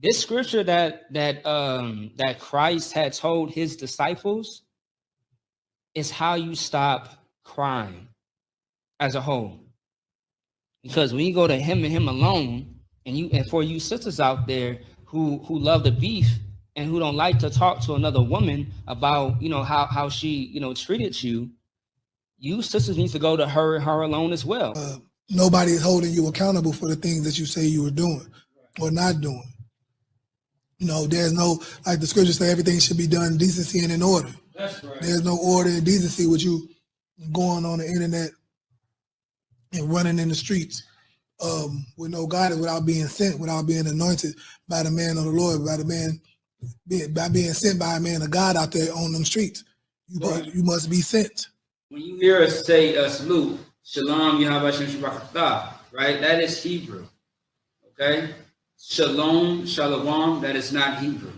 This scripture that Christ had told his disciples is how you stop crime as a whole. Because when you go to him and him alone, and for you sisters out there who love the beef and who don't like to talk to another woman about, how she, treated you, you sisters need to go to her alone as well. Nobody is holding you accountable for the things that you say you were doing or not doing. There's no, like the scriptures say, everything should be done in decency and in order. That's right. There's no order and decency with you going on the internet and running in the streets with no guidance, without being sent, without being anointed by the man of the Lord, by being sent by a man of God out there on them streets. You must be sent. When you hear us say salute, Shalom, Yahweh Shem Shabbat, right? That is Hebrew. Okay? Shalom, Shalom, that is not Hebrew.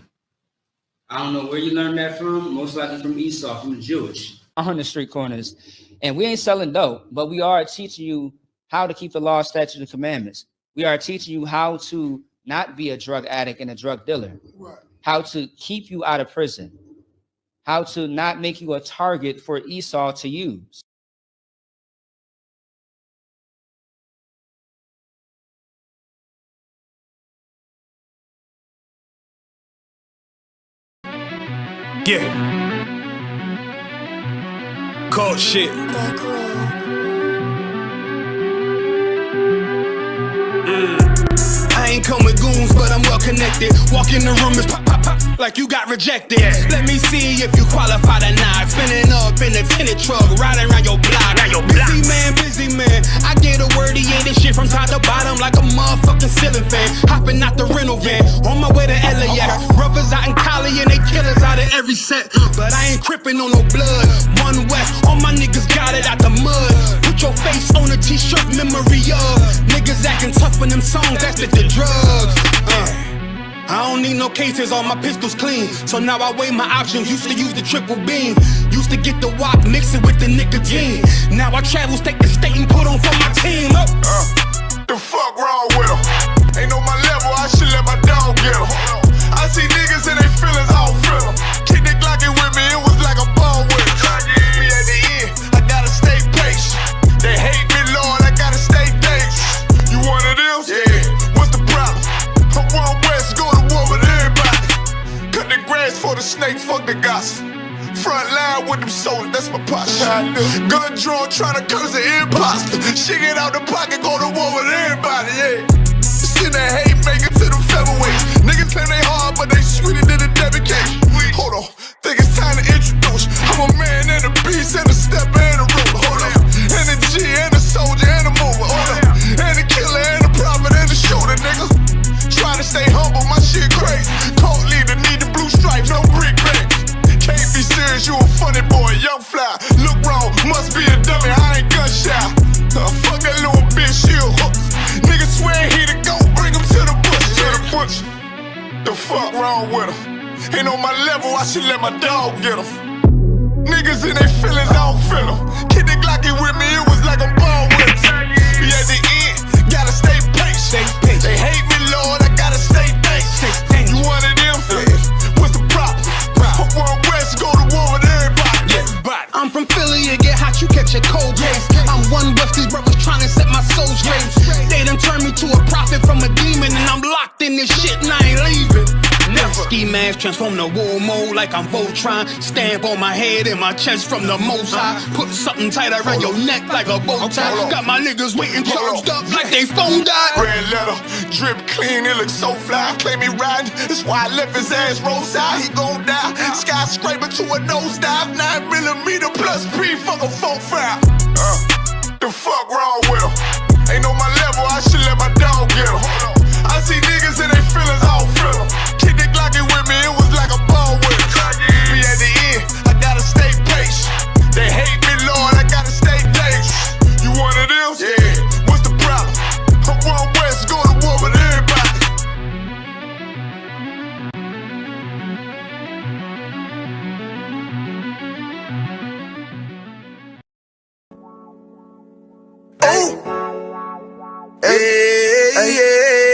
I don't know where you learned that from. Most likely from Esau, from the Jewish. On the street corners. And we ain't selling dope, but we are teaching you how to keep the law, statutes, and commandments. We are teaching you how to not be a drug addict and a drug dealer. Right. How to keep you out of prison. How to not make you a target for Esau to use. Yeah. Cold shit. I ain't come with goons, but I'm well connected. Walk in the room, it's pop, pop, pop, like you got rejected. Let me see if you qualify or not. Spinning up in a tinted truck, riding around your block. Busy man. I get a word, he ain't this shit from top to bottom like a motherfucking ceiling fan. Hopping out the rental van, on my way to LAX. Brothers out in Cali and they killers out of every set. But I ain't crippin' on no blood. One West, all my niggas got it out the mud. Put your face on a t-shirt, memory of niggas acting tough in them songs, that's the drugs. I don't need no cases, all my pistols clean. So now I weigh my options, used to use the triple beam. Used to get the wop, mix it with the nicotine. Now I travel state to state and put on for my team. The fuck wrong with them? Ain't on my level, I should let my dog get them. I see niggas and they feelings, I don't feel them. Kick the Glocky with me, it was like a ball with it. Me at the end, I gotta stay patient. They hate me, Lord, I gotta stay dangerous. You one of them? Yeah. What's the problem? I'm one West, go to war with everybody. Cut the grass for the snakes, fuck the gossip. Front line with them soldiers, that's my posture. Gun drawn, trying to curse an imposter. Shit get out the pocket, go to war with everybody, yeah. Send that hate maker to the featherweights. Niggas claim they hard, but they sweeter than a Debbie cake. Hold on, think it's time to introduce. I'm a man and a beast and a stepper and a ruler. Hold on, and a G and a soldier and a mover. Hold on, and a killer and a prophet and a shooter, nigga. Trying to stay humble, my shit crazy. Cold leader, need the blue stripes, no brick break. Can't be serious, you a funny boy, young fly. Look wrong, must be a dummy, I ain't gun shy. Fuck that little bitch, she a hook. Niggas swear he the goat, bring him to the bush. To the butcher. The fuck wrong with him? Ain't on my level, I should let my dog get him. Niggas in they feelings, I don't feel them. Kid the Glocky with me, it was like a ball with him. Be at the end, gotta stay patient. They hate me, Lord, I gotta stay patient. You one of them? What's the problem? I'm one West, go to war with everybody. I'm from Philly, you get hot, you catch a cold case. I'm one West, these brothers trying to set my soul straight. They done turned me to a prophet from a demon, and I'm locked in this shit and I ain't leaving. Ski mask transform to war mode like I'm Voltron. Stamp on my head and my chest from the most high. Put something tight around your neck like a bow tie. Got my niggas waiting charged up like they phone died. Red letter, drip clean, it looks so fly. Claim me riding, that's why I left his ass roadside. He gon' die, skyscraper to a nosedive. 9mm plus P, fuck a 4-5. The fuck wrong with him? Ain't on my level, I should let my dog get him. I see niggas and they feelings, I don't feel them. Kick the Glocky with me, it was like a ball with it. Be at the end, I gotta stay patient. They hate me, Lord, I gotta stay dangerous. You one of them? Yeah. What's the problem? I'm one West, go to war with everybody. Hey, hey,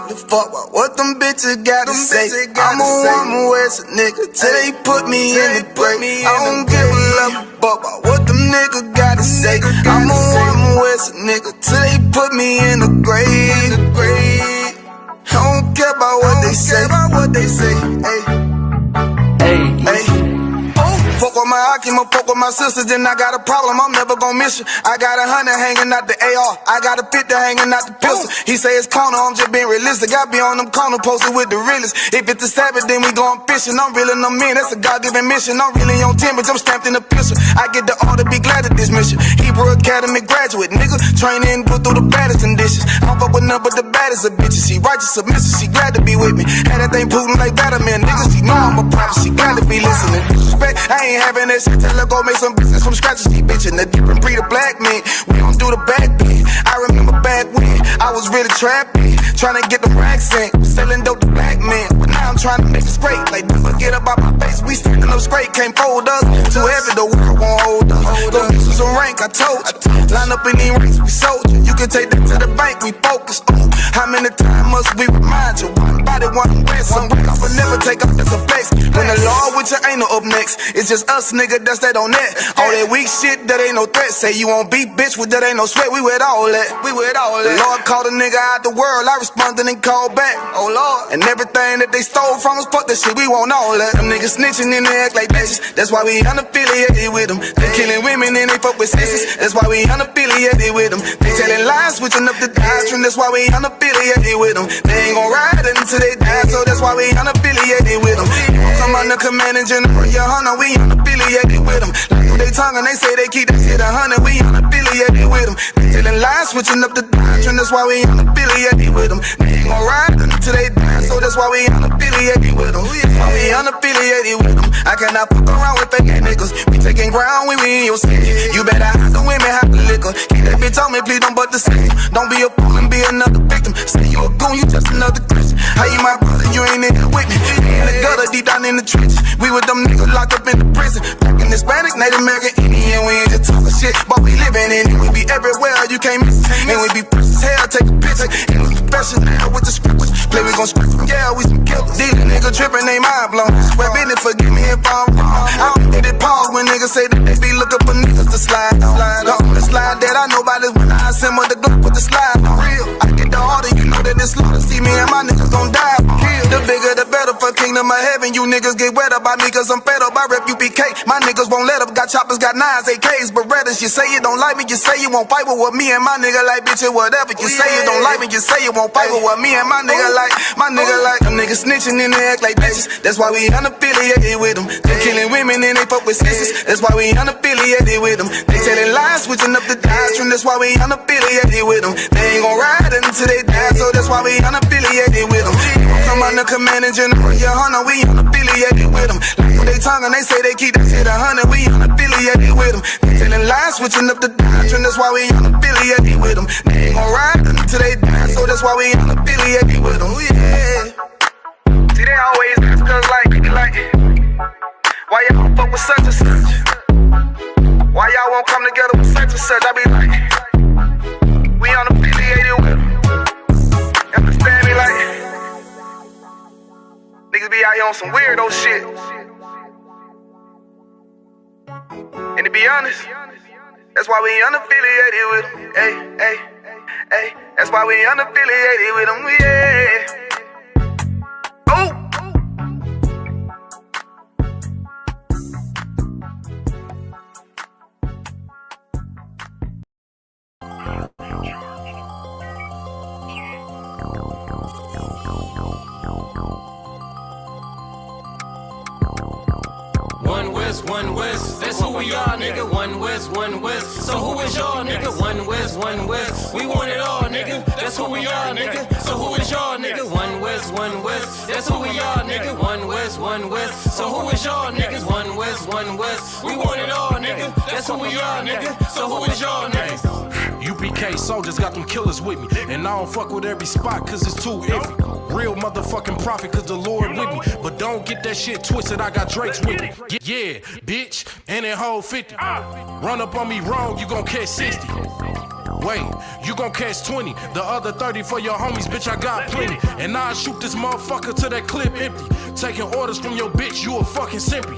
give a fuck about what them bitches gotta say. I'm a West nigga till they put me in the grave. I don't give a love fuck about what them niggas gotta say. I'm a West nigga till they put me in the grave. I don't care about what they say. Hey. Fuck with my Akima, fuck with my sisters, then I got a problem, I'm never gon' miss you. I got 100 hanging out the AR, I got a 50 hanging out the pistol. He say it's corner, I'm just being realistic. I be on them corner posted with the realest. If it's a Sabbath, then we going fishing. I'm reeling them in, that's a God-given mission. I'm really on 10, but I'm stamped in the pistol. I get the order, be glad of this mission. Hebrew Academy graduate, nigga, training, go through the baddest conditions. I don't fuck with none but the baddest of bitches. She righteous, submissive, she glad to be with me. Had that thing Putin like Vladimir, niggas, she know I'm a prophet, she glad to be listening. Disrespect, I ain't having that shit, tell her go make some business from scratch. She bitchin' the different breed of black men. We don't do the back bend. I remember back when I was really trapping, trying to get the racks in, selling dope to black men. But now I'm trying to make it straight, like never get up out my face. We standing up straight, can't fold us. Too heavy, the world won't hold us. Go get some rank, I told you. Line up in these ranks, we soldier. You can take that to the bank, we focus. How many times must we remind you? One body, one way, some break off, but never take off, that's a flex. When the law with you ain't no up next, it's just us, nigga, that's that on that. All that weak shit, that ain't no threat. Say you won't beat, bitch, with that ain't no sweat. We with all that, The Lord called a nigga out the world, I responded and called back. Oh Lord, and everything that they stole from us, fuck that shit, we want all that. Them niggas snitching and they act like bitches, that's why we unaffiliated with them. They killing women and they fuck with sisters, that's why we unaffiliated with them. They telling lies, switching up the doctrine, that's why we unaffiliated with them. They ain't gon' ride until they die, so that's why we unaffiliated with them. Come on the command and general, your hunter, we unaffiliated with them. Like they tongue and they say they keep that shit 100, we unaffiliated with them. They telling lies, switching up the doctrine, that's why we unaffiliated with them. They ain't gon' ride until they die, so that's why we unaffiliated with them. That's why we unaffiliated with them. I cannot fuck around with fake niggas. We taking ground when we in your city. You better hide the women, hide the liquor. Keep that bitch on me, please don't butt the system. Don't be a fool and be another victim. Say you a goon, you just another Christian. How you my brother, you ain't in here with me. In the gutter, deep down in the trenches. We with them niggas locked up in the prison. Black and Hispanic, Native American, Indian. We ain't just talking shit, but we living in it. We be everywhere, you can't miss it. And we be fresh as hell, take a picture. And we professional now with the scriptures. Play, we gon' script them, yeah, we some killers. These niggas trippin', they mind blown. Well, business, forgive me if I'm wrong. I don't need it pause when niggas say that they be looking for niggas to slide on. The slide that I know about is when I assemble the Glock with the slide on. Real, I get the order, you know that it's slaughter. See me and my niggas gon' die. The bigger the better for kingdom of heaven. You niggas get wet up by me cause I'm fed up. I rep UPK. My niggas won't let up. Got choppers, got 9s, AKs, Berettas. You say you don't like me, you say you won't fight with what me and my nigga like, bitch, or whatever. You say you don't like me, you say you won't fight with what me and my nigga like. My nigga like them niggas snitching and they act like bitches. That's why we unaffiliated with them. They killing women and they fuck with sisters. That's why we unaffiliated with them. They telling lies, switching up the doctrine. That's why we unaffiliated with them. They ain't gon' ride until they die, so that's why we unaffiliated with them. Come on the command and general, your hunter, we unaffiliated with them. Like they tongue and they say they keep that shit 100, we unaffiliated with them. They telling lies, switching up the doctrine. That's why we unaffiliated with them. They ain't gon' ride until they die, so that's why we unaffiliated with them. Yeah. See, they always ask us like, why y'all fuck with such and such? Why y'all won't come together with such and such? I be like, we unaffiliated with them. You understand me? Like, niggas be out here on some weirdo shit. And to be honest, that's why we unaffiliated with them. Hey, that's why we unaffiliated with them. Yeah. Oh. One West, that's who we are, nigga. One West. So who is y'all, nigga? One West. We want it all, nigga. That's who we are, nigga. So who is y'all, nigga? One West. That's who we are, nigga. One West. So who is y'all, niggas? One West. We want it all, nigga. That's who we are, nigga. So who is y'all, nigga? UPK soldiers got them killers with me. And I don't fuck with every spot cause it's too iffy. Real motherfucking prophet cause the Lord with me. But don't get that shit twisted, I got Drake's with me. Yeah, bitch, and that whole 50. Run up on me wrong, you gon' catch 60. Wait, you gon' catch 20, the other 30 for your homies, bitch, I got plenty. And I shoot this motherfucker till that clip empty. Taking orders from your bitch, you a fucking simpy.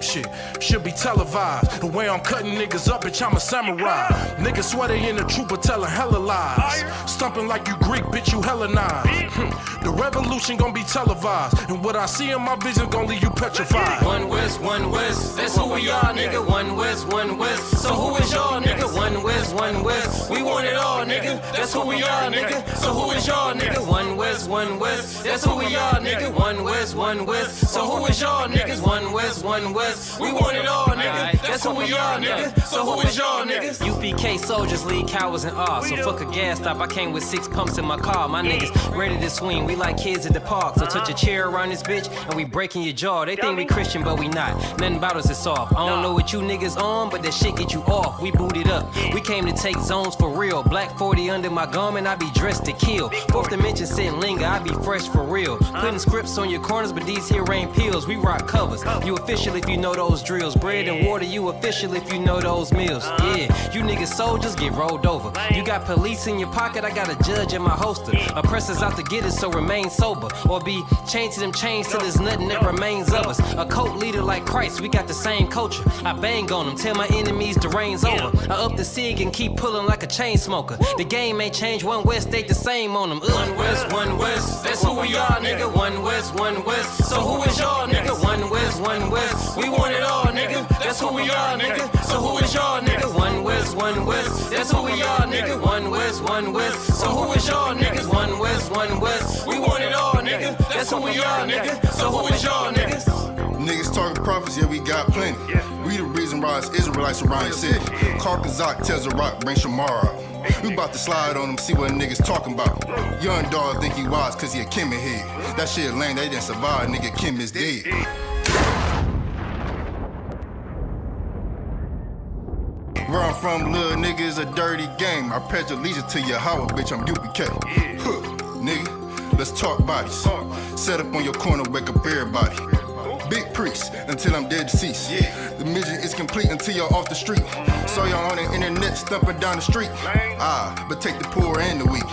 Shit, should be televised. The way I'm cutting niggas up, bitch, I'm a samurai. Niggas swear they in the truth, but telling hella lies. Stumping like you Greek, bitch, you Hellenized. The revolution gon' be televised. And what I see in my vision gon' leave you petrified. One West, that's who we are, nigga. One West. So who is y'all, nigga? One West. We want it all, nigga. That's who we are, nigga. So who is y'all, nigga? One West. That's who we are, nigga. One West. So who is y'all, niggas? One West. We want it all, nigga. That's who we are, nigga. So who is y'all, niggas? UPK soldiers lead cowards in awe. So fuck a gas stop, I came with 6 pumps in my car. My niggas ready to swing, we like kids at the park. So touch a chair around this bitch and we breaking your jaw. They think we Christian, but we not. Nothing about us is soft. I don't know what you niggas on, but that shit get you off. We booted up. We came to take zones for real. Black 40 under my garment, I be dressed to kill. Fourth dimension sitting linger, I be fresh for real. Putting scripts on your corners, but these here ain't pills. We rock covers. You official if you know those drills. Bread and water, you official if you know those meals. Yeah, you niggas soldiers get rolled over. You got police in your pocket, I got a judge in my holster. Oppressors out to get us, so remain sober. Or be chained to them chains till there's nothing that remains of us. A cult leader like Christ, we got the same culture. I bang on them, tell my enemies the reign's over. I up the cig and keep pulling like a chain smoker. The game ain't changed, One West stayed the same on them. One West, that's who we are, nigga. One West. So who is y'all, nigga? One West. We want it all, nigga. That's who we are, nigga. So who is y'all, nigga? One West. That's who we are, nigga. One West. So who is y'all, niggas? One West. We want it all, nigga. That's who we are, nigga. So who is y'all, niggas? Niggas talking prophets, yeah, we got plenty. We the reason why it's Israelites around the city. Call Kazak, tells the rock, bring Shamar out. We about to slide on them, see what niggas talking about. Young dog think he wise cause he a Kim head. That shit lame, they didn't survive, nigga, Kim is dead. Where I'm from, little nigga, is a dirty game. I pledge allegiance to Yahweh, bitch, I'm UPK. Nigga, let's talk bodies. Set up on your corner, wake up everybody. Big priest, until I'm dead deceased. The mission is complete until you're off the street. So y'all on the internet, stumping down the street. But take the poor and the weak.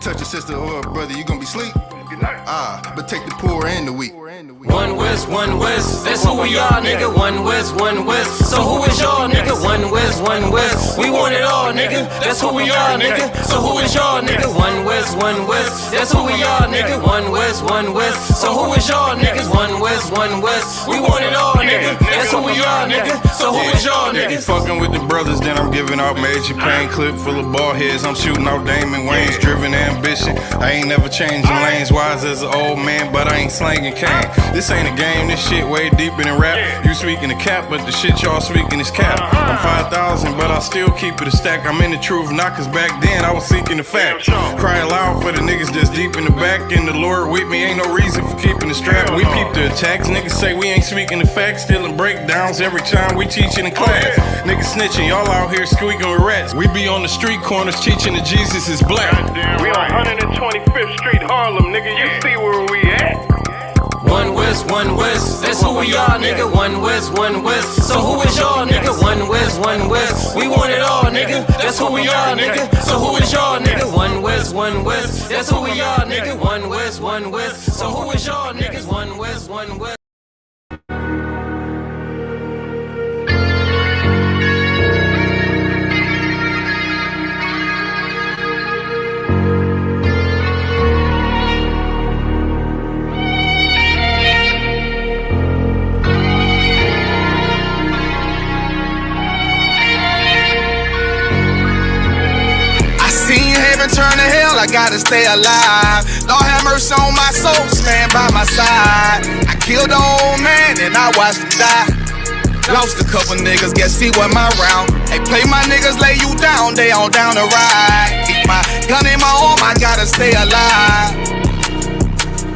Touch your sister or a brother, you gon' be sleep. But take the poor and the weak. One West, that's who we are, nigga. One West. So who is y'all, nigga? One West. We want it all, nigga. That's who we are, nigga. So who is y'all, nigga? One West. That's who we are, nigga. One West. So who is y'all, niggas? One West. We want it all, nigga. That's who we are, nigga. So who is y'all, niggas? Fucking with the brothers, then I'm giving out major pain. Clip full of ball heads, I'm shooting out Damon Wayne's. Driven ambition, I ain't never changing lanes. Wise as an old man, but I ain't slanging cane. This ain't a game, this shit way deeper than rap. You speaking the cap, but the shit y'all speaking is cap. I'm 5,000, but I still keep it a stack. I'm in the truth, not cause back then I was seeking the facts. Crying loud for the niggas that's deep in the back. And the Lord with me, ain't no reason for keeping the strap. We peep the attacks, niggas say we ain't speaking the facts. Stealing breakdowns every time we teaching in class. Niggas snitching, y'all out here squeaking with rats. We be on the street corners teaching that Jesus is black. We on 125th Street, Harlem, nigga, you see where we at? One West, that's who we are, nigga. One West. So who is y'all, nigga? One West. We want it all, nigga. That's who we are, nigga. So who is y'all, nigga? One West. That's who we are, nigga. One West. So who is y'all, niggas? One West. Turn to hell, I gotta stay alive. Lord have mercy on my soul, stand by my side. I killed the old man and I watched him die. Lost a couple niggas, guess he wasn't my round. Hey, play my niggas, lay you down, they on down the ride. Keep my gun in my arm, I gotta stay alive.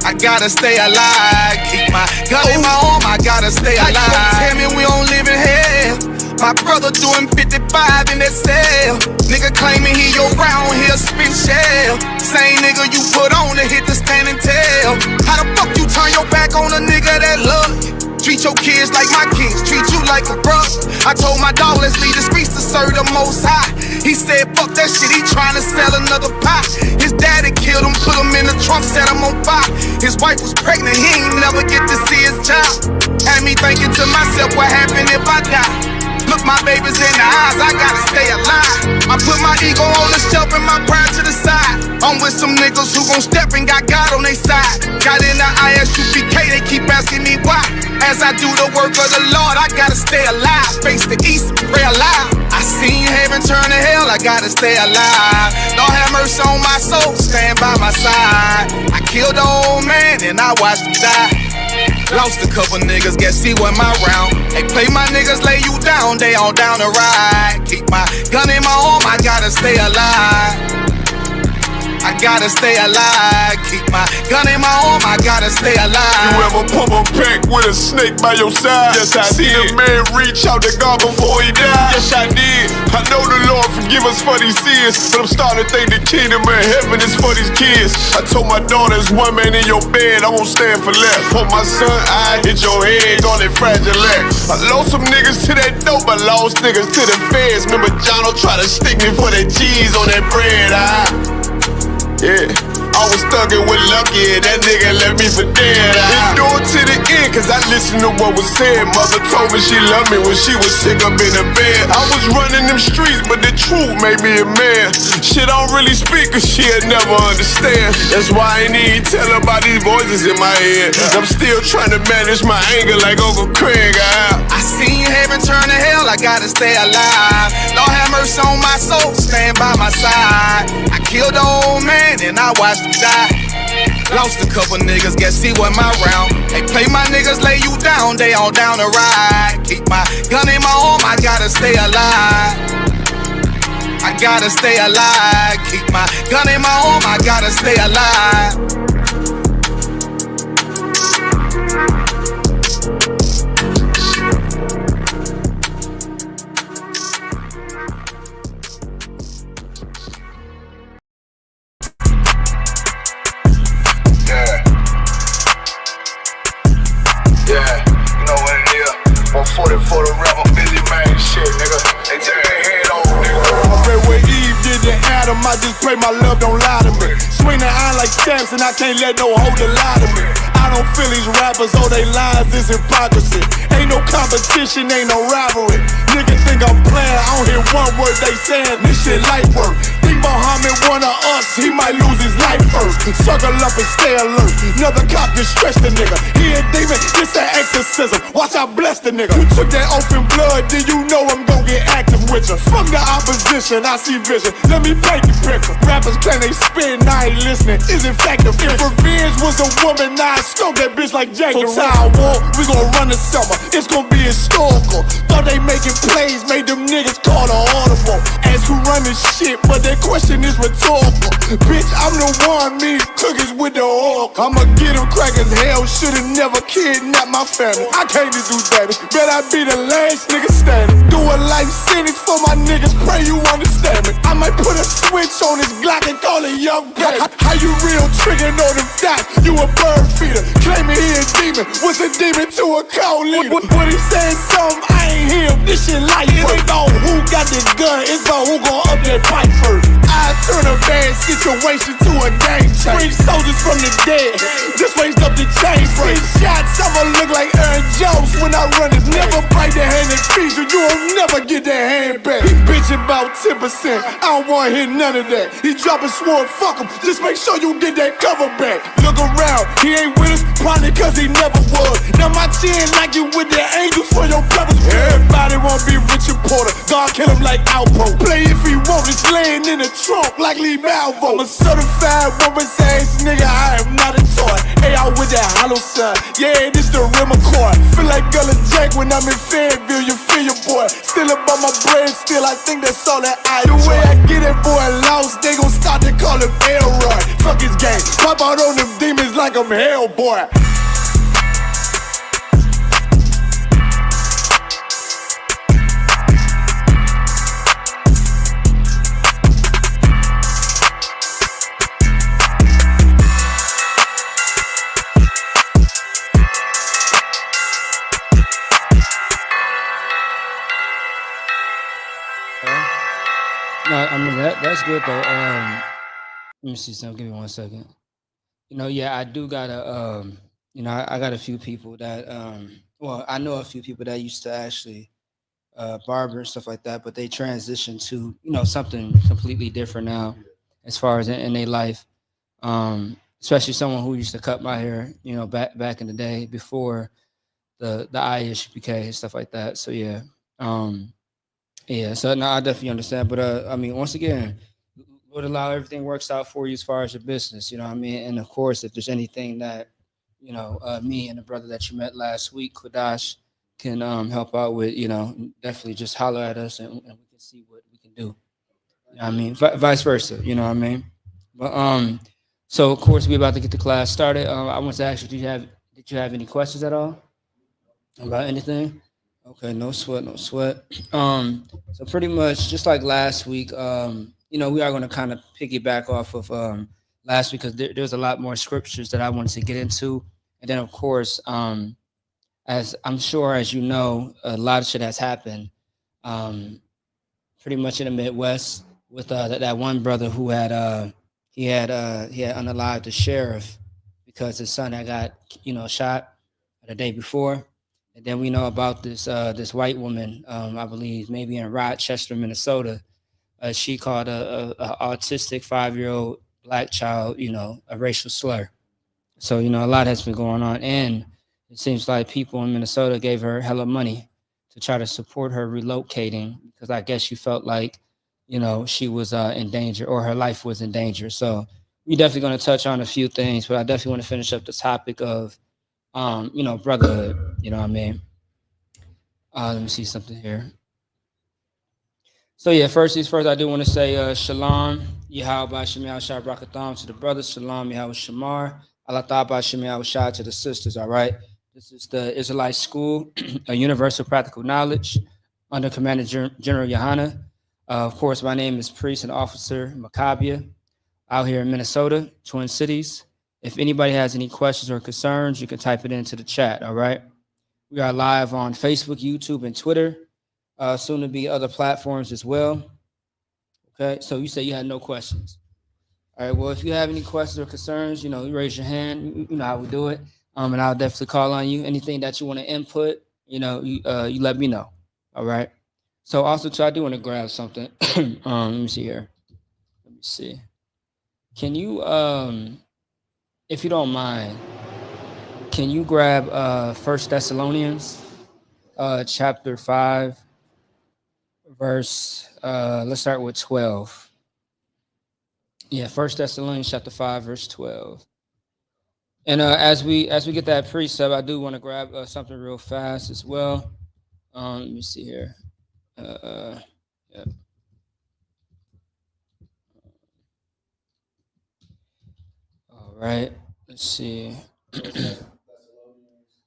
I gotta stay alive. Keep my gun in my arm, I gotta stay alive. Tell me we don't live in hell. My brother doing 55 in that cell. Nigga claiming he your round here spin shell. Same nigga you put on to hit the stand and tell. How the fuck you turn your back on a nigga that love you? Treat treat your kids like my kids, treat you like a brother. I told my dog, let's leave the streets to serve the Most High. He said, fuck that shit, he tryna sell another pie. His daddy killed him, put him in the trunk, set him on fire. His wife was pregnant, he ain't never get to see his child. Had me thinking to myself, what happened if I die? Look my babies in the eyes, I gotta stay alive. I put my ego on the shelf and my pride to the side. I'm with some niggas who gon' step and got God on their side. Got in the ISUPK, they keep asking me why. As I do the work of the Lord, I gotta stay alive. Face the east, pray alive. I seen heaven turn to hell, I gotta stay alive. Lord have mercy on my soul, stand by my side. I killed the old man and I watched him die. Lost a couple niggas, guess he wasn't my round. Hey, play my niggas, lay you down, they all down to ride. Keep my gun in my arm, I gotta stay alive. I gotta stay alive. Keep my gun in my arm, I gotta stay alive. You ever pump a pack with a snake by your side? Yes, I did. See a man reach out to God before he died? Yes, I did. I know the Lord forgive us for these sins, but I'm starting to think the kingdom of heaven is for these kids. I told my daughter, there's one man in your bed, I won't stand for left. For my son, I hit your head on that fragile legs. I lost some niggas to that dope, I lost niggas to the feds. Remember Jono tried to stick me for that cheese on that bread, yeah, I was thuggin' with Lucky and that nigga left me for dead. Endure to the end, cause I listened to what was said. Mother told me she loved me when she was sick up in the bed. I was running them streets, but the truth made me a man. Shit, I don't really speak cause she'll never understand. That's why I ain't even tell her about these voices in my head. I'm still trying to manage my anger like Uncle Craig. I seen heaven turn to hell, I gotta stay alive. Lord have mercy on my soul, stand by my side. I killed the old man and I watched him die. Lost a couple niggas, guess he wasn't my round. Hey, play my niggas, lay you down, they all down to ride. Keep my gun in my arm, I gotta stay alive. I gotta stay alive. Keep my gun in my arm, I gotta stay alive. Yeah, you know what it is. 140 for the rebel, busy man, shit, nigga. They take their head off, nigga. I pray where Eve did to Adam, I just pray my love don't lie to me. Swing the iron like Samson, I can't let no holder lie to me. I don't feel these rappers, all they lies is hypocrisy. Ain't no competition, ain't no rivalry. Nigga think I'm playing, I don't hear one word they saying, this shit light work. Think Muhammad one of us, he might lose his life first. Circle up and stay alert, another cop just stretch the nigga. He a demon, this an exorcism, watch I bless the nigga. You took that oath in blood, then you know I'm gon' get active with you. Fuck the opposition, I see vision, let me paint the picture. Rappers claim they spit, I ain't listening, is in fact the If revenge was a woman, I stroke that bitch like Jack the Ripper. War, we gon' run the summer, it's gon' be historical. Thought they making plays, made them niggas call the audible. Ask who run this shit, but that question is rhetorical. Bitch, I'm the one, me cookies with the oil. I'ma get them crackers, hell, should've never kidnapped my family. I can't do that, bet I be the last nigga standing. Do a life sentence for my niggas, pray you understand me. I might put a switch on this Glock and call it Young Black. How you real triggering on them dots? You a bird feeder, claiming he a demon. What's a demon to a cold leader? When he saying something, I ain't hear him. This shit light. It ain't about who got the gun, it's about who gon' up that pipe first. I turn a bad situation to a game change. Bring soldiers from the dead, just raised up the chain. Free shots, I'ma look like Aaron Jones when I run it. Never bite the hand that feeds you, you'll never get that hand back. He bitchin' about 10%, I don't wanna hear none of that. He dropping sword, fuck him, just make sure you get that cover back. Look around, he ain't with us, probably cause he never was. Now my chin like you with the angels for your brothers. Everybody wanna be Richard Porter, God kill him like Alpo. Play if he want, it's laying in the trunk like Lee Malvo. I'm a certified woman's ass nigga, I am not a toy. Hey, I with that hollow side, yeah, this the rim accord. Feel like Gullah Jack when I'm in Fayetteville, you feel your boy. Still up on my brain, still I think that's all that I do. The way I get that boy lost, they gon' start to call him Elroy. Fuck his game, pop out on them demons like I'm Hellboy. I mean that's good though. Let me see something. Give me 1 second. Yeah, I do got I got a few people that well, I know a few people that used to actually barber and stuff like that, but they transitioned to something completely different now, as far as in their life. Especially someone who used to cut my hair, back in the day before the ISBK and stuff like that. So yeah, yeah. So no, I definitely understand. But I mean, once again, Lord allow everything works out for you as far as your business. You know what I mean? And of course, if there's anything that me and the brother that you met last week, Kodash, can help out with, definitely just holler at us and we can see what we can do. You know what I mean? Vice versa. You know what I mean? But so of course we're about to get the class started. I want to ask you, did you have any questions at all about anything? Okay, no sweat, no sweat. So pretty much just like last week, we are going to kind of piggyback off of last week because there's a lot more scriptures that I wanted to get into, and then of course, as I'm sure as you know, a lot of shit has happened, pretty much in the Midwest with that one brother who had he had unalived the sheriff because his son had got shot the day before. And then we know about this white woman, I believe maybe in Rochester, Minnesota. She called a autistic 5-year-old black child, a racial slur. So a lot has been going on, and it seems like people in Minnesota gave her hella money to try to support her relocating because I guess she felt like she was in danger or her life was in danger. So we definitely going to touch on a few things, but I definitely want to finish up the topic of brotherhood. You know what I mean? Let me see something here. So yeah, first things first, I do want to say shalom, Yahweh Shemiah Shah Brakatham to the brothers, shalom, Yahweh Shamar, Alataba Shemiah Shah to the sisters, all right? This is the Israelite School, a universal practical knowledge under Commander General Yohana. Of course, my name is Priest and Officer Maccabia, out here in Minnesota, Twin Cities. If anybody has any questions or concerns, you can type it into the chat, all right? We are live on Facebook, YouTube, and Twitter, soon to be other platforms as well. Okay, so you say you had no questions. All right, well, if you have any questions or concerns, you raise your hand. You know how we do it. And I'll definitely call on you. Anything that you want to input, you let me know. All right. So also, too, I do want to grab something. Let me see here. Let me see. Can you, if you don't mind, can you grab 1 Thessalonians chapter 5, verse, let's start with 12. Yeah, 1 Thessalonians chapter 5, verse 12. And as we get that precept, I do want to grab something real fast as well. Let me see here. Yeah. All right. Let's see.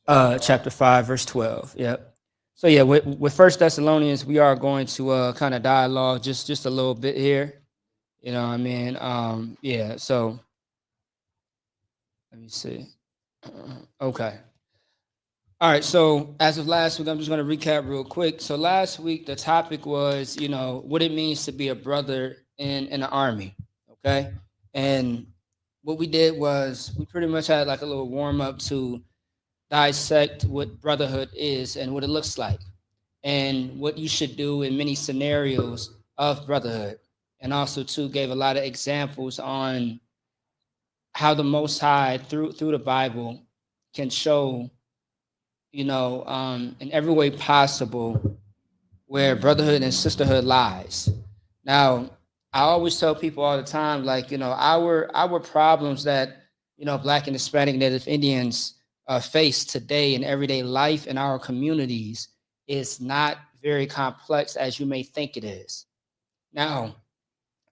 Chapter 5, verse 12. Yep. So yeah, with 1 Thessalonians, we are going to kind of dialogue just a little bit here. You know what I mean? Yeah, so let me see. Okay. All right, so as of last week, I'm just going to recap real quick. So last week, the topic was, what it means to be a brother in an army, okay? And what we did was we pretty much had like a little warm-up to dissect what brotherhood is and what it looks like and what you should do in many scenarios of brotherhood. And also, too, gave a lot of examples on how the Most High, through the Bible, can show, in every way possible where brotherhood and sisterhood lies. Now, I always tell people all the time, like, our problems that, Black and Hispanic Native Indians face today in everyday life in our communities is not very complex as you may think it is. Now,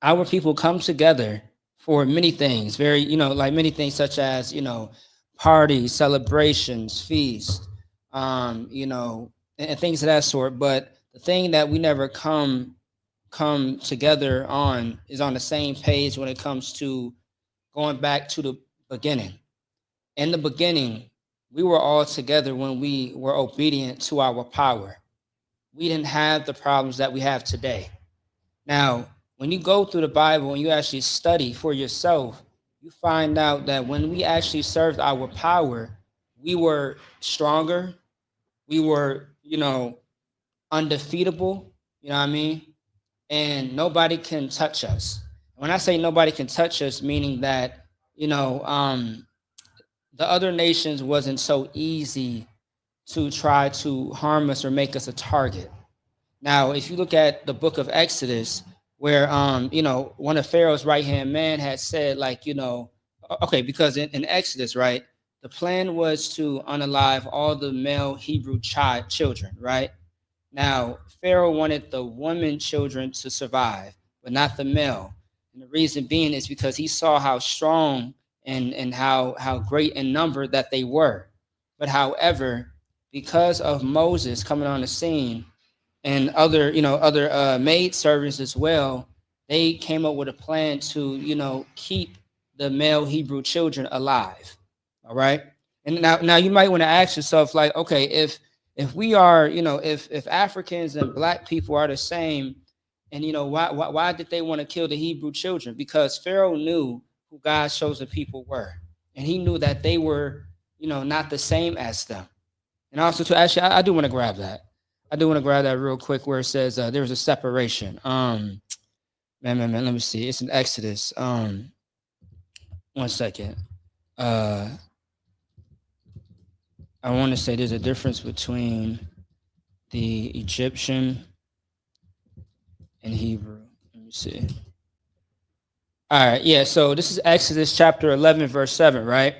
our people come together for many things, very, like many things such as, parties, celebrations, feasts, and things of that sort. But the thing that we never come together on is on the same page when it comes to going back to the beginning. In the beginning, we were all together when we were obedient to our power. We didn't have the problems that we have today. Now, when you go through the Bible and you actually study for yourself, you find out that when we actually served our power, we were stronger. We were, undefeatable. You know what I mean? And nobody can touch us. When I say nobody can touch us, meaning that, the other nations wasn't so easy to try to harm us or make us a target. Now, if you look at the book of Exodus, where one of Pharaoh's right hand man had said, okay, because in Exodus, right, the plan was to unalive all the male Hebrew children, right? Now, Pharaoh wanted the woman children to survive, but not the male. And the reason being is because he saw how strong and how great in number that they were. But however, because of Moses coming on the scene and other maid servants as well, they came up with a plan to, keep the male Hebrew children alive. All right. And now you might want to ask yourself, like, okay, if we are, if Africans and black people are the same, and why did they want to kill the Hebrew children? Because Pharaoh knew who God's chosen people were, and he knew that they were, not the same as them. And also, I do want to grab that. I do want to grab that real quick, where it says there was a separation. Man, let me see. It's in Exodus. 1 second. I want to say there's a difference between the Egyptian and Hebrew. Let me see. All right, yeah, so this is Exodus chapter 11, verse 7, right?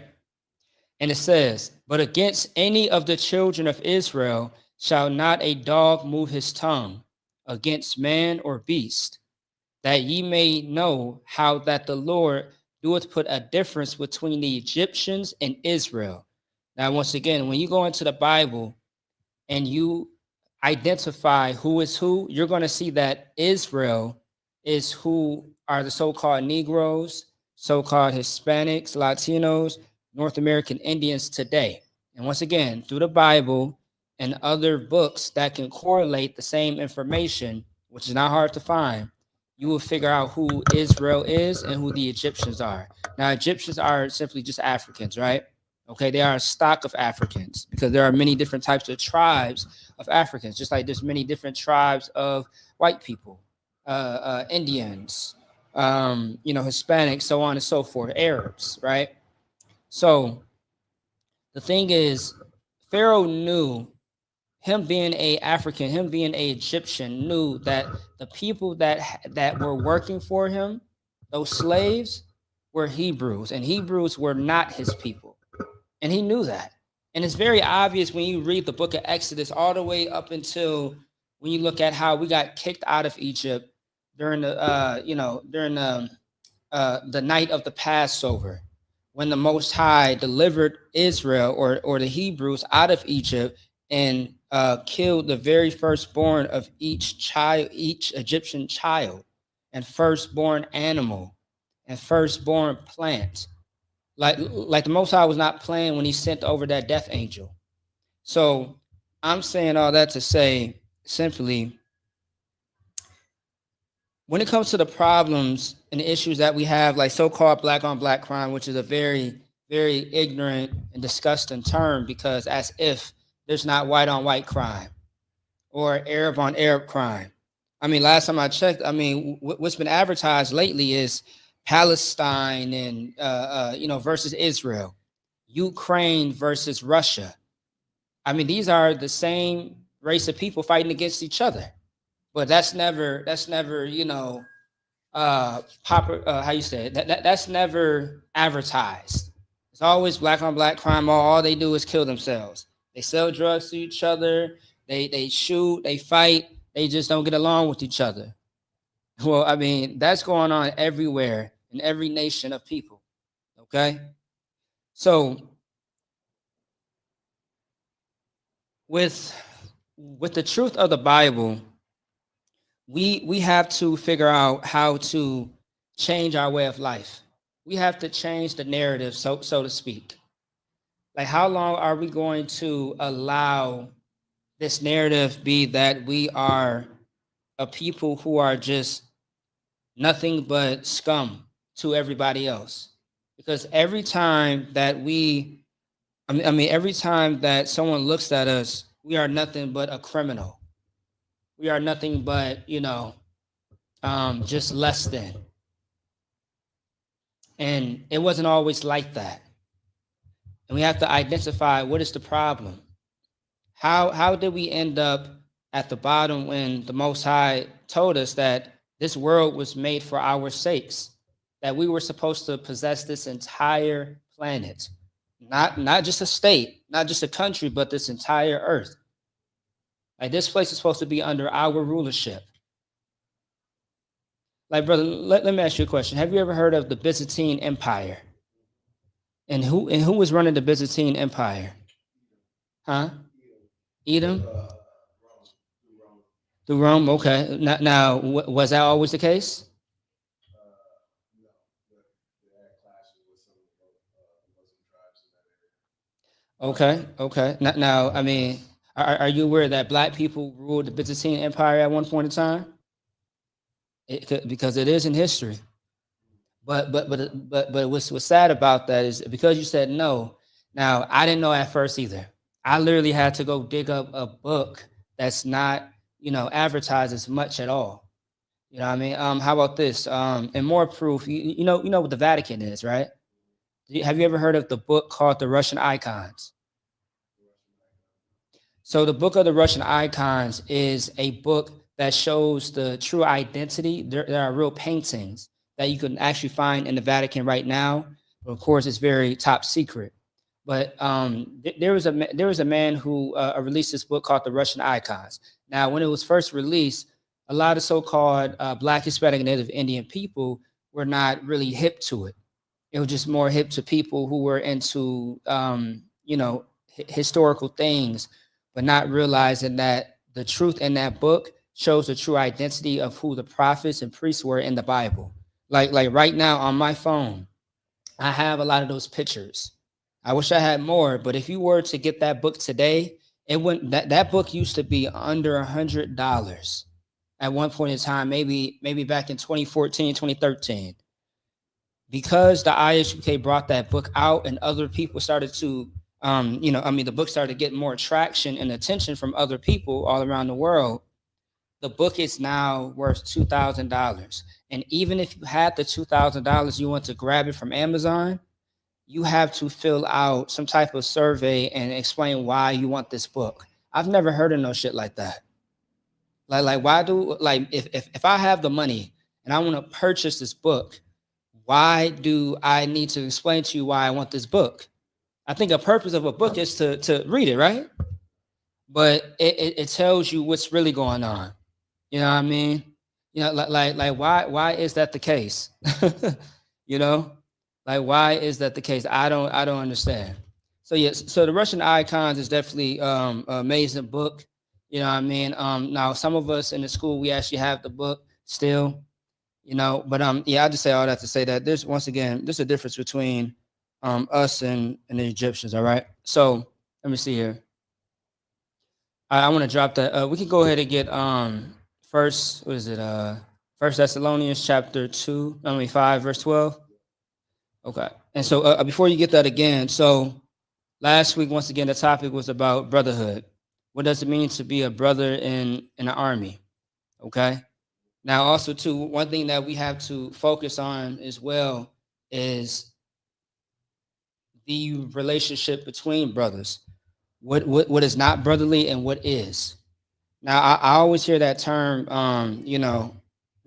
And it says, but against any of the children of Israel shall not a dog move his tongue against man or beast, that ye may know how that the Lord doeth put a difference between the Egyptians and Israel. Now, once again, when you go into the Bible and you identify who is who, you're going to see that Israel is who are the so-called Negroes, so-called Hispanics, Latinos, North American Indians today. And once again, through the Bible and other books that can correlate the same information, which is not hard to find, you will figure out who Israel is and who the Egyptians are. Now, Egyptians are simply just Africans, right? Okay, they are a stock of Africans, because there are many different types of tribes of Africans, just like there's many different tribes of white people, Indians, Hispanics, so on and so forth, Arabs, right? So the thing is, Pharaoh knew, him being a African, him being a Egyptian, knew that the people that were working for him, those slaves, were Hebrews, and Hebrews were not his people. And he knew that. And it's very obvious when you read the book of Exodus all the way up until when you look at how we got kicked out of Egypt during the night of the Passover, when the Most High delivered Israel or the Hebrews out of Egypt and killed the very firstborn of each Egyptian child, and firstborn animal, and firstborn plant. Like the Most High was not playing when he sent over that death angel. So I'm saying all that to say simply, when it comes to the problems and the issues that we have, like so-called black on black crime, which is a very, very ignorant and disgusting term, because as if there's not white on white crime or Arab on Arab crime. I mean, last time I checked, what's been advertised lately is Palestine and versus Israel, Ukraine versus Russia. I mean, these are the same race of people fighting against each other, but that's never that's never advertised. It's always black on black crime. All they do is kill themselves. They sell drugs to each other. They shoot. They fight. They just don't get along with each other. Well, I mean, that's going on everywhere in every nation of people. Okay? So with the truth of the Bible, we have to figure out how to change our way of life. We have to change the narrative, so to speak. Like, how long are we going to allow this narrative be that we are a people who are just nothing but scum to everybody else. Because every time that every time that someone looks at us, we are nothing but a criminal. We are nothing but, just less than. And it wasn't always like that. And we have to identify what is the problem. How did we end up at the bottom when the Most High told us that this world was made for our sakes, that we were supposed to possess this entire planet, not just a state, not just a country, but this entire earth. Like, this place is supposed to be under our rulership. Like, brother, let me ask you a question. Have you ever heard of the Byzantine Empire? And who was running the Byzantine Empire? Huh? Edom? The Rome, okay. Now, was that always the case? Okay. Now, I mean, are you aware that black people ruled the Byzantine Empire at one point in time? Because it is in history. But what's sad about that is because you said no. Now, I didn't know at first either. I literally had to go dig up a book that's not, advertised as much at all. You know what I mean? How about this? And more proof, you know what the Vatican is, right? Have you ever heard of the book called The Russian Icons? So the book of the Russian Icons is a book that shows the true identity. There are real paintings that you can actually find in the Vatican right now. But of course, it's very top secret. But there was a man who released this book called The Russian Icons. Now, when it was first released, a lot of so-called Black, Hispanic, and Native Indian people were not really hip to it. It was just more hip to people who were into, historical things, but not realizing that the truth in that book shows the true identity of who the prophets and priests were in the Bible. Like right now on my phone, I have a lot of those pictures. I wish I had more, but if you were to get that book today, it wouldn't. That book used to be under $100 at one point in time, maybe back in 2014, 2013. Because the ISUK brought that book out and other people started to, the book started getting more traction and attention from other people all around the world. The book is now worth $2,000. And even if you had the $2,000, you want to grab it from Amazon, you have to fill out some type of survey and explain why you want this book. I've never heard of no shit like that. If I have the money and I want to purchase this book, why do I need to explain to you why I want this book? I think a purpose of a book is to read it, right? But it tells you what's really going on. You know what I mean? Why is that the case? Why is that the case? I don't understand. So yes, so the Russian Icons is definitely an amazing book. You know what I mean? Now some of us in the school, we actually have the book still, but I just say all that to say that there's a difference between us and the Egyptians. All right. So let me see here. I want to drop that. We can go ahead and get First Thessalonians chapter 5, verse 12. Okay. And so before you get that again, so last week, once again, the topic was about brotherhood. What does it mean to be a brother in an army? Okay. Now, also, too, one thing that we have to focus on as well is the relationship between brothers. What is not brotherly and what is. Now, I always hear that term,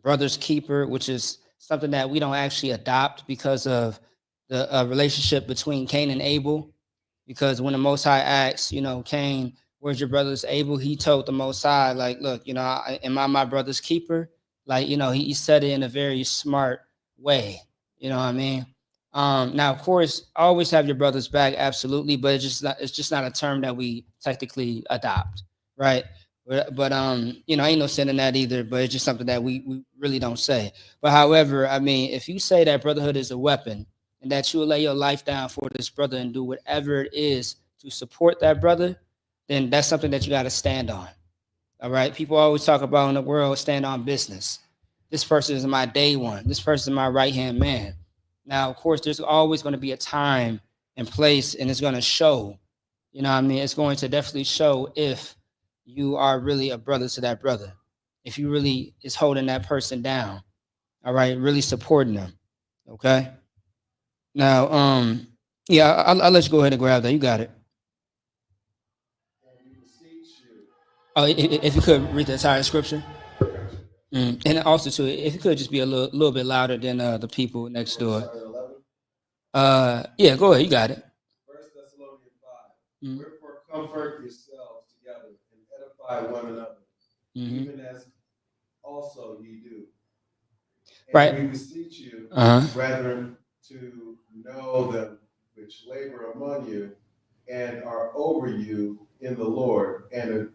brother's keeper, which is something that we don't actually adopt because of the relationship between Cain and Abel. Because when the Most High asks, Cain, where's your brother's Abel? He told the Most High, like, look, am I my brother's keeper? Like, he said it in a very smart way. You know what I mean? Now, of course, always have your brother's back, absolutely, but it's just not a term that we technically adopt, right? But ain't no sin in that either, but it's just something that we really don't say. But however, I mean, if you say that brotherhood is a weapon and that you will lay your life down for this brother and do whatever it is to support that brother, then that's something that you got to stand on. All right. People always talk about in the world, stand on business. This person is my day one. This person is my right-hand man. Now, of course, there's always going to be a time and place, and it's going to show, you know what I mean? It's going to definitely show if you are really a brother to that brother. If you really is holding that person down, all right, really supporting them, okay? Now, yeah, I'll let you go ahead and grab that. You got it. Oh, if you could read the entire scripture. And also, too, if you could just be a little bit louder than the people next door. Yeah, go ahead. You got it. 1 Thessalonians 5. Wherefore comfort yourselves together and edify one another, even as also ye do. And Right. we beseech you, brethren, to know them which labor among you and are over you in the Lord and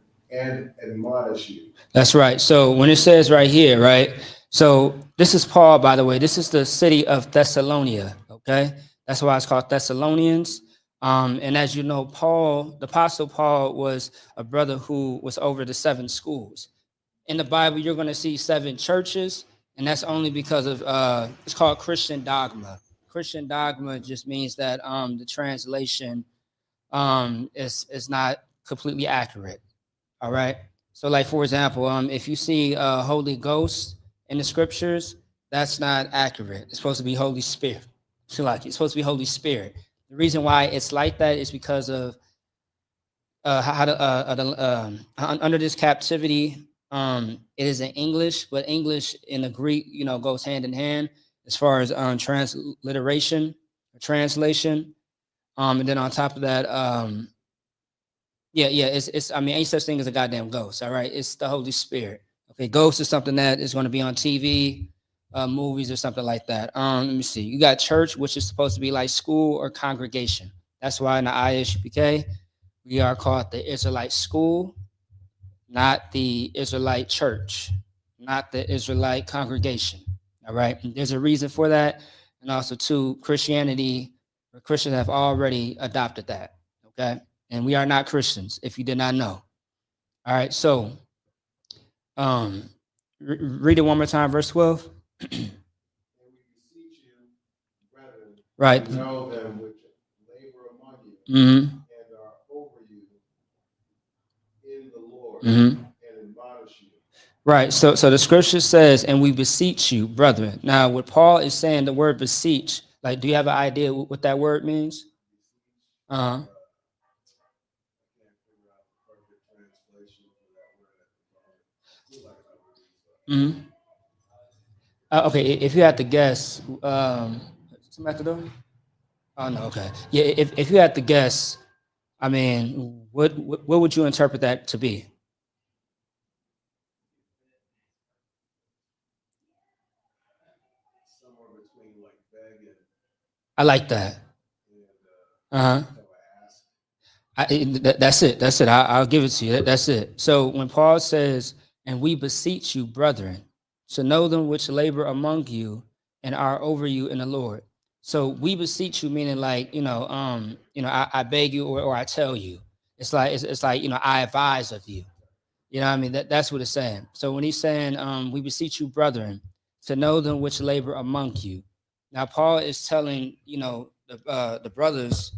admonish you. That's right. So when it says right here, right? So this is Paul, by the way. This is the city of Thessalonica, okay? That's why it's called Thessalonians. And as you know, Paul, the Apostle Paul, was a brother who was over the 7 schools. In the Bible, you're going to see 7 churches, and that's only because of, it's called Christian dogma. Christian dogma just means that the translation is not completely accurate. All right. So, like, for example, if you see Holy Ghost in the scriptures, that's not accurate. It's supposed to be Holy Spirit. So, like, it's supposed to be Holy Spirit. The reason why it's like that is because of under this captivity, it is in English, but English in the Greek, you know, goes hand in hand as far as transliteration or translation. And then on top of that, it's I mean, ain't such thing as a goddamn ghost. All right, it's the Holy Spirit. Okay, ghost is something that is going to be on TV, movies, or something like that. Let me see. You got church, which is supposed to be like school or congregation. That's why in the ISUPK we are called the Israelite school, not the Israelite church, not the Israelite congregation. All right, and there's a reason for that, and also too, Christianity or Christians have already adopted that. Okay. And we are not Christians, if you did not know. All right, so read it one more time, verse 12. And we beseech you, brethren, Right. to know them which labor among you Mm-hmm. and are over you in the Lord Mm-hmm. and admonish you. Right. So the scripture says, and we beseech you, brethren. Now, what Paul is saying, the word beseech, like, do you have an idea what that word means? Uh-huh. Mm-hmm. Okay, if you had to guess, somebody at the door? Oh no, okay. Yeah, if you had to guess, I mean, what would you interpret that to be? Somewhere between like beg and I like that. Uh-huh. That's it. That's it. I'll give it to you. That's it. So when Paul says, and we beseech you, brethren, to know them which labor among you and are over you in the Lord. So we beseech you, meaning like, I beg you or I tell you. It's like, I advise of you. You know what I mean? That's what it's saying. So when he's saying, we beseech you, brethren, to know them which labor among you. Now, Paul is telling, the brothers,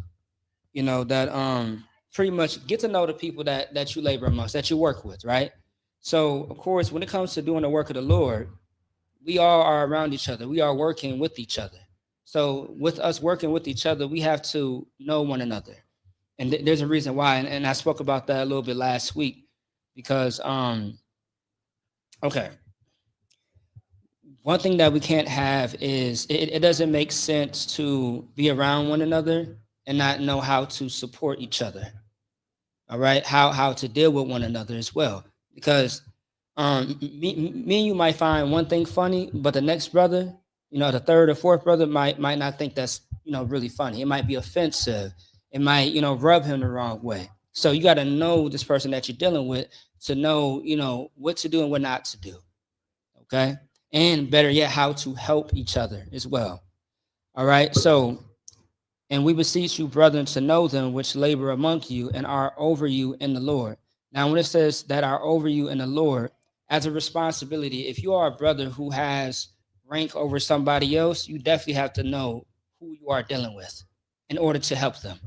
that pretty much get to know the people that you labor amongst, that you work with, right? So, of course, when it comes to doing the work of the Lord, we all are around each other. We are working with each other. So with us working with each other, we have to know one another. And there's a reason why. And I spoke about that a little bit last week because, okay. One thing that we can't have is it doesn't make sense to be around one another and not know how to support each other. All right. How to deal with one another as well. Because me and you might find one thing funny, but the next brother, the third or fourth brother might not think that's, really funny. It might be offensive. It might, rub him the wrong way. So you got to know this person that you're dealing with to know, what to do and what not to do. Okay. And better yet, how to help each other as well. All right. So, and we beseech you, brethren, to know them which labor among you and are over you in the Lord. Now, when it says that are over you in the Lord, as a responsibility, if you are a brother who has rank over somebody else, you definitely have to know who you are dealing with in order to help them.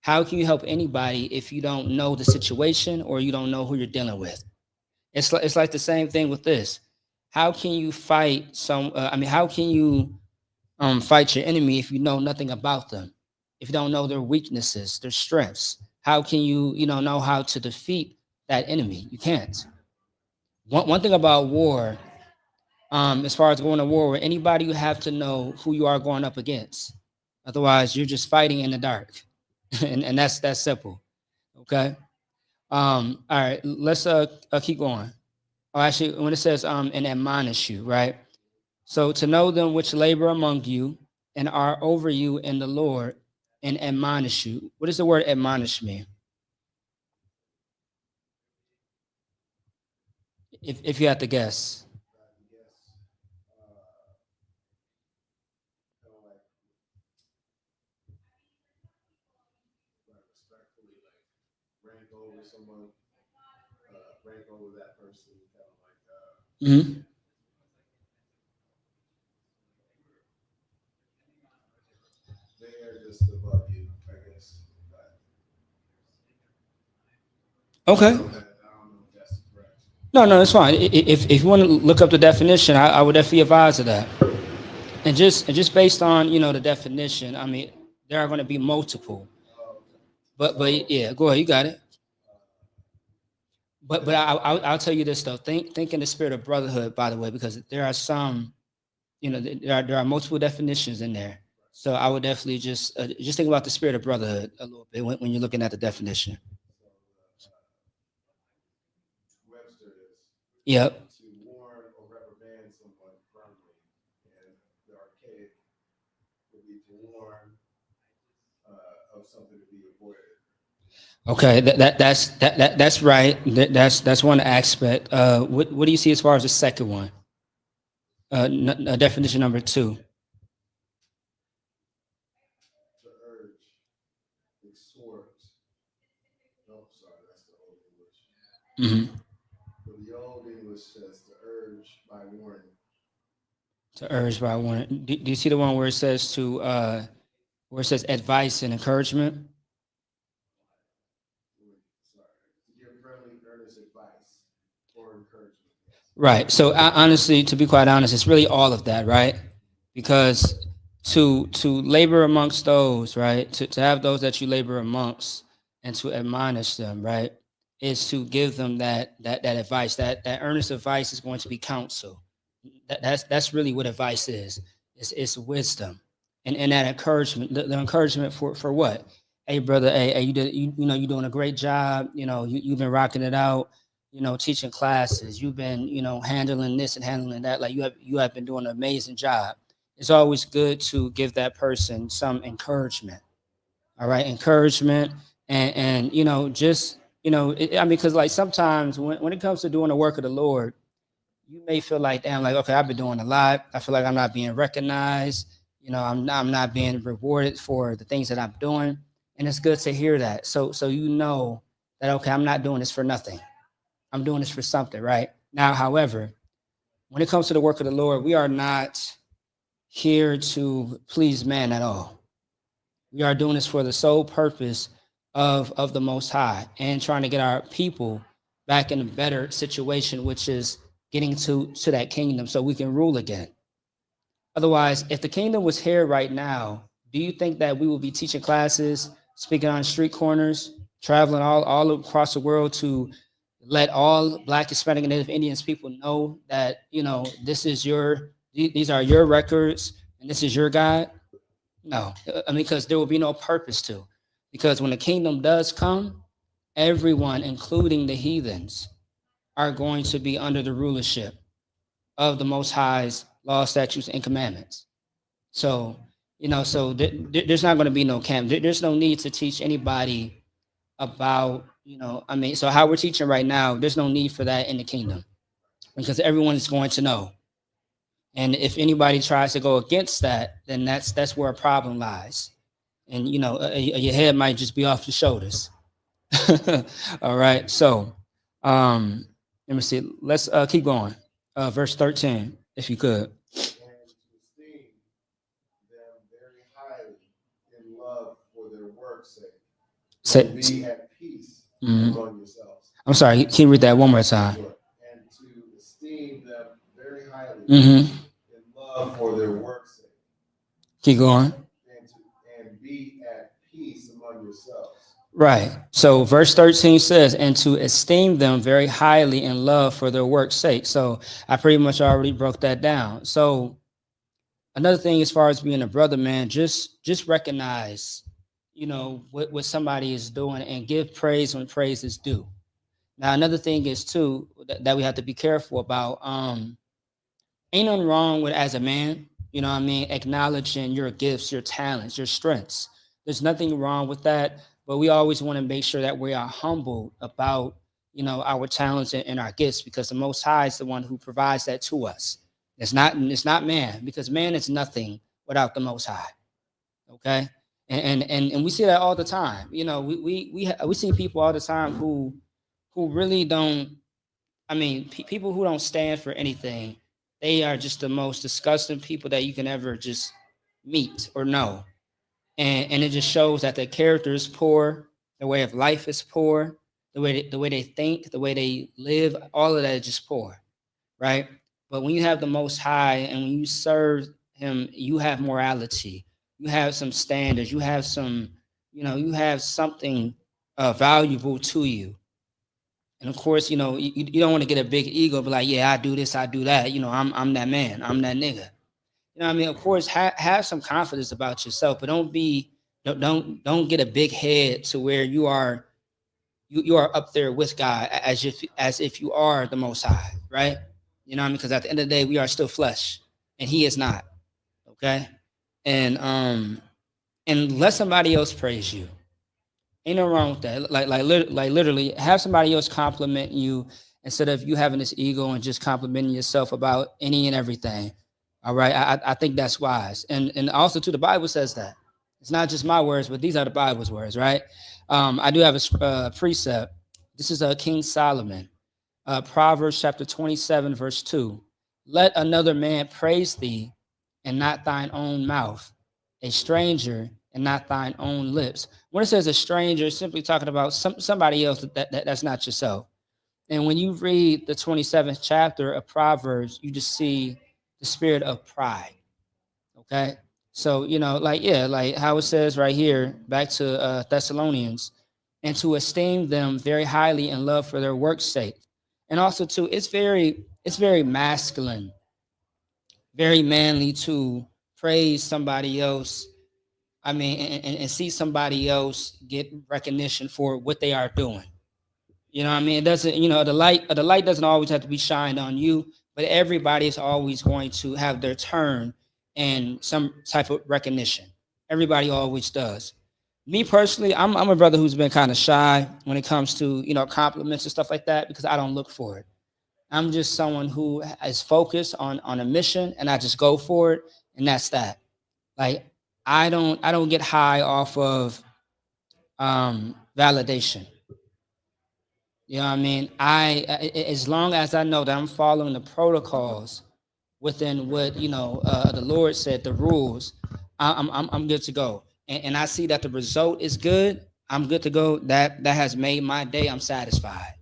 How can you help anybody if you don't know the situation or you don't know who you're dealing with? It's like the same thing with this. How can you fight how can you fight your enemy if you know nothing about them? If you don't know their weaknesses, their strengths, how can you know how to defeat that enemy? You can't. One thing about war, as far as going to war with anybody, you have to know who you are going up against. Otherwise, you're just fighting in the dark, and that's simple. Okay. All right. Let's keep going. Oh, actually, when it says and admonish you, right? So to know them which labor among you and are over you in the Lord and admonish you. What does the word admonish mean? If you have to guess. Rank over that person, kind of like Mm-hmm. they're just above you, I guess. Okay. I don't know if that's correct. No, it's fine. If you want to look up the definition, I would definitely advise of that. And just based on the definition, I mean, there are going to be multiple. But yeah, go ahead, you got it. But I'll tell you this though. Think in the spirit of brotherhood, by the way, because there are some, there are multiple definitions in there. So I would definitely just think about the spirit of brotherhood a little bit when you're looking at the definition. Webster is Yep. to warn or reprimand someone firmly, and the archaic would be to warn of something to be avoided. Okay, that's right. That's one aspect. What do you see as far as the second one? Definition number 2. To urge, exhort. No, sorry, that's the old English. Mm-hmm. But the old English says to urge by warning. To urge by warning. Do you see the one where it says where it says advice and encouragement? To give friendly, earnest advice or encouragement. Right. So honestly, to be quite honest, it's really all of that, right? Because to labor amongst those, right? To have those that you labor amongst and to admonish them, right? Is to give them that advice. That earnest advice is going to be counsel. That's really what advice is. It's wisdom. And that encouragement, the encouragement for what? Hey brother, hey, you're doing a great job. You've been rocking it out. Teaching classes. You've been, handling this and handling that. Like you have been doing an amazing job. It's always good to give that person some encouragement. All right, encouragement, and just because like sometimes when it comes to doing the work of the Lord, you may feel like, damn, like okay, I've been doing a lot. I feel like I'm not being recognized. I'm not being rewarded for the things that I'm doing, and it's good to hear that. So that okay, I'm not doing this for nothing. I'm doing this for something, right? Now, however, when it comes to the work of the Lord, we are not here to please man at all. We are doing this for the sole purpose of the Most High and trying to get our people back in a better situation, which is getting to that kingdom so we can rule again. Otherwise, if the kingdom was here right now, do you think that we will be teaching classes, speaking on street corners, traveling all across the world to let all Black, Hispanic, and Native Indians people know that, these are your records and this is your God? No, because there will be no purpose to. Because when the kingdom does come, everyone, including the heathens, are going to be under the rulership of the Most High's law, statutes, and commandments. So, there's not going to be no camp. There's no need to teach anybody about, so how we're teaching right now, there's no need for that in the kingdom because everyone is going to know. And if anybody tries to go against that, then that's where a problem lies. And, your head might just be off your shoulders. All right. So, Let me see. Let's keep going. Verse 13, if you could. And to esteem them very highly in love for their work's sake. Say, And be at peace Mhm. among yourselves. I'm sorry. Can you read that one more time? Sure. And to esteem them very highly Mm-hmm. in love for their work's sake. Keep going. And be at peace among yourselves. Right. So verse 13 says, and to esteem them very highly in love for their work's sake. So I pretty much already broke that down. So another thing as far as being a brother, man, just recognize, you know, what somebody is doing and give praise when praise is due. Now, another thing is too, that we have to be careful about, ain't nothing wrong with, as a man, you know what I mean, acknowledging your gifts, your talents, your strengths. There's nothing wrong with that. But we always want to make sure that we are humble about, you know, our talents and our gifts, because the Most High is the one who provides that to us. It's not man, because man is nothing without the Most High. Okay, and we see that all the time. You know, we see people all the time who really don't. I mean, people who don't stand for anything. They are just the most disgusting people that you can ever just meet or know. And it just shows that their character is poor, their way of life is poor, the way they think, the way they live, all of that is just poor, right? But when you have the Most High and when you serve Him, you have morality, you have some standards, you have some, you know, you have something valuable to you. And of course, you know, you don't want to get a big ego, be like, yeah, I do this, I do that. You know, I'm that man, I'm that nigga. You know what I mean? Of course, have some confidence about yourself, but don't get a big head to where you are up there with God as if you are the Most High, right? You know what I mean? Because at the end of the day, we are still flesh, and He is not. Okay, and let somebody else praise you. Ain't no wrong with that. Like literally, have somebody else compliment you instead of you having this ego and just complimenting yourself about any and everything. All right, I think that's wise, and also too, the Bible says that it's not just my words, but these are the Bible's words, right? I do have a precept. This is King Solomon, Proverbs chapter 27, verse 2. Let another man praise thee, and not thine own mouth, a stranger, and not thine own lips. When it says a stranger, it's simply talking about somebody else that's not yourself. And when you read the 27th chapter of Proverbs, you just see the spirit of pride. Okay, so you know, like how it says right here, back to Thessalonians, and to esteem them very highly in love for their work's sake. And also too, it's very masculine, very manly to praise somebody else. I mean, and see somebody else get recognition for what they are doing. You know what I mean? It doesn't, you know, the light doesn't always have to be shined on you, but everybody is always going to have their turn and some type of recognition. Everybody always does. Me personally, I'm a brother who's been kind of shy when it comes to, you know, compliments and stuff like that, because I don't look for it. I'm just someone who is focused on a mission, and I just go for it, and that's that. Like I don't get high off of validation. You know what I mean? As long as I know that I'm following the protocols within what, you know, the Lord said, the rules, I'm good to go. And I see that the result is good, I'm good to go. That has made my day. I'm satisfied.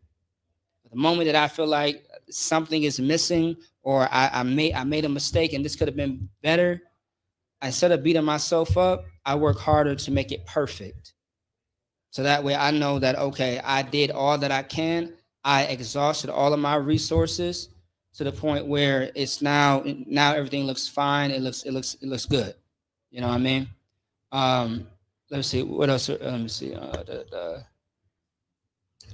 The moment that I feel like something is missing, or I made a mistake and this could have been better, instead of beating myself up, I work harder to make it perfect. So that way I know that, okay, I did all that I can. I exhausted all of my resources to the point where it's now everything looks fine. It looks good. You know what I mean? Let's see what else. Let me see. And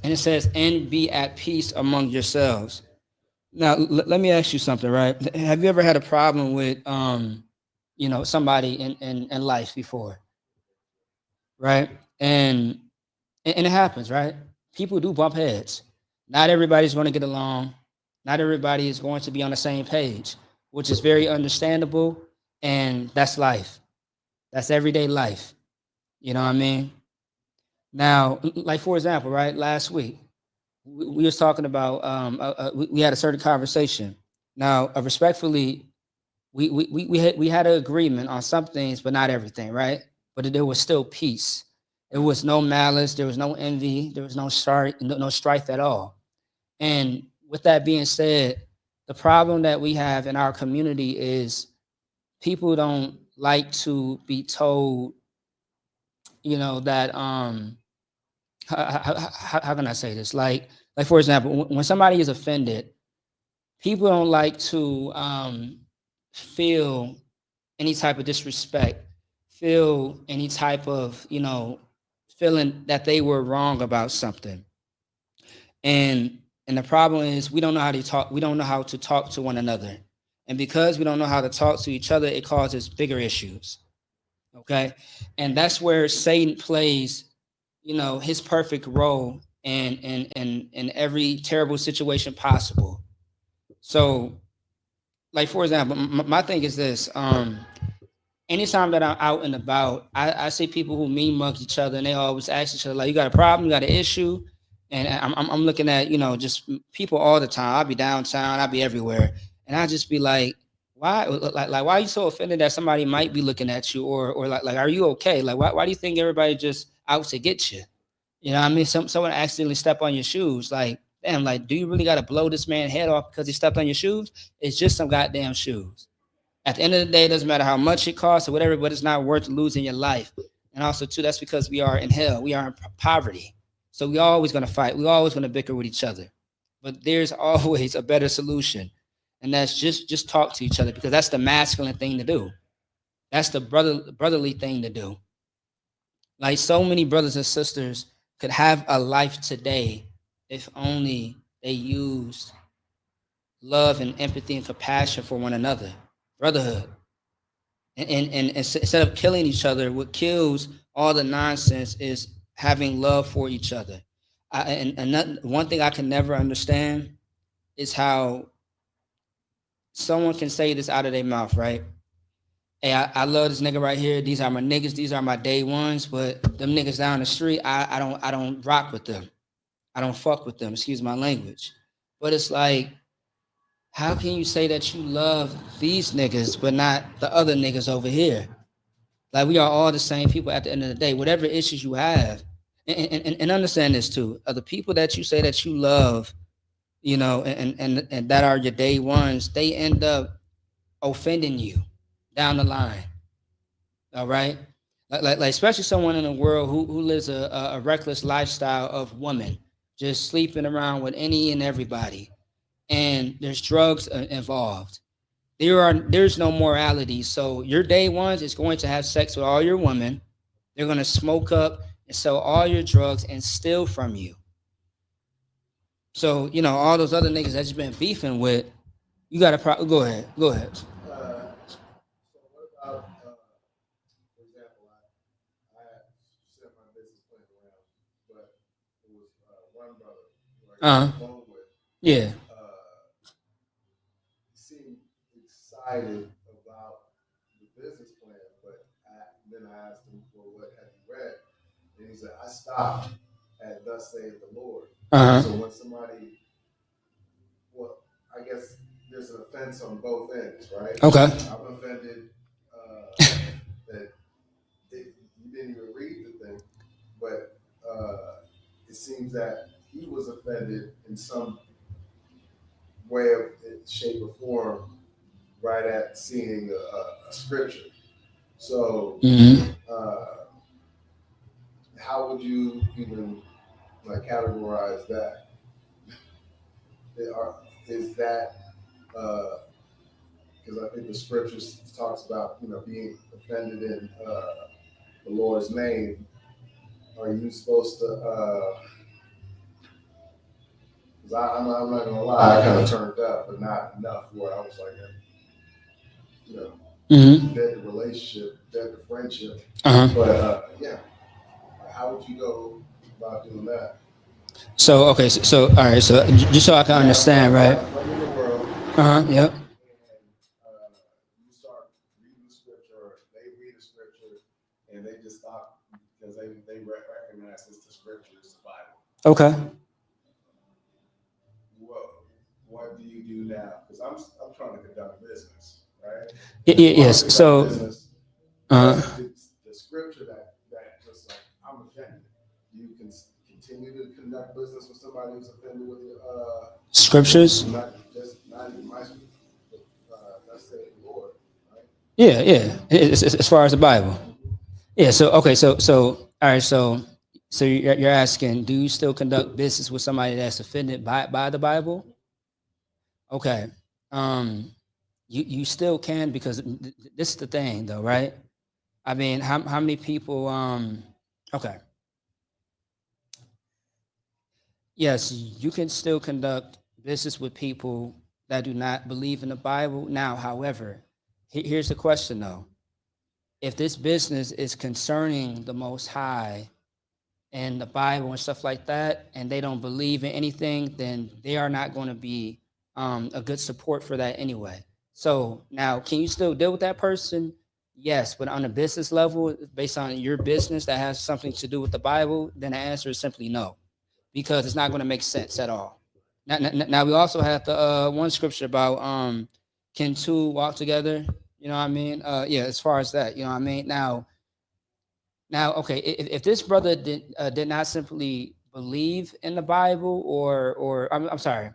it says, "And be at peace among yourselves." Now, let me ask you something, right? Have you ever had a problem with, you know, somebody in life before, right? And it happens, right? People do bump heads. Not everybody's going to get along. Not everybody is going to be on the same page, which is very understandable. And that's life. That's everyday life. You know what I mean? Now, like for example, right? Last week, we was talking about we had a certain conversation. Now, respectfully, we had an agreement on some things, but not everything, right? But there was still peace. There was no malice. There was no envy. There was no strife at all. And with that being said, the problem that we have in our community is people don't like to be told, that how can I say this? Like for example, when somebody is offended, people don't like to feel any type of disrespect, feel any type of, feeling that they were wrong about something. And the problem is we don't know how to talk. We don't know how to talk to one another. And because we don't know how to talk to each other, it causes bigger issues. Okay. And that's where Satan plays, his perfect role in every terrible situation possible. So, like, for example, my thing is this. Anytime that I'm out and about, I see people who mean mug each other, and they always ask each other, like, you got a problem? You got an issue? And I'm looking at, just people all the time. I'll be downtown, I'll be everywhere. And I just be like, why? Like, why are you so offended that somebody might be looking at you? Or like, are you okay? Like, why do you think everybody just out to get you? You know what I mean? Someone accidentally step on your shoes. Like, damn, like, do you really got to blow this man's head off because he stepped on your shoes? It's just some goddamn shoes. At the end of the day, it doesn't matter how much it costs or whatever, but it's not worth losing your life. And also, too, that's because we are in hell. We are in poverty. So we're always going to fight. We're always going to bicker with each other. But there's always a better solution. And that's just talk to each other, because that's the masculine thing to do. That's the brotherly thing to do. Like, so many brothers and sisters could have a life today if only they used love and empathy and compassion for one another. Brotherhood. And instead of killing each other, what kills all the nonsense is having love for each other. One thing I can never understand is how someone can say this out of their mouth, right? Hey, I love this nigga right here. These are my niggas. These are my day ones. But them niggas down the street, I don't rock with them. I don't fuck with them. Excuse my language. But it's like, how can you say that you love these niggas but not the other niggas over here? Like, we are all the same people at the end of the day. Whatever issues you have, and understand this too. The people that you say that you love, and that are your day ones, they end up offending you down the line. All right? Like especially someone in the world who lives a reckless lifestyle of women, just sleeping around with any and everybody. And there's drugs involved. There's no morality. So your day ones is going to have sex with all your women. They're going to smoke up and sell all your drugs and steal from you. So, all those other niggas that you've been beefing with, you got to go ahead. So what about, for example, I had sent my business plan around, but it was one brother who I got along with. Yeah. Seemed excited about the business plan, but then I asked him, well, what have you read? And he said, I stopped at thus saith the Lord. So when somebody, well, I guess there's an offense on both ends, right? Okay. I'm offended that you didn't even read the thing, but it seems that he was offended in some way of shape or form right at seeing a scripture. So how would you even categorize that? Is that because I think the scripture talks about being offended in the Lord's name. Are you supposed to? Because I'm not gonna lie, I kind of turned up, but not enough where I was like, dead to relationship, dead to friendship. But how would you go about doing that? So okay, so all right, so just so I can understand, right? I'm in the world. Yep. And you start reading the scripture, or they read the scripture, and they just stop because they recognize it's the scripture, it's the Bible. Okay. I'm trying to conduct business, right? Yes. So, Business, uh, the scripture that just like I'm offended. You can continue to conduct business with somebody who's offended with your scriptures. not even my scripture, but that's the Lord, right? Yeah. As far as the Bible. Yeah. So okay. So all right. So you're asking, do you still conduct business with somebody that's offended by the Bible? Okay. Um, you still can, because this is the thing, though, right? I mean, how many people? Okay. Yes, you can still conduct business with people that do not believe in the Bible. Now, however, here's the question, though: if this business is concerning the Most High and the Bible and stuff like that, and they don't believe in anything, then they are not going to be a good support for that anyway. So now, can you still deal with that person? Yes, but on a business level, based on your business that has something to do with the Bible, then the answer is simply no, because it's not going to make sense at all. Now we also have the one scripture about can two walk together? You know what I mean? Yeah, as far as that, you know what I mean? Now, okay, if this brother did not simply believe in the Bible, or I'm sorry,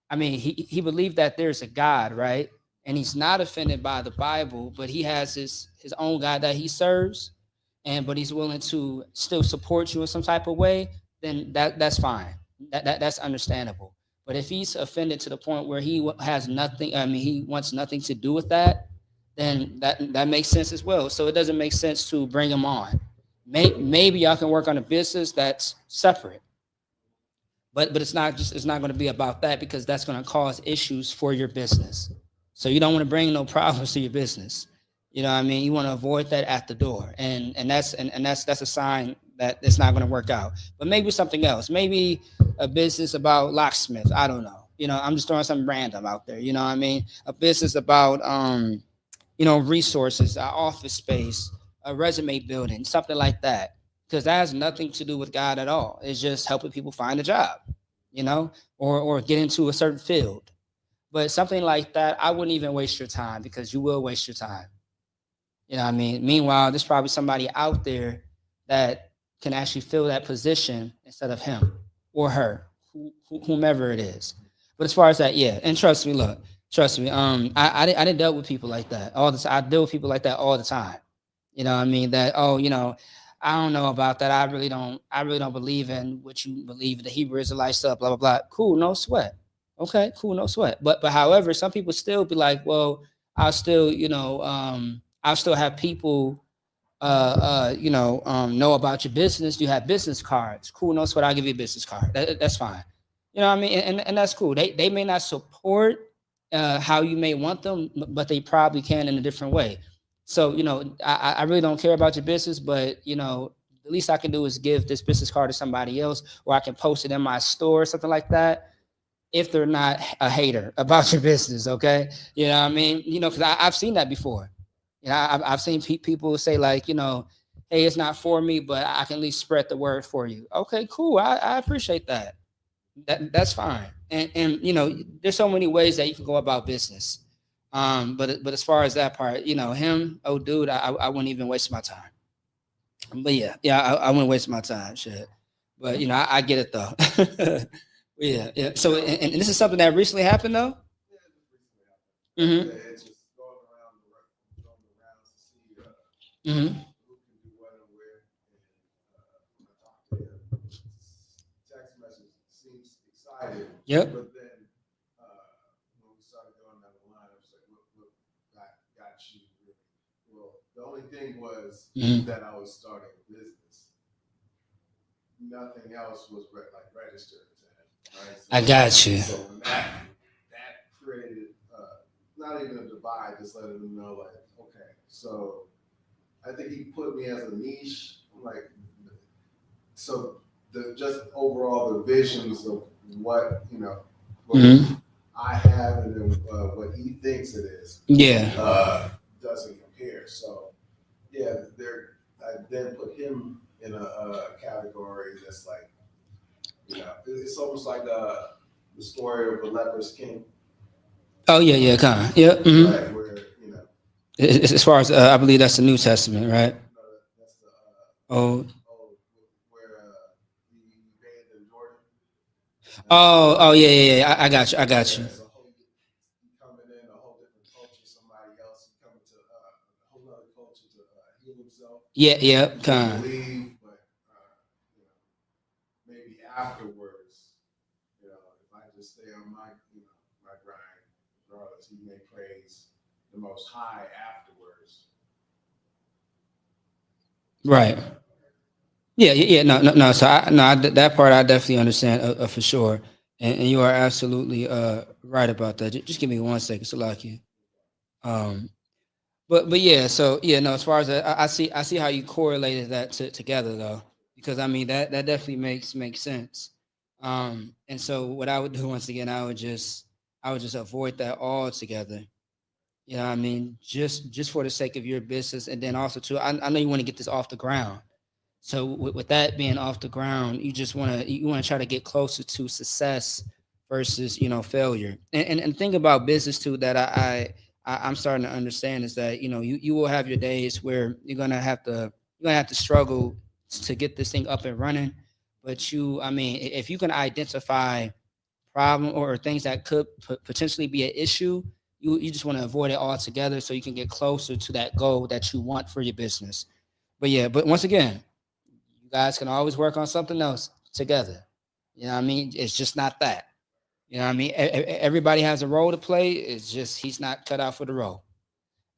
I mean he believed that there's a God, right? And he's not offended by the Bible, but he has his own God that he serves, but he's willing to still support you in some type of way, then that's fine. That's understandable. But if he's offended to the point where he has nothing, I mean he wants nothing to do with that, then that makes sense as well. So it doesn't make sense to bring him on. Maybe y'all can work on a business that's separate, but it's not going to be about that, because that's going to cause issues for your business. So you don't want to bring no problems to your business. You know what I mean? You want to avoid that at the door, and that's a sign that it's not going to work out. But maybe something else, maybe a business about locksmith. I don't know. You know, I'm just throwing something random out there. You know what I mean? A business about resources, office space, a resume building, something like that. Because that has nothing to do with God at all. It's just helping people find a job, or get into a certain field. But something like that, I wouldn't even waste your time, because you will waste your time. You know what I mean? Meanwhile, there's probably somebody out there that can actually fill that position instead of him or her, whomever it is. But as far as that, yeah. And trust me, I didn't deal with people like that all the time. I deal with people like that all the time. You know what I mean? That, I don't know about that. I really don't believe in what you believe in, the Hebrew Israelite stuff, blah, blah, blah. Cool, no sweat. Okay, cool, no sweat. But however, some people still be like, well, I'll still, I'll still have people know about your business. You have business cards. Cool, no sweat. I'll give you a business card. That's fine. You know what I mean? And that's cool. They may not support how you may want them, but they probably can in a different way. So, I really don't care about your business, but, the least I can do is give this business card to somebody else, or I can post it in my store or something like that, if they're not a hater about your business, okay? You know what I mean? Because I've seen that before. I've seen people say like, hey, it's not for me, but I can at least spread the word for you. Okay, cool. I appreciate that. That's fine. And there's so many ways that you can go about business. But as far as that part, him, oh dude, I wouldn't even waste my time. But yeah, I wouldn't waste my time, shit. But I get it though. Yeah. So and this is something that recently happened though. Mm-hmm. It's just going around the rounds to see Mm-hmm. who can do what and where. And I talked to him. Text message seems excited. Yep. But then when we started going down the line, I was like, look, got you. Well, the only thing was that I was starting a business. Nothing else was registered to him. Right? So, I got you. So that created not even a divide, just letting them know, like, okay, so I think he put me as a niche. Like, so just overall the visions of what I have and then what he thinks it is, doesn't compare. So yeah, I then put him in a category that's like, it's almost like the story of the leper's king. Oh yeah, yeah, kind of. Yeah. Mhm. Right, where, you know, As far as I believe that's the New Testament, right? that's the Oh, where he bathed in Jordan. oh, yeah, yeah, yeah. I got you. I got you. Yeah, so he coming in a whole different culture, somebody else coming to a whole other culture to heal himself. Yeah, yeah, He kind of. believe, but you know, maybe afterwards, you know, if I just stay on my, you know, my grind, regardless, he may praise the Most High afterwards. Right. Yeah, yeah, yeah. No, no, no. So that part I definitely understand for sure, and you are absolutely right about that. Just give me 1 second, Salaki. Um, but yeah, so yeah, no. As far as that, I see how you correlated that together though, because I mean that definitely makes sense. And so what I would do once again, I would just avoid that altogether. You know what I mean? Just for the sake of your business, and then also too, I know you want to get this off the ground. So with that being off the ground, you want to try to get closer to success versus failure. And think about business too that I'm starting to understand is that you will have your days where you're gonna have to struggle to get this thing up and running. But I mean, if you can identify problem or things that could potentially be an issue, you just want to avoid it altogether so you can get closer to that goal that you want for your business. But yeah, but once again, you guys can always work on something else together. You know what I mean? It's just not that. You know what I mean? Everybody has a role to play. It's just he's not cut out for the role.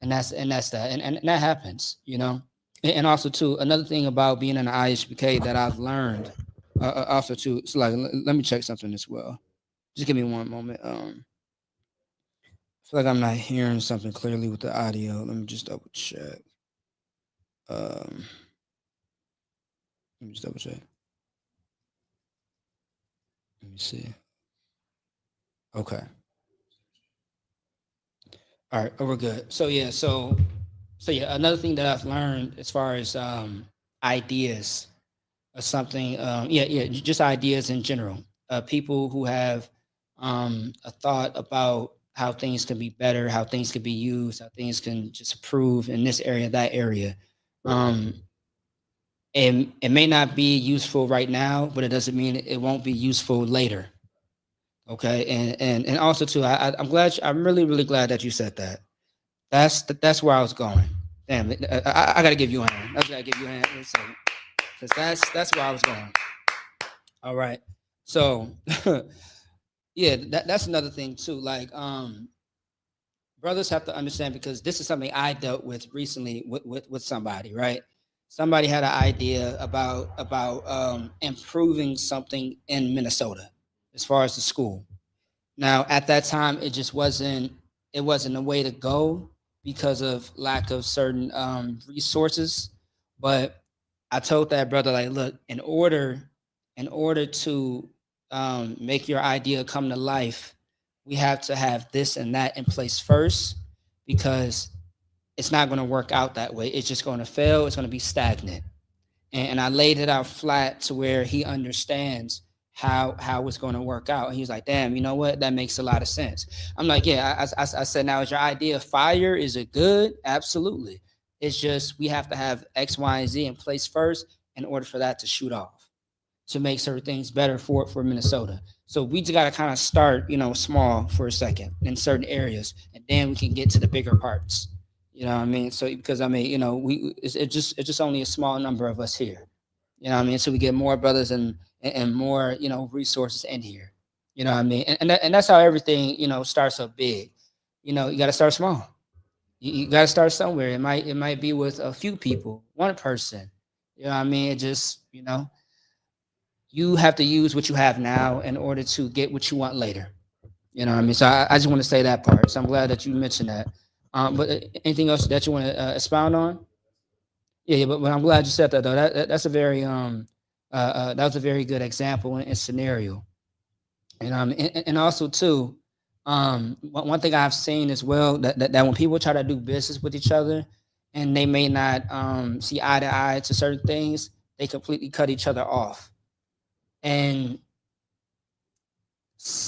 And that's that. And that happens, And also too, another thing about being in the IHBK that I've learned also too, so like let me check something as well. Just give me one moment. I feel like I'm not hearing something clearly with the audio. Let me just double check. Let me just double check. Let me see. Okay. All right. Oh, we're good. So yeah. So yeah. Another thing that I've learned as far as ideas or something. Yeah. Just ideas in general. People who have a thought about how things can be better, how things can be used, how things can just improve in this area, that area. And it may not be useful right now, but it doesn't mean it won't be useful later. Okay, and also too, I'm really glad that you said that. That's where I was going. Damn, I gotta give you a hand. I gotta give you a hand because that's where I was going. All right, so yeah, that's another thing too. Like, brothers have to understand because this is something I dealt with recently with somebody, right? Somebody had an idea about improving something in Minnesota as far as the school. Now, at that time, it just wasn't a way to go because of lack of certain resources. But I told that brother, like, look, in order to make your idea come to life, we have to have this and that in place first because it's not going to work out that way. It's just going to fail. It's going to be stagnant. And I laid it out flat to where he understands how it's going to work out. And he was like, damn, you know what? That makes a lot of sense. I'm like, yeah, I said, now is your idea fire? Is it good? Absolutely. It's just we have to have X, Y, and Z in place first in order for that to shoot off, to make certain things better for Minnesota. So we just got to kind of start, small for a second in certain areas, and then we can get to the bigger parts. You know what I mean? So because I mean, it's just only a small number of us here. You know what I mean? So we get more brothers and more, resources in here. You know what I mean? And that's how everything, starts up big. You got to start small. You got to start somewhere. It might be with a few people, one person. You know what I mean? It just, you have to use what you have now in order to get what you want later. You know what I mean? So I just want to say that part. So I'm glad that you mentioned that. But anything else that you want to expound on? Yeah, but I'm glad you said that though. That's a very that was a very good example and scenario. And also too, one thing I've seen as well that when people try to do business with each other and they may not see eye to eye to certain things, they completely cut each other off. And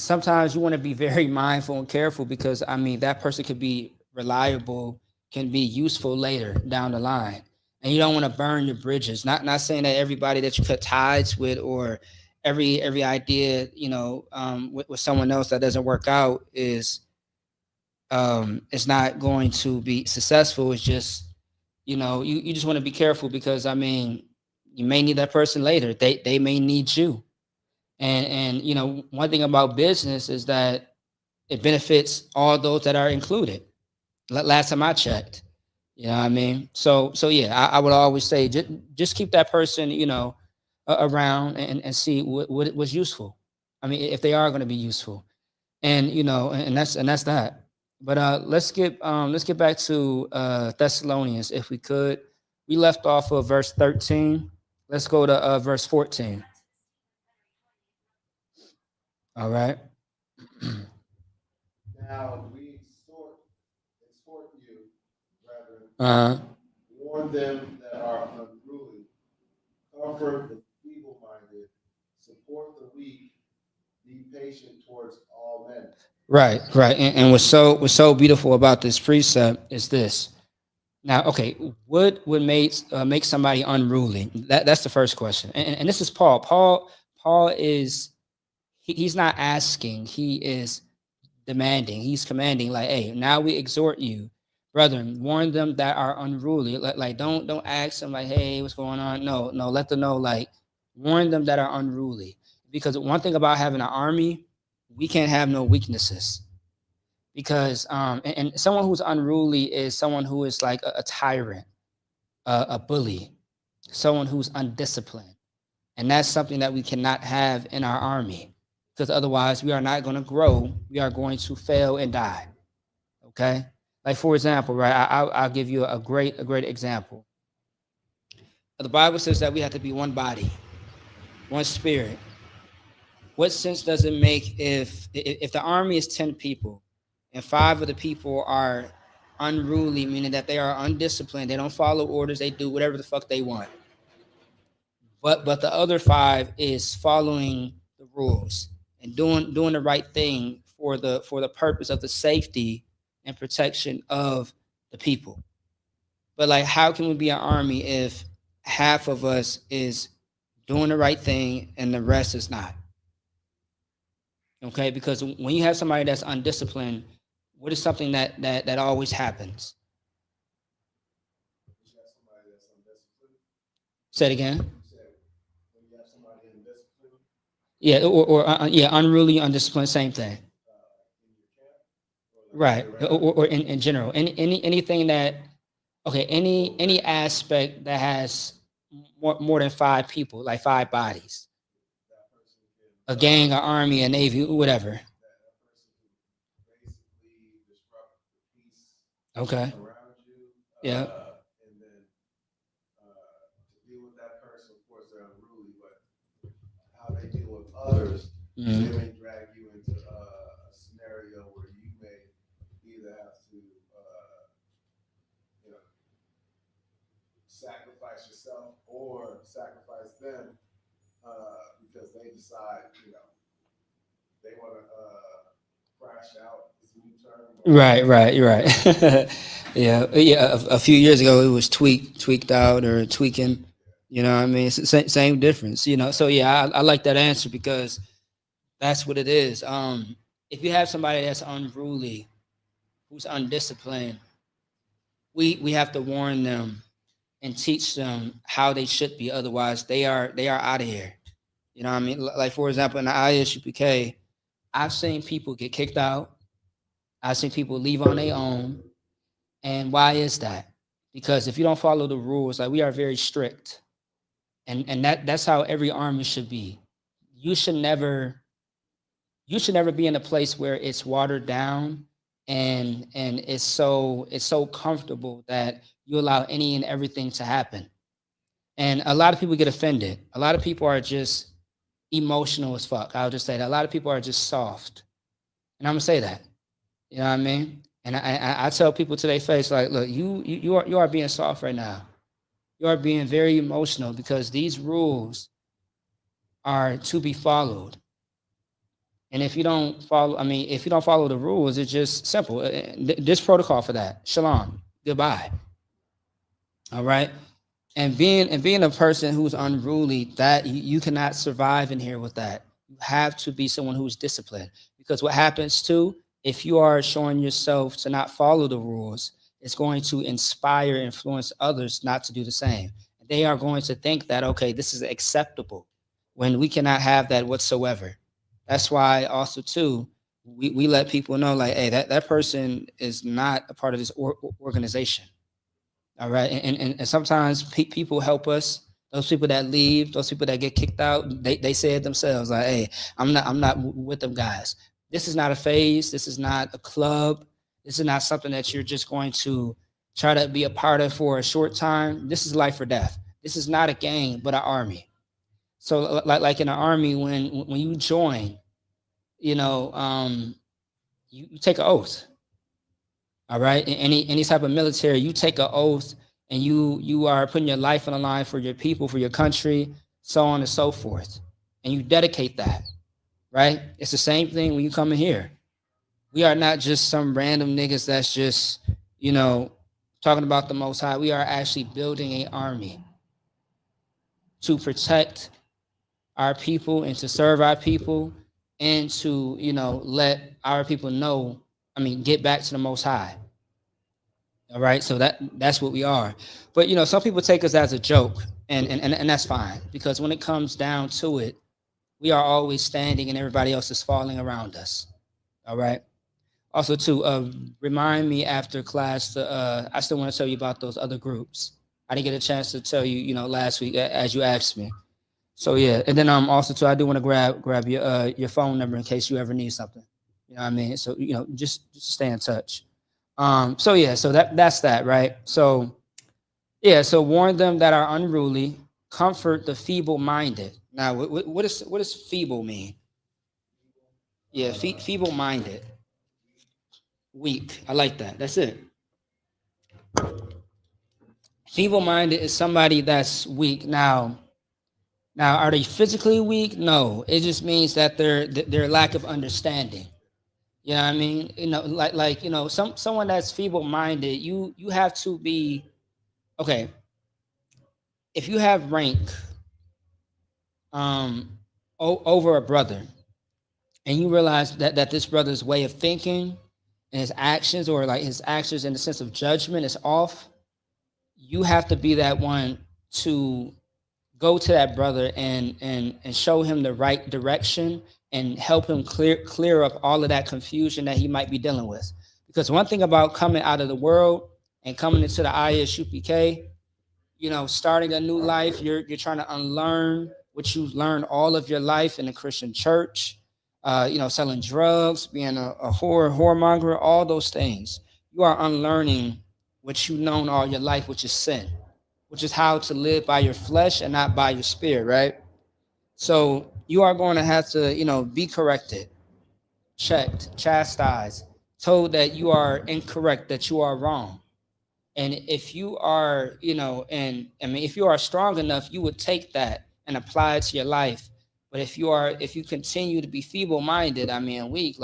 sometimes you want to be very mindful and careful because I mean that person could be reliable, can be useful later down the line, and you don't want to burn your bridges. Not saying that everybody that you cut ties with or every idea with someone else that doesn't work out is not going to be successful. It's just you just want to be careful because I mean you may need that person later. They may need you. And one thing about business is that it benefits all those that are included. Last time I checked, you know what I mean? So yeah, I would always say just keep that person, around and see what was useful. I mean, if they are going to be useful, and and that's that. But let's get back to Thessalonians if we could. We left off of verse 13. Let's go to verse 14. All right. Now we exhort you, brethren, warn them that are unruly, comfort the feeble-minded, support the weak, be patient towards all men. Right. And what's so beautiful about this precept is this. Now, okay, what would make somebody unruly? That's the first question. And this is Paul. Paul is he's not asking, he is demanding, he's commanding, like, hey, now we exhort you, brethren, warn them that are unruly. Like don't ask them like, hey, what's going on? No, let them know, like, warn them that are unruly. Because one thing about having an army, we can't have no weaknesses. Because and someone who's unruly is someone who is like a tyrant, a bully, someone who's undisciplined. And that's something that we cannot have in our army. Because otherwise we are not going to grow. We are going to fail and die. Okay? Like, for example, right? I'll give you a great example. The Bible says that we have to be one body, one spirit. What sense does it make if the army is 10 people and 5 of the people are unruly, meaning that they are undisciplined, they don't follow orders, they do whatever the fuck they want. But the other 5 is following the rules and doing the right thing for the purpose of the safety and protection of the people. But like, how can we be an army if half of us is doing the right thing and the rest is not? Okay, because when you have somebody that's undisciplined, what is something that always happens? Say it again. Yeah, or unruly, undisciplined, same thing. Right, or in general, anything that, okay, any aspect that has more than 5 people, like 5 bodies, a gang, an army, a navy, whatever. Okay. Yeah. And then to deal with that person, of course, they're unruly, but how they deal with others, they may drag you into a scenario where you may either have to, sacrifice yourself or sacrifice them because they decide, they want to crash out. Right. yeah. A few years ago, it was tweaked out or tweaking. You know what I mean? It's the same difference. So yeah, I like that answer because that's what it is. If you have somebody that's unruly, who's undisciplined, we have to warn them and teach them how they should be. Otherwise, they are out of here. You know what I mean? Like, for example, in the ISUPK, I've seen people get kicked out. I've seen people leave on their own. And why is that? Because if you don't follow the rules, like, we are very strict. And that's how every army should be. You should never be in a place where it's watered down and it's so comfortable that you allow any and everything to happen. And a lot of people get offended. A lot of people are just emotional as fuck. I'll just say that. A lot of people are just soft. And I'm gonna say that. You know what I mean? And I tell people to their face, like, look, you are being soft right now. You are being very emotional because these rules are to be followed. And if you don't follow, if you don't follow the rules, it's just simple. This protocol for that. Shalom. Goodbye. All right. And being a person who's unruly, that you cannot survive in here with that. You have to be someone who's disciplined, because what happens too, if you are showing yourself to not follow the rules, it's going to inspire, influence others not to do the same. They are going to think that, okay, this is acceptable, when we cannot have that whatsoever. That's why also too, we let people know, like, hey, that person is not a part of this organization. All right. And sometimes people help us. Those people that leave, those people that get kicked out, they say it themselves, like, hey, I'm not with them guys. This is not a phase. This is not a club. This is not something that you're just going to try to be a part of for a short time. This is life or death. This is not a gang, but an army. So like in an army, when you join, you take an oath. All right. In any type of military, you take an oath, and you are putting your life on the line for your people, for your country, so on and so forth. And you dedicate that, right? It's the same thing when you come in here. We are not just some random niggas that's just, talking about the Most High. We are actually building an army to protect our people and to serve our people, and to, let our people know, get back to the Most High. All right. So that's what we are. But, some people take us as a joke, and that's fine, because when it comes down to it, we are always standing and everybody else is falling around us. All right. Also, too, remind me after class. I still want to tell you about those other groups. I didn't get a chance to tell you, last week as you asked me. So yeah, and then also too, I do want to grab your phone number in case you ever need something. You know what I mean? So just stay in touch. So yeah, so that's that, right? So yeah, so warn them that are unruly, comfort the feeble-minded. Now, what does feeble mean? Yeah, feeble-minded. Weak. I like that. That's it. Feeble-minded is somebody that's weak. Now, are they physically weak? No. It just means that their lack of understanding. You know what I mean? Someone that's feeble-minded, you have to be, okay, if you have rank over a brother, and you realize that this brother's way of thinking and his actions, or like his actions in the sense of judgment, is off, you have to be that one to go to that brother and show him the right direction and help him clear up all of that confusion that he might be dealing with. Because one thing about coming out of the world and coming into the ISUPK, starting a new life, you're trying to unlearn what you've learned all of your life in the Christian church, selling drugs, being a whoremonger, all those things. You are unlearning what you've known all your life, which is sin, which is how to live by your flesh and not by your spirit, right? So you are going to have to, be corrected, checked, chastised, told that you are incorrect, that you are wrong. And if you are, if you are strong enough, you would take that and apply it to your life. But if you continue to be feeble-minded, weak,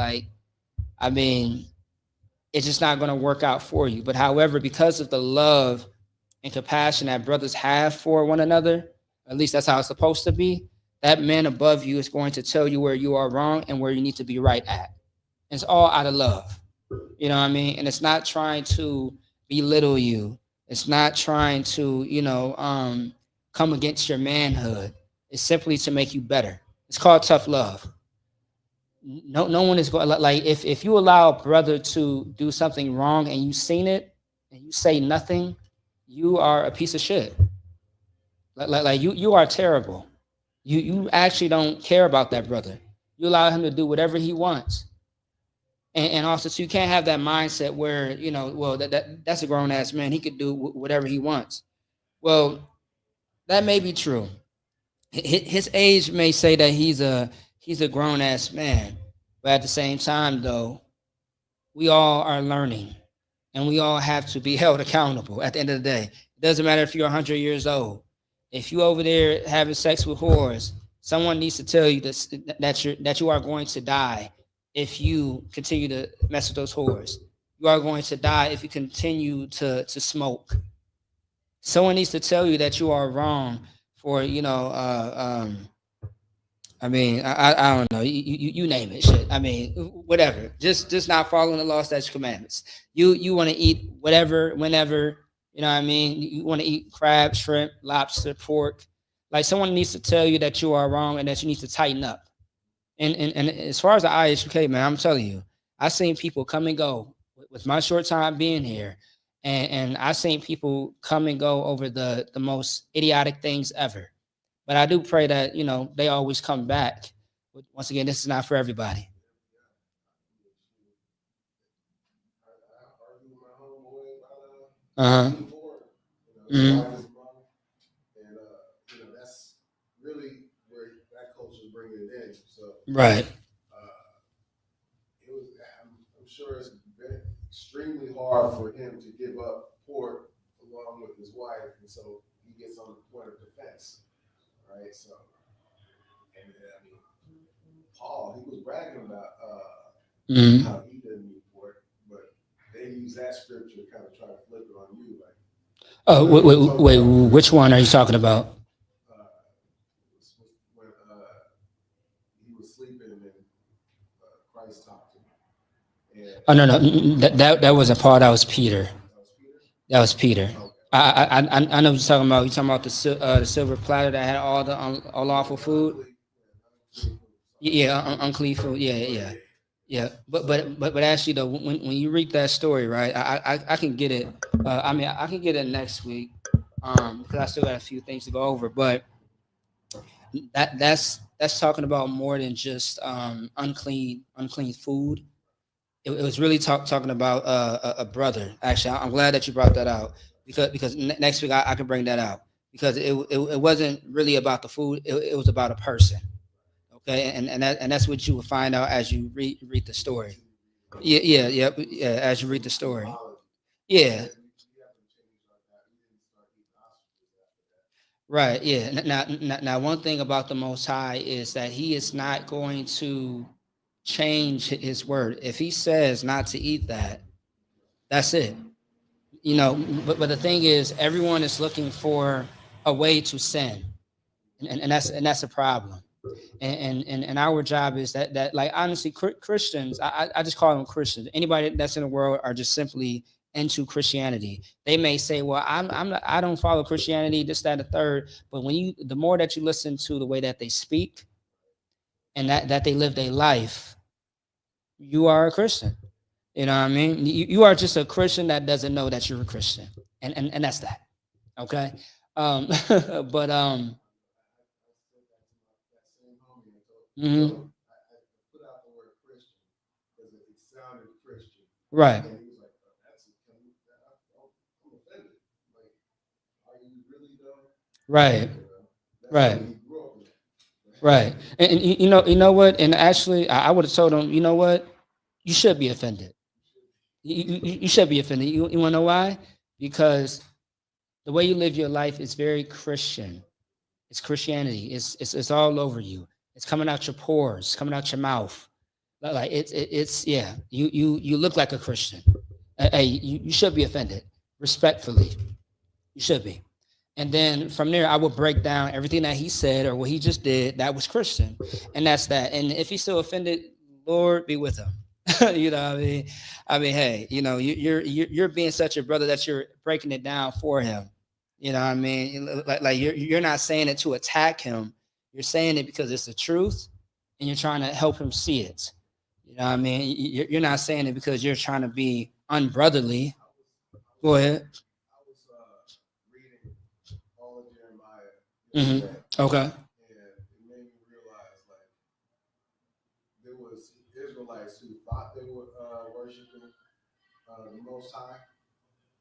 it's just not going to work out for you. But however, because of the love and compassion that brothers have for one another, at least that's how it's supposed to be, that man above you is going to tell you where you are wrong and where you need to be right at. And it's all out of love. You know what I mean? And it's not trying to belittle you. It's not trying to, come against your manhood. It's simply to make you better. It's called tough love. No one is going, like, if you allow a brother to do something wrong and you've seen it and you say nothing, you are a piece of shit. Like you are terrible. You actually don't care about that brother. You allow him to do whatever he wants. And also, so you can't have that mindset where, that's a grown ass man. He could do whatever he wants. Well, that may be true. His age may say that he's a grown ass man, but at the same time, though, we all are learning, and we all have to be held accountable. At the end of the day, it doesn't matter if you're 100 years old. If you over there having sex with whores, Someone needs to tell you this, that you are going to die if you continue to mess with those whores. You are going to die if you continue to smoke. Someone needs to tell you that you are wrong for, I mean, I don't know. You name it, shit. I mean, whatever. Just not following the law, statutes, commandments. You want to eat whatever, whenever. You know what I mean? You want to eat crab, shrimp, lobster, pork. Like, someone needs to tell you that you are wrong and that you need to tighten up. And as far as the ISUK, man, I'm telling you, I've seen people come and go with my short time being here, and I've seen people come and go over the most idiotic things ever. But I do pray that, they always come back. Once again, this is not for everybody. Uh-huh. And that's really where that culture is bringing it in. So Right. it was. I'm sure it's been extremely hard for him to give up pork along with his wife, and so he gets on the point of defense. Right, so, and I mean, Paul, he was bragging about how he didn't eat pork, but they use that scripture to kind of try to flip it on you. Like, Oh, wait, which one are you talking about? when he was sleeping and Christ talked to him. And, Oh, no, that wasn't Paul. That was Peter. That was Peter. I know what you're talking about. You're talking about the silver platter that had all the unlawful food. Yeah, unclean food. Yeah. But actually, though, when you read that story, right, I can get it. I mean, I can get it next week, because I still got a few things to go over. But that's talking about more than just unclean food. It was really talking about a brother. Actually, I'm glad that you brought that out. Because next week I can bring that out, because it wasn't really about the food. It was about a person. Okay, and that's what you will find out as you read the story. Yeah. As you read the story. Yeah. Right. Yeah. Now, one thing about the Most High is that He is not going to change His word. If He says not to eat that, that's it. But the thing is, everyone is looking for a way to sin, and that's a problem. And our job is that like, honestly, Christians, I just call them Christians. Anybody that's in the world are just simply into Christianity. They may say, well, I don't follow Christianity, this, that, and the third. But the more that you listen to the way that they speak and that they live their life, you are a Christian. You know what I mean? You are just a Christian that doesn't know that you're a Christian, and that's that. Okay. But right. Right. And you know what? And actually, I would have told him, you know what? You should be offended. You should be offended. You want to know why? Because the way you live your life is very Christian. It's Christianity. It's all over you. It's coming out your pores, coming out your mouth. Like it's yeah. You look like a Christian. Hey, you should be offended. Respectfully, you should be. And then from there, I will break down everything that he said or what he just did that was Christian, and that's that. And if he's still offended, Lord be with him. You know what I mean? I mean, hey, you're being such a brother that you're breaking it down for him. You know what I mean? Like you're not saying it to attack him. You're saying it because it's the truth, and you're trying to help him see it. You know what I mean? You're not saying it because you're trying to be unbrotherly. Go ahead. I was reading all of Jeremiah. Okay. And it made me realize, like, there was Israelites who thought they were worshiping the Most High,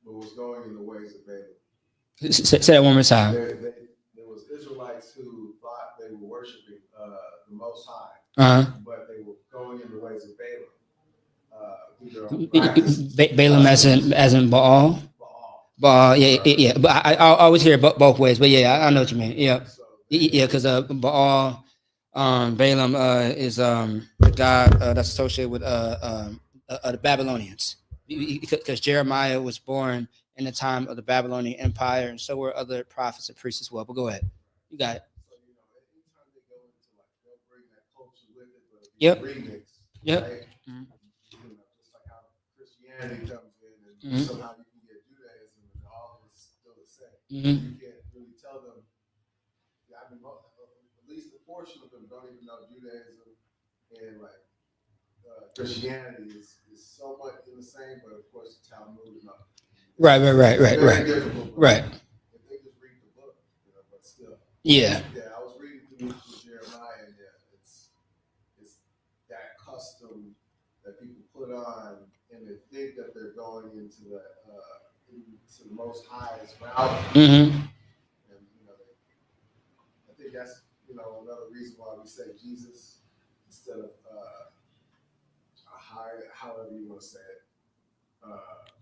but was going in the ways of Balaam. Say that one more time. There was Israelites who thought they were worshiping the Most High, but they were going in the ways of Balaam. Balaam as in Baal. Baal, yeah. But I always hear both ways. But yeah, I know what you mean. Yeah, because Baal Balaam is the god that's associated with the Babylonians, because Jeremiah was born in the time of the Babylonian Empire, and so were other prophets and priests as well. But go ahead, you got it. So, you know, anytime they go into like, they'll bring that culture with it, but Yep. remix, Yep. right? Mhm. You know, just like how Christianity comes in, and Mhm. somehow you can get Judaism, and all is still the same. Mhm. You can't really tell them. I mean, at least a portion of them don't even know Judaism and like Christianity is somewhat in the same, but of course the Talmud and all. Right. Very difficult, but Right. if they just read the book, you know, but still. Yeah. Yeah, I was reading through Jeremiah, and yeah, it's that custom that people put on, and they think that they're going into the Most High's route. Mm-hmm. And you know, I think that's another reason why we say Jesus instead of however you want to say it.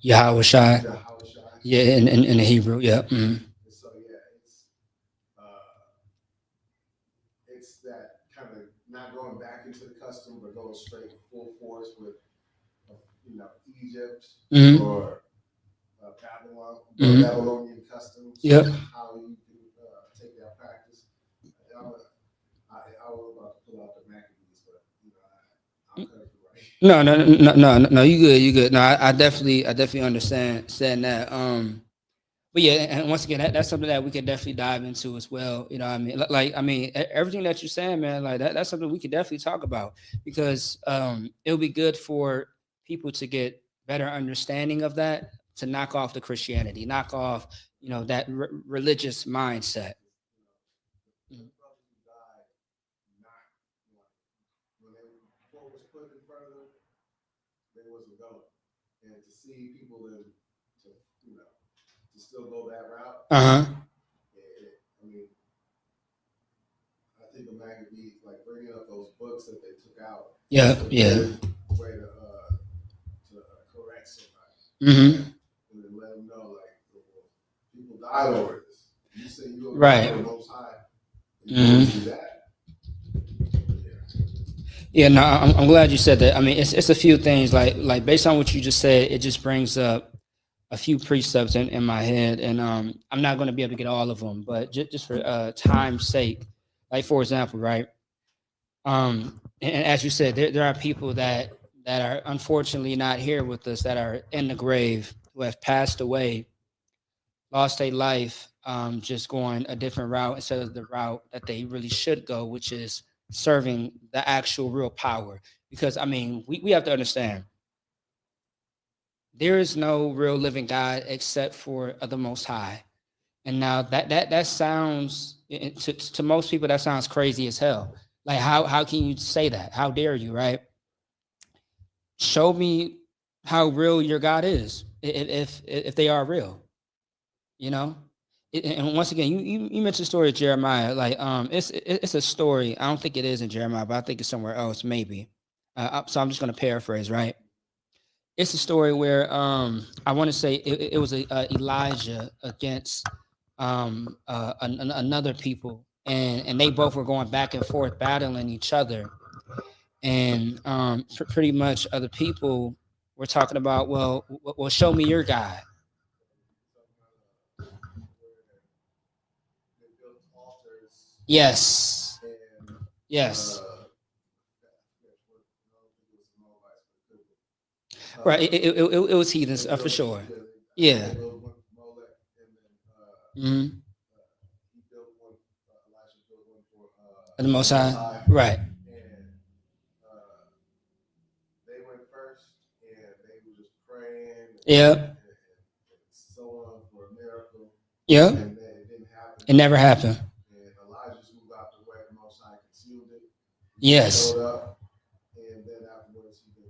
Yahweh Shai. Yahweh Shai. Yeah, in the Hebrew. Yeah. Mm-hmm. So yeah, it's that kind of not going back into the custom, but going straight full force with Egypt Mhm. or Babylon, Mhm. Babylonian customs. Yep. How you can take that practice. I was about to pull out the Maccabees, but I'll cut it right. No. You good. No, I definitely understand saying that. But yeah, and once again, that's something that we could definitely dive into as well. You know, I mean, everything that you're saying, man, like that's something we could definitely talk about, because it'll be good for people to get better understanding of that, to knock off the Christianity, knock off, that religious mindset. What was put in front of them, they wasn't going. And to see people to still go that route. Uh-huh. I mean, I think the Maccabees, like bringing up those books that they took out. Yeah. Way to correct somebody. Mm-hmm. And then let them know, like, people died over this. You say you were Right. the Most High. Mm-hmm. You do that. Yeah, no, I'm glad you said that. I mean, it's a few things like based on what you just said, it just brings up a few precepts in my head, and I'm not going to be able to get all of them, but just for time's sake, like for example, right? And as you said, there are people that are unfortunately not here with us, that are in the grave, who have passed away, lost their life, just going a different route instead of the route that they really should go, which is serving the actual real power. Because I mean, we have to understand, there is no real living God except for the Most High. And now that sounds, to most people, that sounds crazy as hell. Like how can you say that? How dare you, right? Show me how real your God is, if they are real, And once again, you mentioned the story of Jeremiah. Like it's a story. I don't think it is in Jeremiah, but I think it's somewhere else, maybe. So I'm just going to paraphrase, right? It's a story where I want to say it was Elijah against another people, and they both were going back and forth battling each other, and pretty much other people were talking about, well, show me your God. Yes. Right. It was heathens for sure. Yeah. Mm-hmm. The Most High. Right. They went first, and they were just praying. Yeah. So on for a miracle. Yeah. And it didn't happen. It never happened. And Elijah moved out the way. The Most High concealed it. Yes. Showed up, and then afterwards he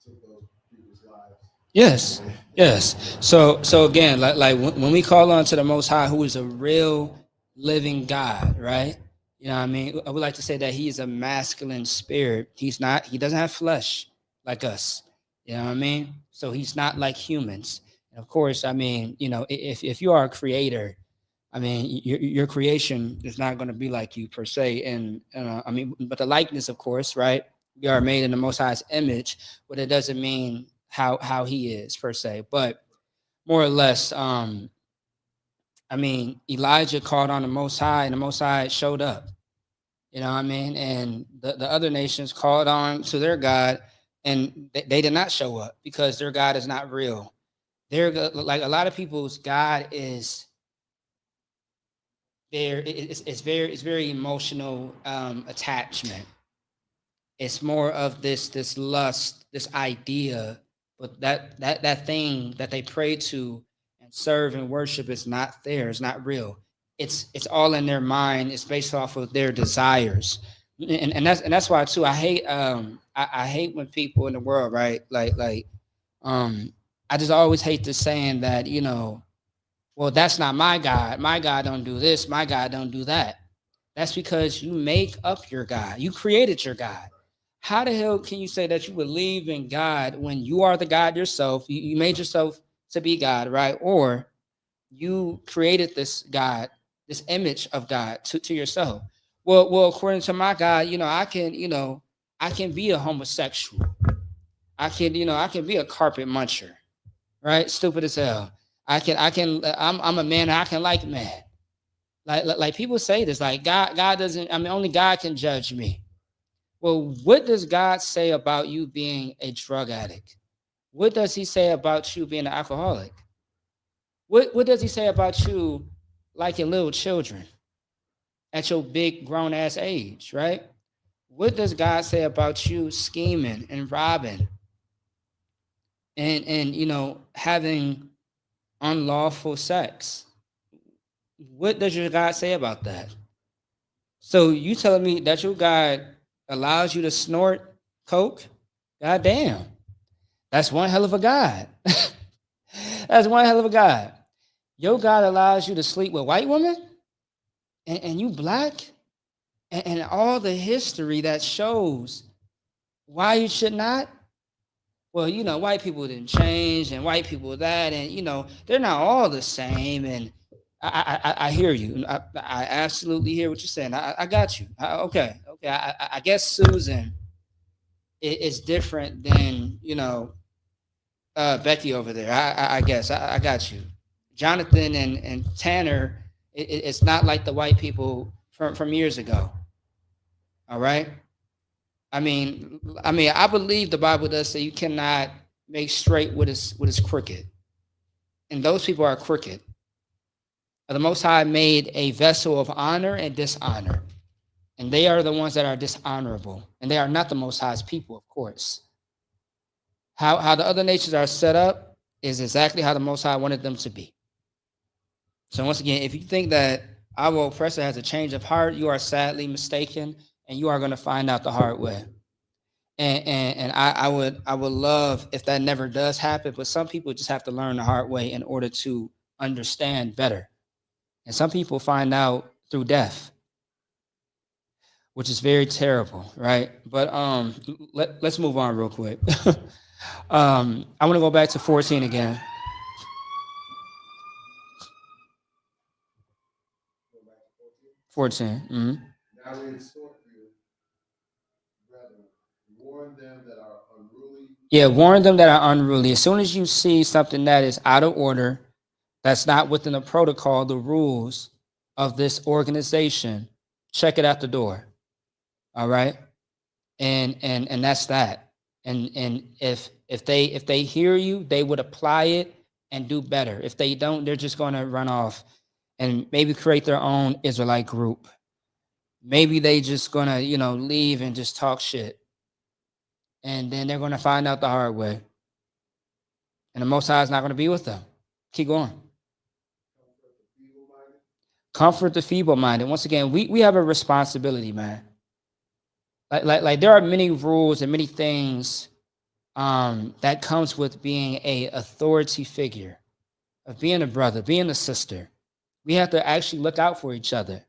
took those people's lives. Yes. So again, like when we call on to the Most High, who is a real living God, right? You know what I mean? I would like to say that he is a masculine spirit. He doesn't have flesh like us. You know what I mean? So he's not like humans. And of course, I mean, if you are a creator, I mean, your creation is not going to be like you per se. And I mean, but the likeness, of course, right? We are made in the Most High's image, but it doesn't mean how he is per se. But more or less, I mean, Elijah called on the Most High, and the Most High showed up. You know what I mean? And the other nations called on to their God, and they did not show up because their God is not real. They're like a lot of people's God is there. It's very emotional attachment. It's more of this lust, this idea, but that thing that they pray to and serve and worship is not there. It's not real. It's all in their mind. It's based off of their desires, and that's why too. I hate I hate when people in the world, right? I just always hate this saying that, you know, well, that's not my God. My God don't do this. My God don't do that. That's because you make up your God. You created your God. How the hell can you say that you believe in God when you are the God yourself? You made yourself to be God, right? Or you created this God, this image of God to yourself. Well, according to my God, you know, I can be a homosexual. I can be a carpet muncher, right? Stupid as hell. I'm a man. I can like men. Like people say this, like God doesn't, I mean, only God can judge me. Well, what does God say about you being a drug addict? What does he say about you being an alcoholic? What does he say about you liking little children at your big grown ass age, right? What does God say about you scheming and robbing and you know, having unlawful sex? What does your God say about that? So you telling me that your God allows you to snort coke? God damn. That's one hell of a God. That's one hell of a God. Your God allows you to sleep with white women and you black, and all the history that shows why you should not. Well, you know, white people didn't change and white people that, and you know, they're not all the same. And I hear you. I absolutely hear what you're saying. I got you. Okay. I guess Susan is different than, you know, Becky over there. I guess I got you. Jonathan and Tanner, it's not like the white people from years ago. All right. I mean, I believe the Bible does say you cannot make straight what is crooked, and those people are crooked. The Most High made a vessel of honor and dishonor, and they are the ones that are dishonorable, and they are not the Most High's people, of course. How the other nations are set up is exactly how the Most High wanted them to be. So once again, if you think that our oppressor has a change of heart, you are sadly mistaken, and you are going to find out the hard way. And I would love if that never does happen, but some people just have to learn the hard way in order to understand better. And some people find out through death, which is very terrible, right? But let's move on real quick. I want to go back to 14 again. Mm-hmm. Now we exhort you, brethren, warn them that are unruly. Yeah, warn them that are unruly. As soon as you see something that is out of order, that's not within the protocol, the rules of this organization, check it out the door. All right? And that's that. And if they hear you, they would apply it and do better. If they don't, they're just going to run off and maybe create their own Israelite group. Maybe they just going to, you know, leave and just talk shit. And then they're going to find out the hard way. And the Most High is not going to be with them. Keep going. Comfort the feeble-minded. Once again, we have a responsibility, man. Like there are many rules and many things that comes with being a authority figure, of being a brother, being a sister. We have to actually look out for each other.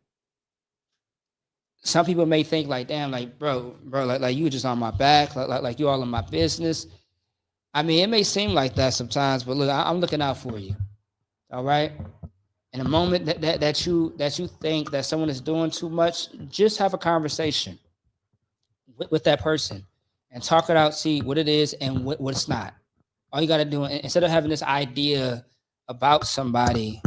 Some people may think like, damn, like, bro, like you just on my back, like you all in my business. I mean, it may seem like that sometimes, but look, I'm looking out for you. All right? In a moment that you think that someone is doing too much, just have a conversation with that person and talk it out, see what it is and what it's not. All you got to do, instead of having this idea about somebody,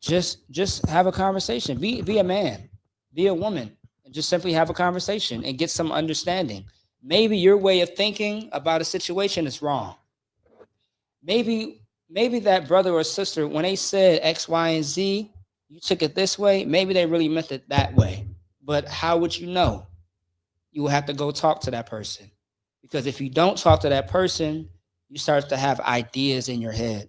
just have a conversation. Be a man, be a woman, and just simply have a conversation and get some understanding. Maybe your way of thinking about a situation is wrong. Maybe that brother or sister, when they said X, Y, and Z, you took it this way. Maybe they really meant it that way. But how would you know? You will have to go talk to that person. Because if you don't talk to that person, you start to have ideas in your head.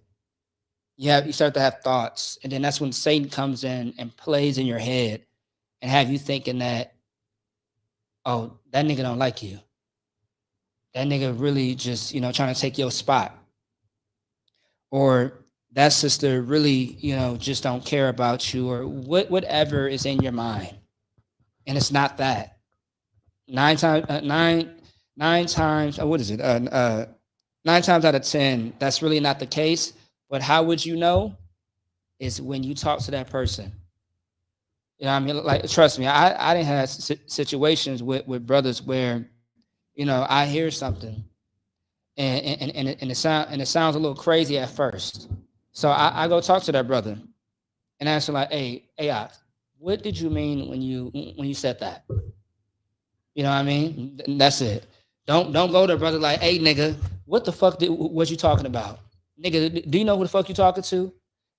You start to have thoughts. And then that's when Satan comes in and plays in your head and have you thinking that, oh, that nigga don't like you. That nigga really just, trying to take your spot. Or that sister really, just don't care about you, or whatever is in your mind. And it's not that. Nine times out of 10, that's really not the case. But how would you know? Is when you talk to that person. Like, trust me, I didn't have situations with brothers where, I hear something and it sounds a little crazy at first. So I go talk to that brother and ask him like, hey, what did you mean when you said that? You know what I mean? And that's it. Don't go to a brother like, hey, nigga, what the fuck was you talking about? Nigga, do you know who the fuck you talking to?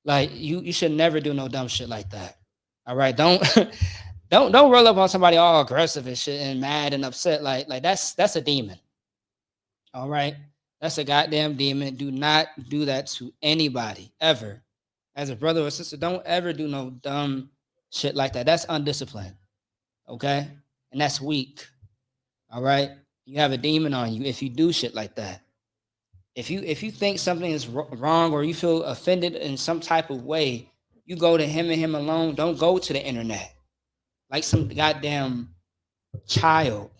Like, you should never do no dumb shit like that. All right, don't roll up on somebody all aggressive and shit and mad and upset. Like that's a demon. All right, that's a goddamn demon. Do not do that to anybody ever. As a brother or sister, don't ever do no dumb shit like that. That's undisciplined. Okay, and that's weak. All right, you have a demon on you if you do shit like that. If you think something is wrong or you feel offended in some type of way, you go to him and him alone. Don't go to the internet like some goddamn child.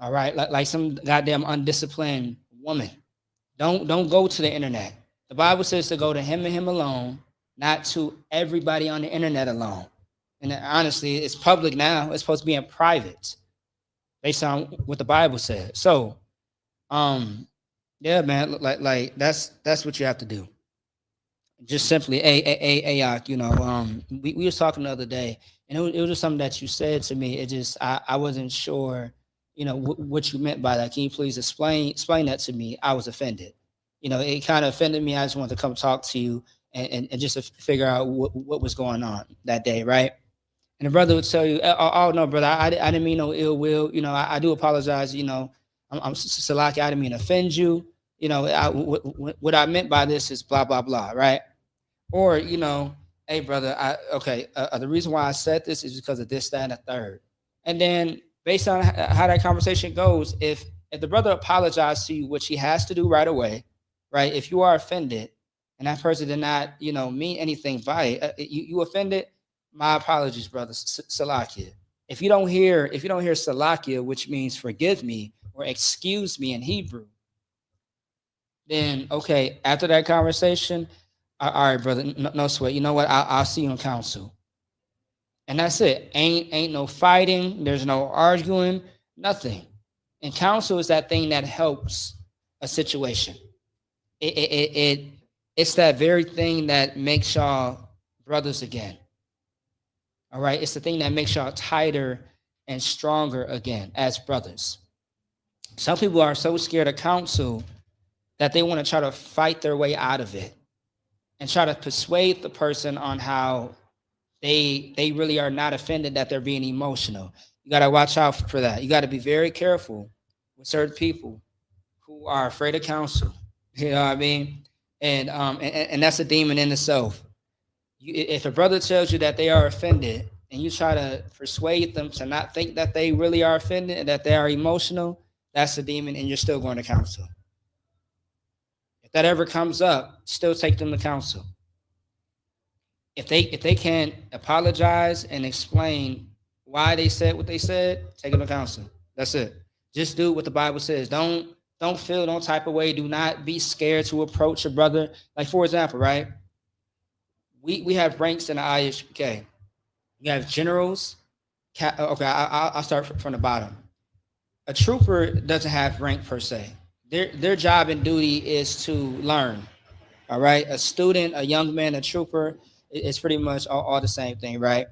All right, like some goddamn undisciplined woman. Don't go to the internet. The Bible says to go to him and him alone, not to everybody on the internet alone. And honestly, it's public now. It's supposed to be in private, based on what the Bible says. So, yeah, man, like that's what you have to do. Just simply, we was talking the other day, and it was just something that you said to me. It just I wasn't sure, what you meant by that. Can you please explain that to me? I was offended. It kind of offended me. I just wanted to come talk to you and just to figure out what was going on that day, right? And the brother would tell you, oh no, brother, I didn't mean no ill will. I do apologize. I'm Salaki, I didn't mean to offend you. What I meant by this is blah, blah, blah, right? Or, hey, brother, the reason why I said this is because of this, that, and the third. And then based on how that conversation goes, if the brother apologized to you, which he has to do right away, right? If you are offended and that person did not, mean anything by it, you offended, my apologies, brother, Salakia. If you don't hear Salakia, which means forgive me or excuse me in Hebrew, then okay, after that conversation, all right, brother, no sweat. You know what? I'll see you in council. And that's it. Ain't no fighting. There's no arguing, nothing. And counsel is that thing that helps a situation. It's that very thing that makes y'all brothers again. All right. It's the thing that makes y'all tighter and stronger again as brothers. Some people are so scared of counsel that they want to try to fight their way out of it and try to persuade the person on how they really are not offended, that they're being emotional. You got to watch out for that. You got to be very careful with certain people who are afraid of counsel. You know what I mean? And that's a demon in itself. If a brother tells you that they are offended and you try to persuade them to not think that they really are offended and that they are emotional, that's a demon, and you're still going to counsel. If that ever comes up, still take them to counsel. If they can't apologize and explain why they said what they said, take them to counsel. That's it. Just do what the Bible says. Don't feel no type of way. Do not be scared to approach a brother. Like, for example, right? we have ranks in the ISUPK. You have generals. Okay, I'll start from the bottom. A trooper doesn't have rank per se. Their job and duty is to learn. All right, a student, a young man, a trooper, it's pretty much all the same thing, right?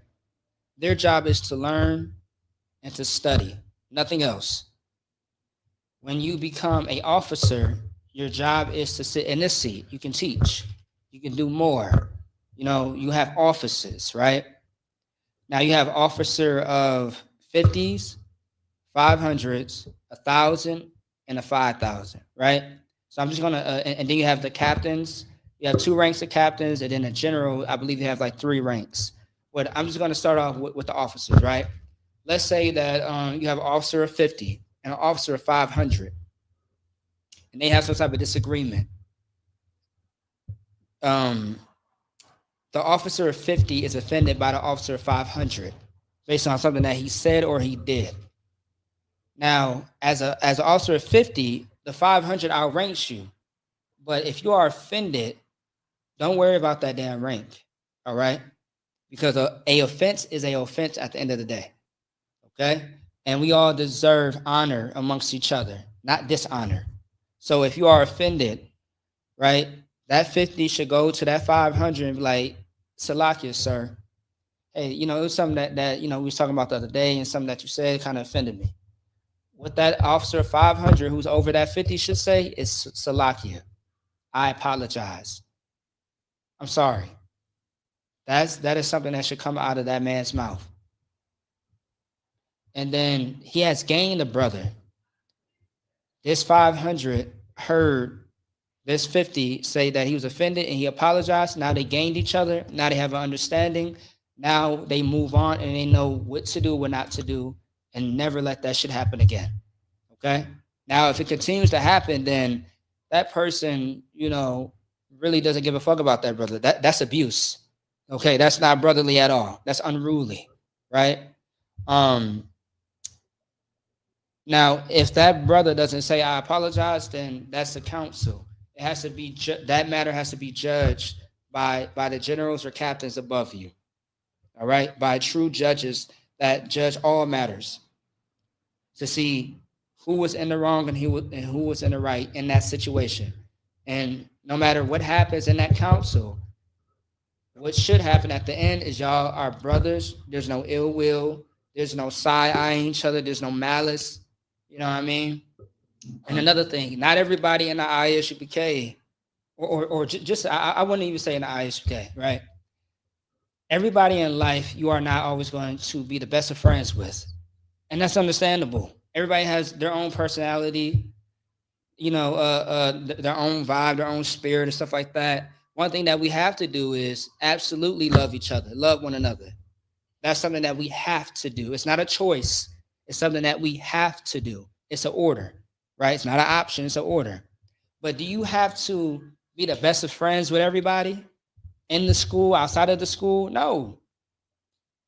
Their job is to learn and to study, nothing else. When you become an officer, your job is to sit in this seat. You can teach, you can do more. You know, you have offices, right? Now you have officer of 50s, 500s, 1,000, and a 5,000, right? So I'm just gonna, and then you have the captains. You have 2 ranks of captains, and then a general. I believe you have like 3 ranks. But I'm just gonna start off with the officers, right? Let's say that you have an officer of 50 and an officer of 500, and they have some type of disagreement. The officer of 50 is offended by the officer of 500 based on something that he said or he did. Now, as an officer of 50, the 500 outranks you. But if you are offended, don't worry about that damn rank, all right? Because a offense is a offense at the end of the day, okay? And we all deserve honor amongst each other, not dishonor. So if you are offended, right, that 50 should go to that 500 and be like, Salakia, sir. Hey, you know, it was something that you know, we was talking about the other day, and something that you said kind of offended me. What that officer 500 who's over that 50 should say is, Salakia, I apologize. I'm sorry. That is something that should come out of that man's mouth. And then he has gained a brother. This 500 heard this 50 say that he was offended and he apologized. Now they gained each other. Now they have an understanding. Now they move on and they know what to do, what not to do, and never let that shit happen again. Okay? Now, if it continues to happen, then that person, you know, really doesn't give a fuck about that brother. That's abuse. Okay? That's not brotherly at all. That's unruly, right? Now, if that brother doesn't say, I apologize, then that's the council. It has to be, that matter has to be judged by the generals or captains above you. All right? By true judges that judge all matters to see who was in the wrong and who was in the right in that situation. And no matter what happens in that council, what should happen at the end is y'all are brothers. There's no ill will. There's no side-eyeing each other. There's no malice. You know what I mean? And another thing, not everybody in the ISUPK, or just, I wouldn't even say in the ISUPK, right? Everybody in life, you are not always going to be the best of friends with. And that's understandable. Everybody has their own personality, you know, their own vibe, their own spirit and stuff like that. One thing that we have to do is absolutely love each other, love one another. That's something that we have to do. It's not a choice. It's something that we have to do. It's an order, right? It's not an option, it's an order. But do you have to be the best of friends with everybody in the school, outside of the school? No.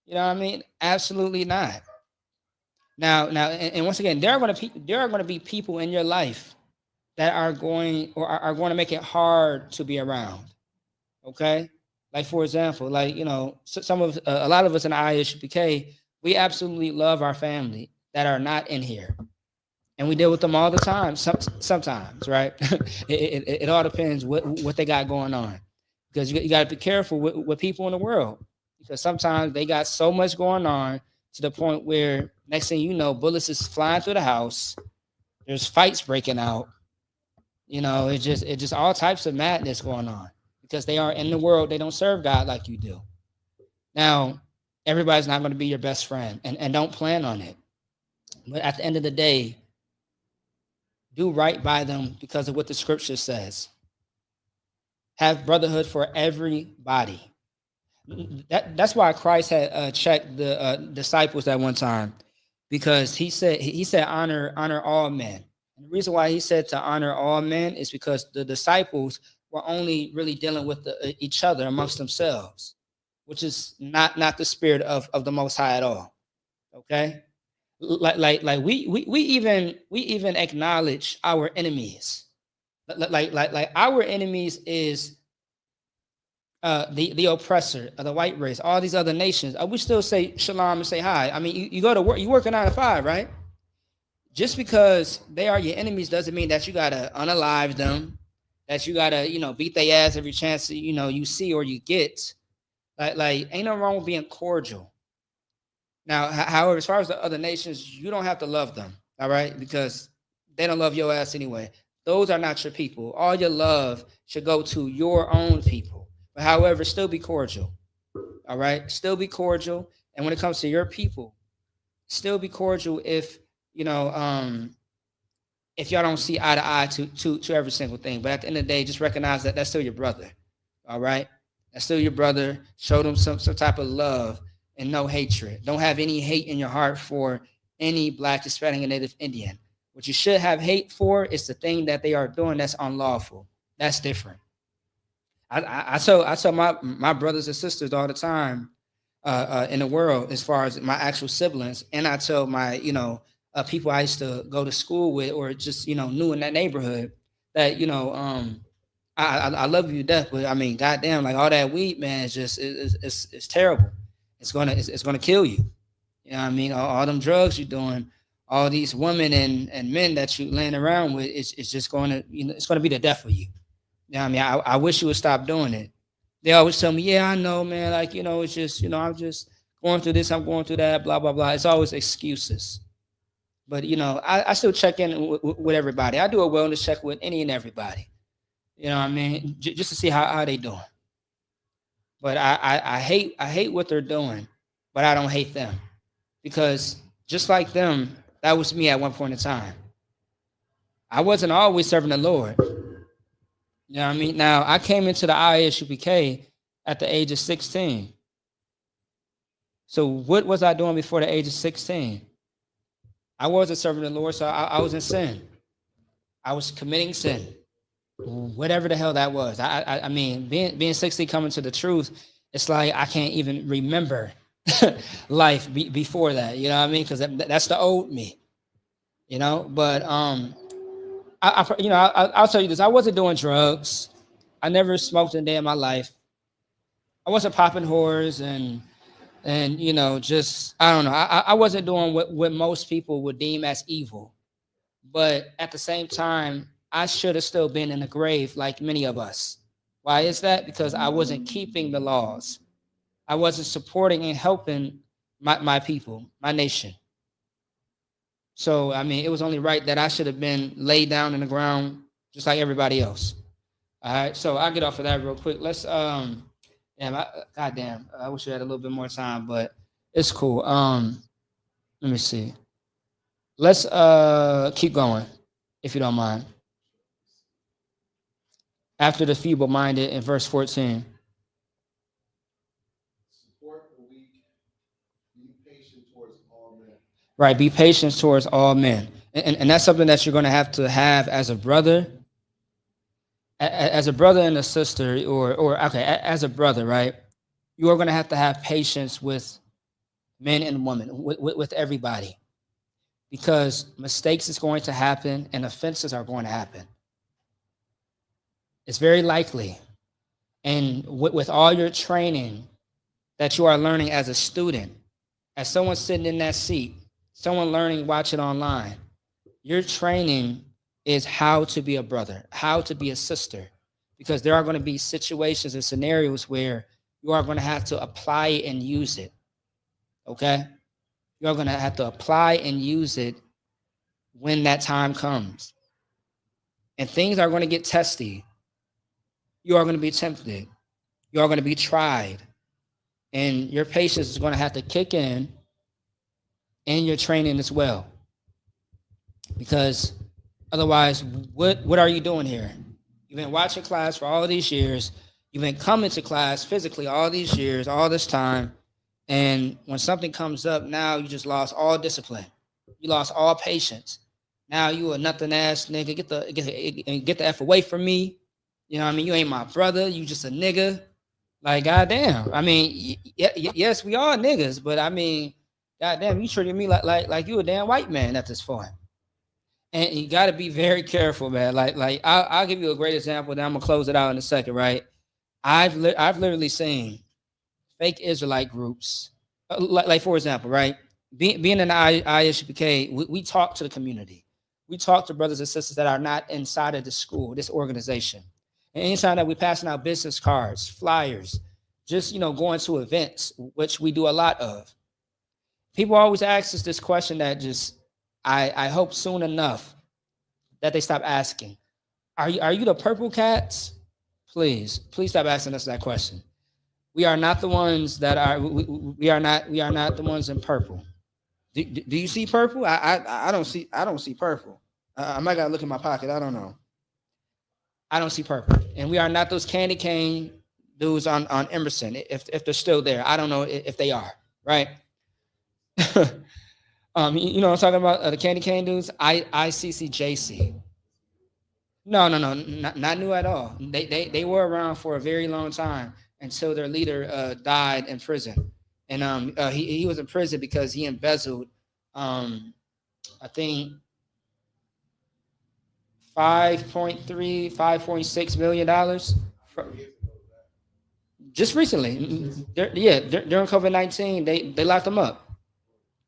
You know what I mean? Absolutely not. Now, and once again, there are going to be people in your life that are going to make it hard to be around. Okay? Like, for example, like, you know, a lot of us in the ISUPK, we absolutely love our family that are not in here. And we deal with them all the time, sometimes, right? it all depends what they got going on. Because you got to be careful with people in the world. Because sometimes they got so much going on to the point where next thing you know, bullets is flying through the house. There's fights breaking out. You know, it's just all types of madness going on. Because they are in the world, they don't serve God like you do. Now, everybody's not going to be your best friend, and don't plan on it. But at the end of the day, do right by them because of what the scripture says. Have brotherhood for everybody. That's why Christ had checked the disciples at one time, because he said honor all men. And the reason why he said to honor all men is because the disciples were only really dealing with each other amongst themselves, which is not the spirit of the Most High at all. Okay, like we even acknowledge our enemies. Like our enemies is the oppressor of the white race, all these other nations, we still say shalom and say hi. I mean, you go to work, you work a 9 to 5, right? Just because they are your enemies doesn't mean that you gotta unalive them, that you gotta, beat their ass every chance you see or you get. Like ain't no wrong with being cordial. Now, however, as far as the other nations, you don't have to love them, all right? Because they don't love your ass anyway. Those are not your people. All your love should go to your own people. But however, still be cordial. All right? Still be cordial. And when it comes to your people, still be cordial if y'all don't see eye to eye to every single thing. But at the end of the day, just recognize that that's still your brother. All right? That's still your brother. Show them some type of love and no hatred. Don't have any hate in your heart for any Black, Hispanic, and Native Indian. What you should have hate for is the thing that they are doing that's unlawful. That's different. I tell my brothers and sisters all the time in the world, as far as my actual siblings, and I tell my people I used to go to school with or just knew in that neighborhood that I love you to death, but I mean, goddamn, like all that weed, man, is just it's terrible. It's gonna kill you. You know what I mean? All them drugs you're doing, all these women and men that you laying around with, it's just gonna it's gonna be the death of you. You know what I mean? I wish you would stop doing it. They always tell me, yeah, I know, man. Like, it's just, I'm just going through this, I'm going through that, blah, blah, blah. It's always excuses. But, I still check in with everybody. I do a wellness check with any and everybody. You know what I mean? Just to see how they doing. But I hate what they're doing, but I don't hate them. Because just like them, that was me at one point in time. I wasn't always serving the Lord. You know what I mean? Now, I came into the ISUPK at the age of 16. So what was I doing before the age of 16? I wasn't serving the Lord, so I was in sin. I was committing sin, whatever the hell that was. I mean, being 16, coming to the truth, it's like I can't even remember life before that. You know what I mean? Because that's the old me. But I'll tell you this. I wasn't doing drugs. I never smoked a day in my life. I wasn't popping whores and just, I don't know. I wasn't doing what most people would deem as evil. But at the same time, I should have still been in the grave like many of us. Why is that? Because I wasn't keeping the laws. I wasn't supporting and helping my people, my nation. So, I mean, it was only right that I should have been laid down in the ground just like everybody else. All right, so I'll get off of that real quick. Let's, goddamn, I wish we had a little bit more time, but it's cool. Let me see. Let's keep going, if you don't mind. After the feeble-minded in verse 14. Right, be patient towards all men. And that's something that you're going to have as a brother. As a brother and a sister, as a brother, right? You are going to have patience with men and women, with everybody. Because mistakes is going to happen and offenses are going to happen. It's very likely. And with all your training that you are learning as a student, as someone sitting in that seat, someone learning, watching online, your training is how to be a brother, how to be a sister, because there are going to be situations and scenarios where you are going to have to apply it and use it, okay? You're going to have to apply and use it when that time comes. And things are going to get testy. You are going to be tempted. You are going to be tried. And your patience is going to have to kick in your training as well. Because otherwise, what are you doing here? You've been watching class for all of these years. You've been coming to class physically all these years, all this time. And when something comes up, now you just lost all discipline. You lost all patience. Now you a nothing ass nigga. Get the F away from me. You know what I mean? You ain't my brother. You just a nigga. Like, goddamn. I mean, yes, we are niggas, but I mean, goddamn, you treated me like you a damn white man at this point. And you got to be very careful, man. Like I'll give you a great example. Then I'm gonna close it out in a second, right? I've literally seen fake Israelite groups, like for example, right? Being in the ISUPK, we talk to the community. We talk to brothers and sisters that are not inside of the school, this organization. And anytime that we're passing out business cards, flyers, just going to events, which we do a lot of. People always ask us this question that just I hope soon enough that they stop asking. Are you the purple cats? Please stop asking us that question. We are not the ones that are. We are not the ones in purple. Do you see purple? I don't see purple. I might gotta look in my pocket. I don't know. I don't see purple, and we are not those candy cane dudes on Emerson. If they're still there, I don't know if they are. Right? You know what I'm talking about? The candy cane dudes. ICCJC. No, not new at all. They were around for a very long time until their leader died in prison. And he was in prison because he embezzled, I think, $5.6 million just recently. During COVID-19, they locked him up.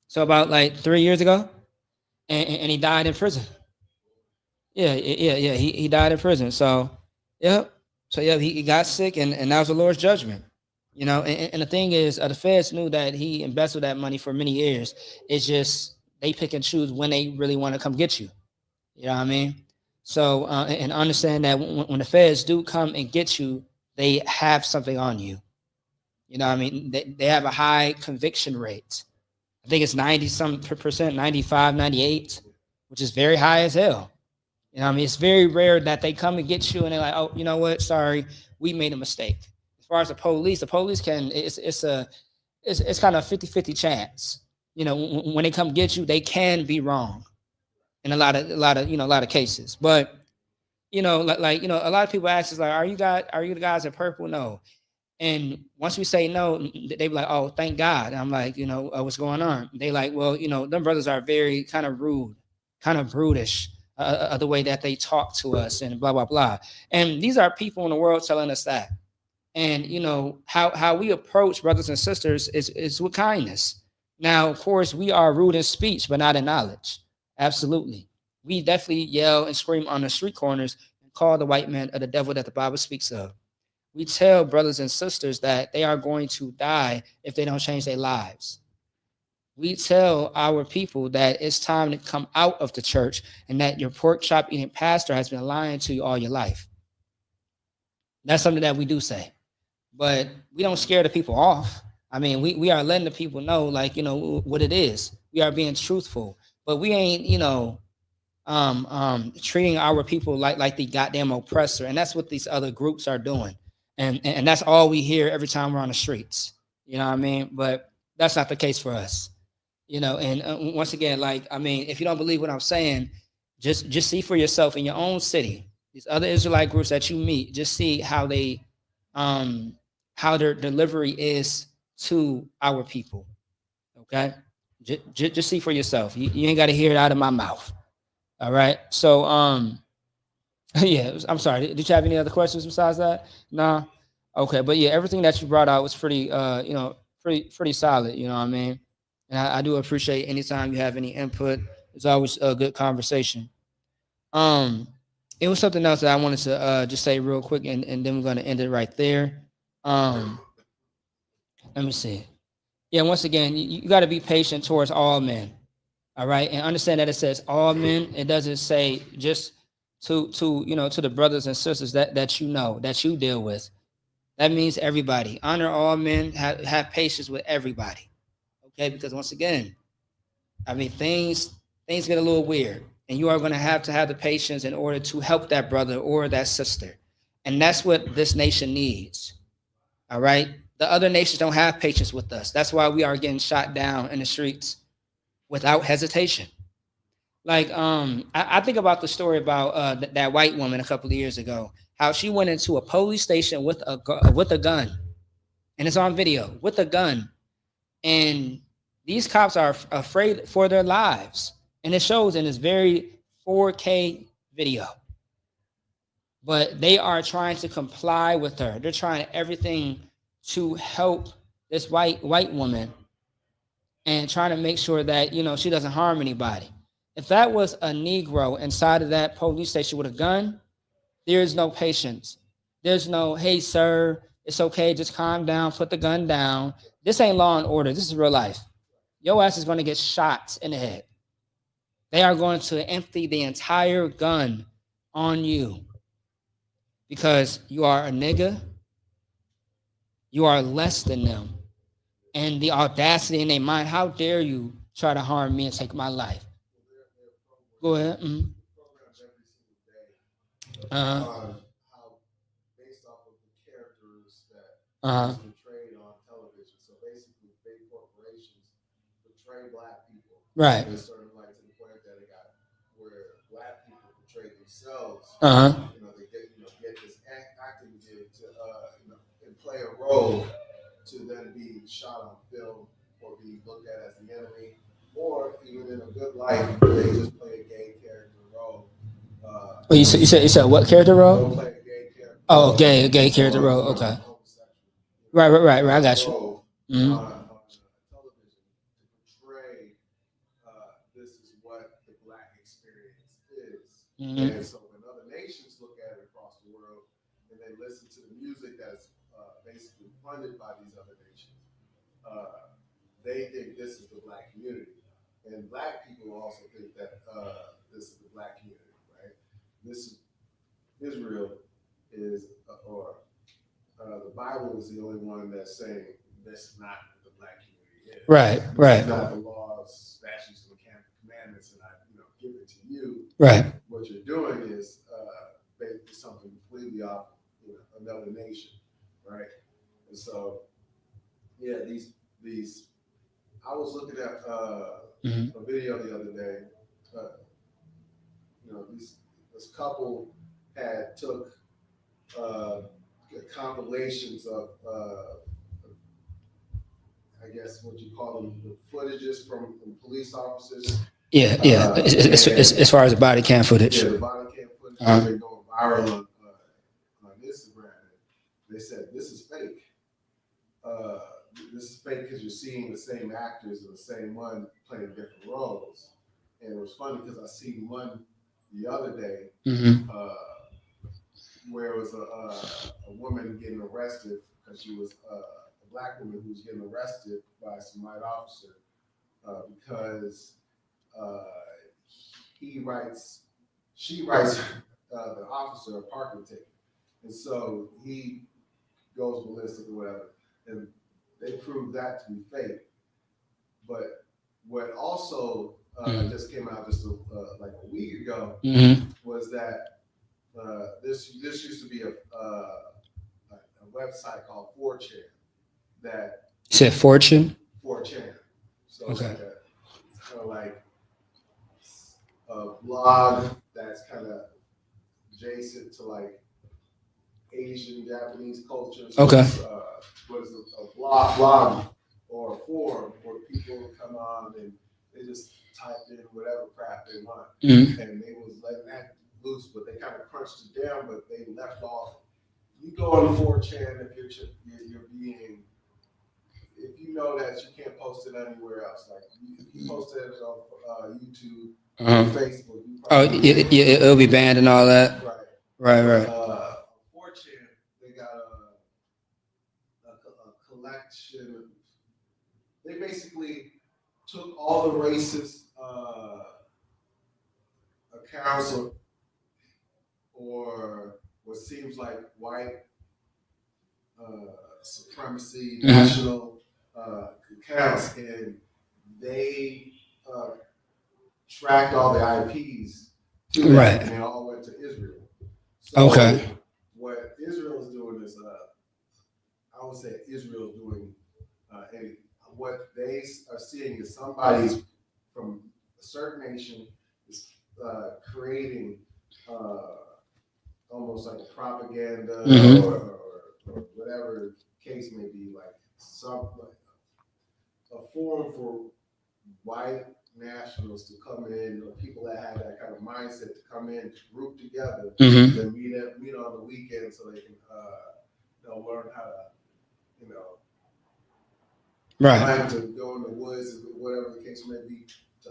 So about like 3 years ago, and he died in prison. Yeah. He died in prison. So, yep. So yeah, he got sick, and that was the Lord's judgment. And the thing is, the feds knew that he embezzled that money for many years. It's just they pick and choose when they really want to come get you. You know what I mean? So, and understand that when the feds do come and get you, they have something on you. You know what I mean? They have a high conviction rate. I think it's 90% 95, 98, which is very high as hell. You know what I mean? It's very rare that they come and get you and they're like, oh, you know what? Sorry, we made a mistake. As far as the police can, it's kind of a 50-50 chance. When they come get you, they can be wrong in a lot of cases. But, a lot of people ask us like, are you the guys in purple? No. And once we say no, they be like, oh, thank God. And I'm like, what's going on? They like, well, them brothers are very kind of rude, kind of brutish. The way that they talk to us and blah, blah, blah. And these are people in the world telling us that. And, how we approach brothers and sisters is with kindness. Now, of course, we are rude in speech, but not in knowledge. Absolutely. We definitely yell and scream on the street corners and call the white man the devil that the Bible speaks of. We tell brothers and sisters that they are going to die if they don't change their lives. We tell our people that it's time to come out of the church and that your pork chop eating pastor has been lying to you all your life. That's something that we do say, but we don't scare the people off. I mean, we are letting the people know, like, what it is. We are being truthful, but we ain't, treating our people like the goddamn oppressor. And that's what these other groups are doing. And that's all we hear every time we're on the streets. You know what I mean? But that's not the case for us. And once again, if you don't believe what I'm saying, just see for yourself in your own city, these other Israelite groups that you meet, just see how they, how their delivery is to our people. Okay. Just see for yourself. You ain't got to hear it out of my mouth. All right. So, yeah, I'm sorry. Did you have any other questions besides that? No. Okay. But yeah, everything that you brought out was pretty, pretty solid. You know what I mean? And I do appreciate anytime you have any input. It's always a good conversation. It was something else that I wanted to just say real quick, and then we're going to end it right there. Let me see. Yeah, once again, you got to be patient towards all men. All right. And understand that it says all men. It doesn't say just to the brothers and sisters that you deal with. That means everybody. Honor all men, have patience with everybody. Okay, because once again, things get a little weird, and you are going to have the patience in order to help that brother or that sister. And that's what this nation needs. All right. The other nations don't have patience with us. That's why we are getting shot down in the streets without hesitation. I think about the story about that white woman a couple of years ago, how she went into a police station with a gun, and it's on video, with a gun. And these cops are afraid for their lives. And it shows in this very 4K video. but they are trying to comply with her. They're trying everything to help this white woman and trying to make sure that, you know, she doesn't harm anybody. If that was a Negro inside of that police station with a gun, there's no patience. There's no, hey, sir, it's okay, just calm down, put the gun down. This ain't law and order. This is real life. Your ass is going to get shot in the head. They are going to empty the entire gun on you because you are a nigga. You are less than them. And the audacity in their mind, how dare you try to harm me and take my life? Go ahead. Mm-hmm. How based off of the characters that is portrayed on television. So basically, big corporations portray black people. Right. To a certain like to the point that it got where black people portray themselves. You know, they get this acting gig to and play a role to then be shot on film or be looked at as the enemy, or even in a good light, they just play a gay character role. You said what character role? Play a gay character. Oh, gay character role. Okay. Right. I got you. Mm-hmm. On television to portray this is what the black experience is. Mm-hmm. And so when other nations look at it across the world and they listen to the music that's basically funded by these other nations, they think this is the black community. And black people also think that this is the black community, right? This is Israel is, the Bible is the only one that's saying this is not what the black community is. Right. This is not the laws, statutes, and commandments, and I give it to you. Right. What you're doing is basically something completely off another nation, right? And so, yeah, these. I was looking at a video the other day. This couple had took compilations of I guess what you call them, the footages from police officers. Yeah. As far as the body cam footage. Yeah, the body cam footage. They're going viral on Instagram. They said this is fake. This is fake because you're seeing the same actors and the same one playing different roles. And it was funny because I seen one the other day where it was a woman getting arrested because she was a black woman who was getting arrested by some white officer because she writes the officer a parking ticket. And so he goes ballistic or whatever. And they proved that to be fake. But what also just came out just like a week ago was that this used to be a website called 4chan that. You said Fortune? 4chan. So okay. It's kind of like a blog that's kind of adjacent to like Asian, Japanese culture. So okay. What is a blog or a forum where people come on and they just type in whatever crap they want. And they was letting that loose, but they kind of crunched it down, but they left off. You go on 4chan if you're being, if you know that you can't post it anywhere else, like if you post it on YouTube, Facebook. It'll be banned and all that. Right. 4chan, they got a collection. They basically took all the racist accounts or what seems like white supremacy, national accounts, and they tracked all the IPs to that, and they all went to Israel. So what Israel is doing is, I would say Israel is doing, and what they are seeing is somebody's from a certain nation is creating almost like a propaganda or whatever case may be, like a forum for white nationals to come in, or people that have that kind of mindset to come in, to group together, Mhm. then meet on the weekend so they can they'll learn how to, you know, Right. plan to go in the woods, whatever the case may be, to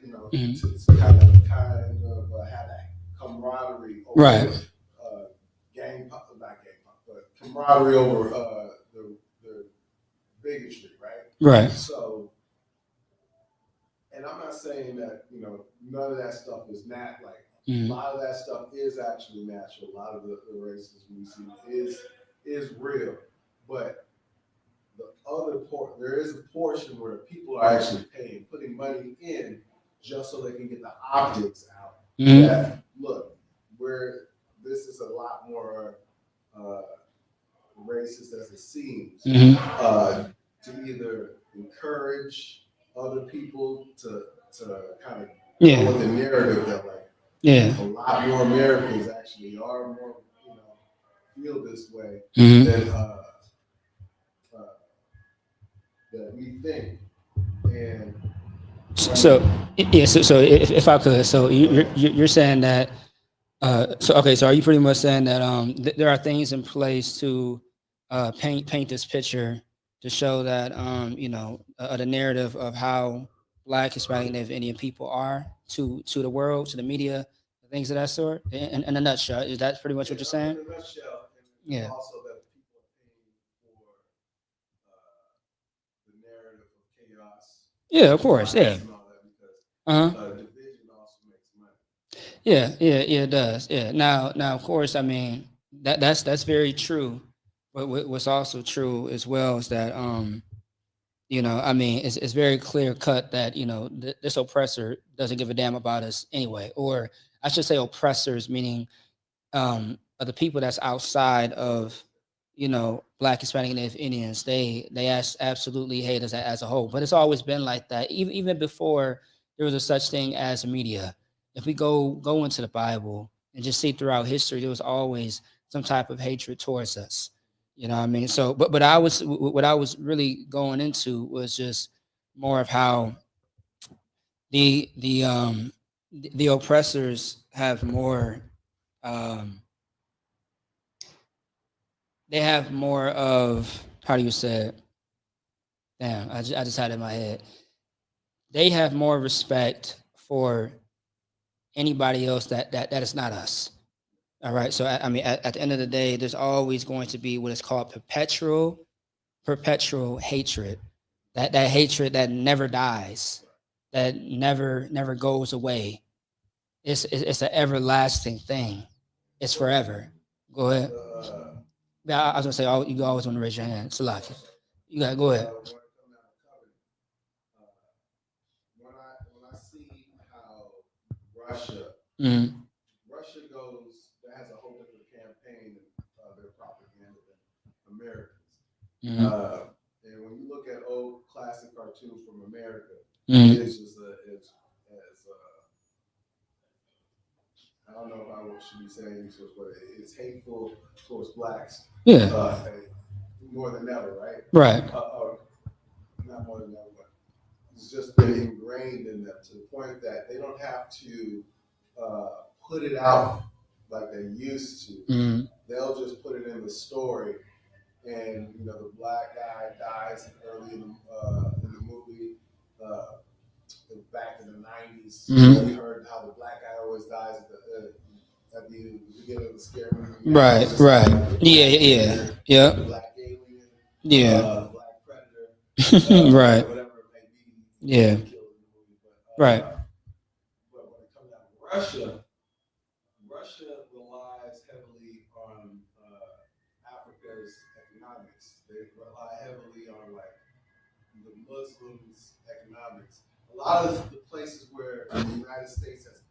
you know, Mhm. to kind of have that camaraderie over Right. not gang pop, but camaraderie over the bigotry, right? Right. So, and I'm not saying that, you know, none of that stuff is not like, Mhm. a lot of that stuff is actually natural. A lot of the racism we see is real, but the other there is a portion where people are actually putting money in just so they can get the optics out. Mhm. That look, this is a lot more racist as it seems. Mhm. To either encourage other people to kind of Yeah. go with the narrative that like Yeah. a lot more Americans actually are more, you know, feel this way Mhm. that we think. And So yeah, so if I could, so you're saying that, so okay, so are you pretty much saying that there are things in place to paint this picture to show that you know the narrative of how Black, Hispanic, Native Indian people are to the world, to the media, things of that sort. In a nutshell, is that pretty much what you're saying? in a nutshell, and Yeah. also that people are paying for the narrative of chaos. Yeah, of course. Yeah. And all that because Uh-huh. division also makes money. Yeah, it does. Yeah. Now, of course, I mean that's very true. But what's also true as well is that you know, I mean, it's very clear cut that you know this oppressor doesn't give a damn about us anyway, or I should say oppressors, meaning of the people that's outside of you know Black, Hispanic, and Native Indians. They absolutely hate us as a whole. But it's always been like that, even before there was a such thing as media. If we go into the Bible and just see throughout history, there was always some type of hatred towards us. You know what I mean? So, but what I was really going into was just more of how the oppressors have more um they have more of how do you say it? Damn, I just had it in my head. They have more respect for anybody else that is not us. All right. So I mean, at the end of the day, there's always going to be what is called perpetual hatred. That hatred that never dies, that never goes away. It's an everlasting thing. It's forever. Go ahead. Yeah, I was gonna say you always want to raise your hand. Salaki. You got go ahead. When I see how Russia Mhm. Russia has a whole different campaign in their propaganda than Americans. Mhm. And when you look at old classic cartoons from America, Mhm. it is just I don't know if I should be saying this, but it's hateful towards blacks. Yeah. More than ever, right? Right. Not more than ever, but it's just been ingrained in them to the point that they don't have to put it out like they used to. Mhm. They'll just put it in the story, and you know the black guy dies early in the movie. Back in the '90s, Mhm. we heard how the black guy always dies at the beginning of the scary movie. Right. Right. Yeah. Black alien. Yeah. Black predator. Right. Whatever it may be. Yeah. Right. But when it comes down to Russia relies heavily on Africa's economics. They rely heavily on like the Muslims' economics. A lot of the places where the United States has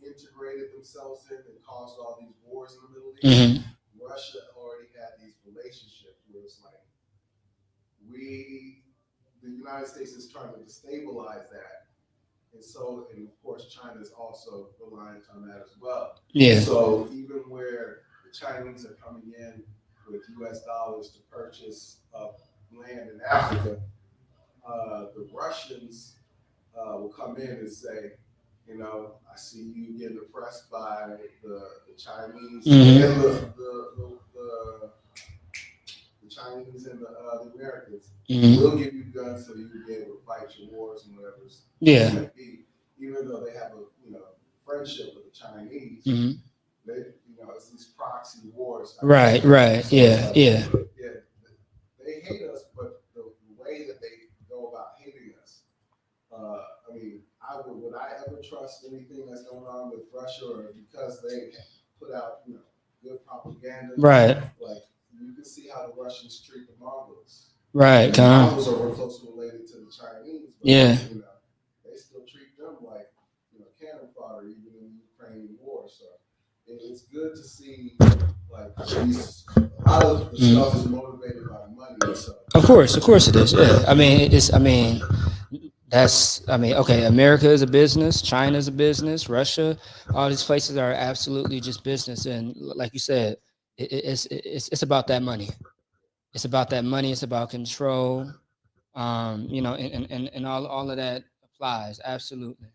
integrated themselves in and caused all these wars in the Middle East, Mhm. Russia already had these relationships where it's like the United States is trying to destabilize that. And of course, China is also reliant on that as well. Yeah. So even where the Chinese are coming in with U.S. dollars to purchase land in Africa, the Russians will come in and say, You know, I see you getting oppressed by the Chinese Mhm. and the Chinese and the Americans. Mhm. We'll give you guns so you can be able to fight your wars and whatever. Yeah. It might be. Even though they have a friendship with the Chinese, Mhm. they it's these proxy wars. Right. Yeah. Yeah. They hate us, but the way that they go about hating us, I mean, would I ever trust anything that's going on with Russia, or because they put out good propaganda? Right. Like you can see how the Russians treat the Mongols. Right. The Mongols are real closely related to the Chinese. But, Yeah. They still treat them like cannon fodder, even in the Ukrainian war. So it's good to see like a lot of the stuff is motivated by money. So. Of course it is. Yeah. Okay, America is a business, China is a business, Russia, all these places are absolutely just business. And like you said, it's about that money. It's about that money. It's about control. And all of that applies. Absolutely.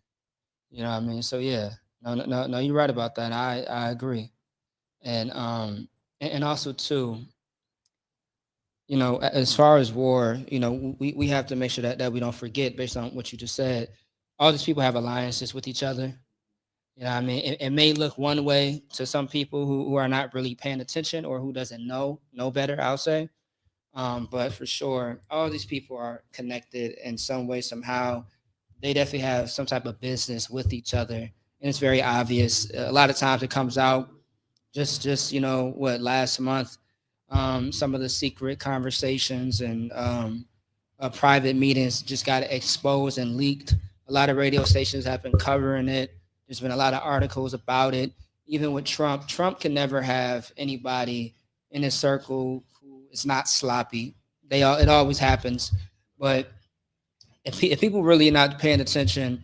So yeah, no, you're right about that. I agree. And also too, as far as war, we have to make sure that we don't forget, based on what you just said, all these people have alliances with each other. It may look one way to some people who are not really paying attention or who doesn't know better, I'll say. But for sure, all these people are connected in some way, somehow. They definitely have some type of business with each other. And it's very obvious. A lot of times it comes out just last month, some of the secret conversations and private meetings just got exposed and leaked. A lot of radio stations have been covering it. There's been a lot of articles about it. Even with Trump can never have anybody in his circle who is not sloppy. It always happens. But if people really are not paying attention,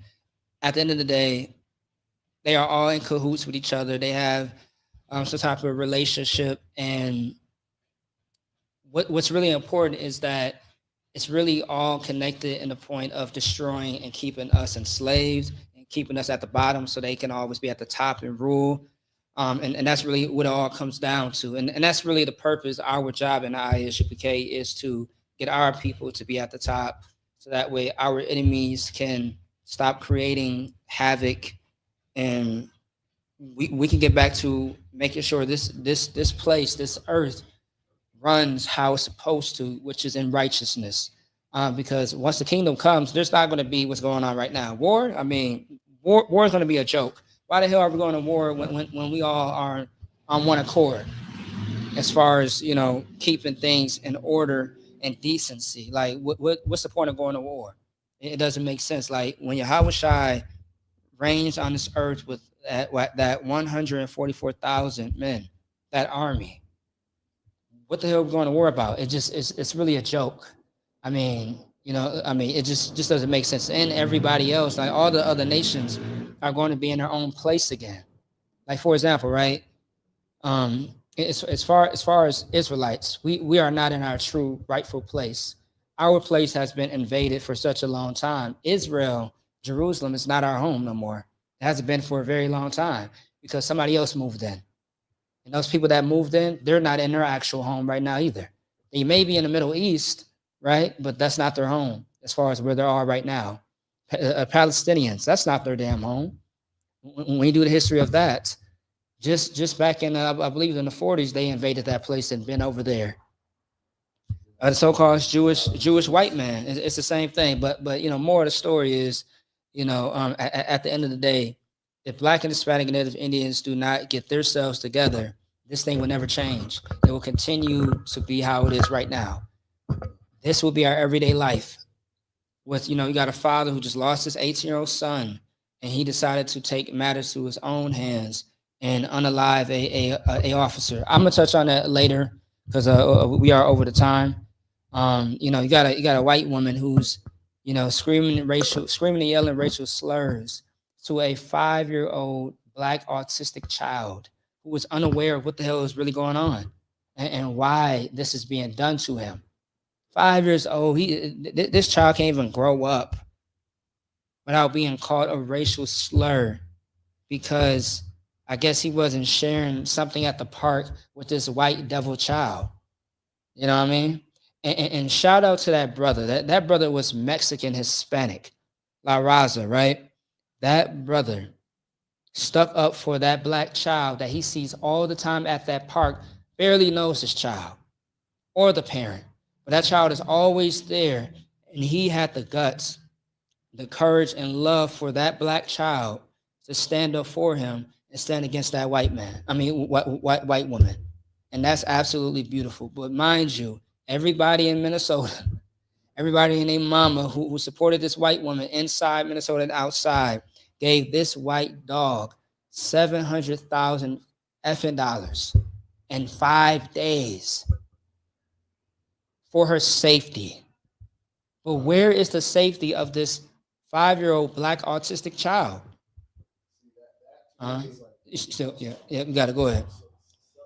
at the end of the day, they are all in cahoots with each other. They have some type of relationship. And what's really important is that it's really all connected in the point of destroying and keeping us enslaved and keeping us at the bottom so they can always be at the top and rule. And that's really what it all comes down to. And that's really the purpose. Our job in ISUPK is to get our people to be at the top, so that way our enemies can stop creating havoc, and we can get back to making sure this place, this earth, runs how it's supposed to, which is in righteousness. Because once the kingdom comes, there's not going to be what's going on right now. War is going to be a joke. Why the hell are we going to war when we all are on one accord, as far as keeping things in order and decency? Like what's the point of going to war? It doesn't make sense. Like when Yahweh Shai reigns on this earth with that 144,000 men, that army, what the hell are we going to war about? It's really a joke. It just doesn't make sense. And everybody else, like all the other nations, are going to be in their own place again. Like for example, right? As far as Israelites, we are not in our true rightful place. Our place has been invaded for such a long time. Israel, Jerusalem, is not our home no more. It hasn't been for a very long time because somebody else moved in. And those people that moved in, they're not in their actual home right now either. They may be in the Middle East, right? But that's not their home as far as where they are right now. Palestinians, that's not their damn home. When we do the history of that, just back in, I believe in the 40s, they invaded that place and been over there. The so-called Jewish white man, it's the same thing. But more of the story is, at the end of the day, if Black and Hispanic and Native Indians do not get themselves together, this thing will never change. It will continue to be how it is right now. This will be our everyday life. With, you got a father who just lost his 18-year-old son, and he decided to take matters to his own hands and unalive a officer. I'm gonna touch on that later because we are over the time. You got a white woman who's screaming and yelling racial slurs to a 5-year-old Black autistic child who was unaware of what the hell is really going on and why this is being done to him. 5 years old, this child can't even grow up without being called a racial slur because I guess he wasn't sharing something at the park with this white devil child. You know what I mean? And shout out to that brother. That brother was Mexican Hispanic, La Raza, right? That brother stuck up for that black child that he sees all the time at that park, barely knows his child or the parent, but that child is always there. And he had the guts, the courage and love for that black child to stand up for him and stand against that white woman. And that's absolutely beautiful. But mind you, everybody in Minnesota, everybody and their mama who supported this white woman inside Minnesota and outside gave this white dog $700,000 effing dollars in 5 days for her safety. But where is the safety of this 5-year-old black autistic child? Still, yeah, you got to go ahead.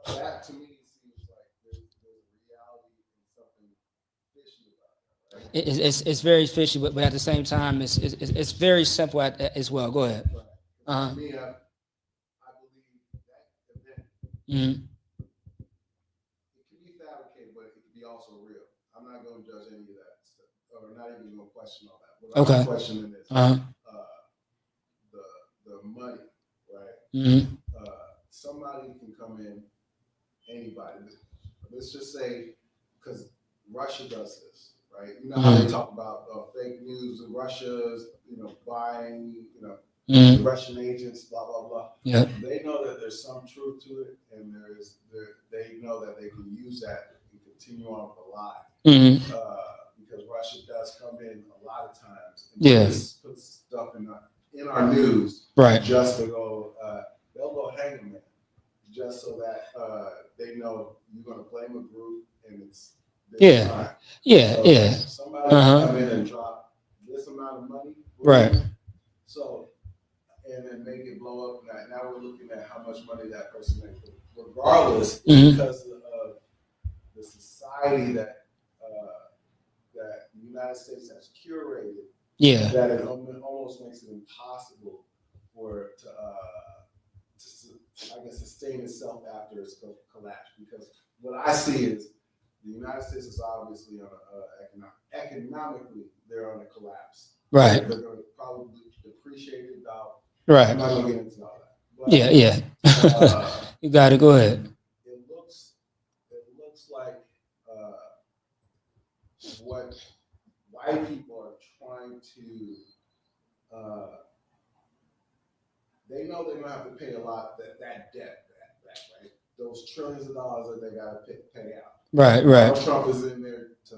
That to me seems like there's reality and something fishy about that, right? It's very fishy, but at the same time, it's very simple as well. Go ahead. To me, I believe that event, Mm-hmm. it can be fabricated, but it can be also real. I'm not going to judge any of that stuff, or not even going to question all that. What Okay. I'm questioning is the money, right? Mm-hmm. Somebody can come in, anybody. Let's just say, because Russia does this, right? You know how they talk about fake news in Russia's, buying, the Russian agents, blah blah blah. Yeah. They know that there's some truth to it, and they know that they can use that and continue on with the lie. Mm-hmm. Because Russia does come in a lot of times. And put stuff in our news, Right. Just to go, they'll go hang them man, just so that they know you're going to blame a group and it's Yeah. time. Yeah. Somebody can come in and drop this amount of money, Right. So, and then make it blow up. Now we're looking at how much money that person makes, regardless, because of the society that the United States has curated. Yeah. That it almost makes it impossible for it to I guess, sustain itself after it's collapsed. Because what I see is the United States is obviously on economically, they're on a collapse. Right. They're going to probably depreciate it about. Right. I'm not going to get into all that. But, Yeah. You got to go ahead. It looks like what white people are trying to. They know they're gonna have to pay a lot that debt back, right? Those trillions of dollars that they gotta pay out. Right. Trump is in there to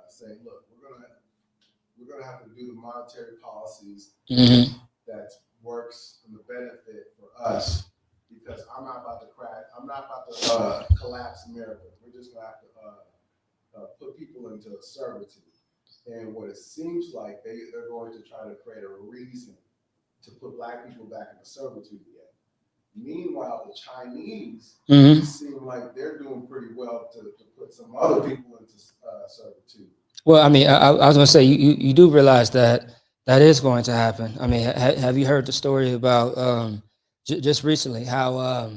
say, look, we're gonna have to do the monetary policies that works in the benefit for us, because I'm not about to collapse America. We're just gonna have to put people into servitude. And what it seems like they're going to try to create a reason to put black people back into servitude again. Meanwhile, the Chinese seem like they're doing pretty well to put some other people into servitude. Well, I mean, I was going to say, you do realize that is going to happen. I mean, have you heard the story about just recently how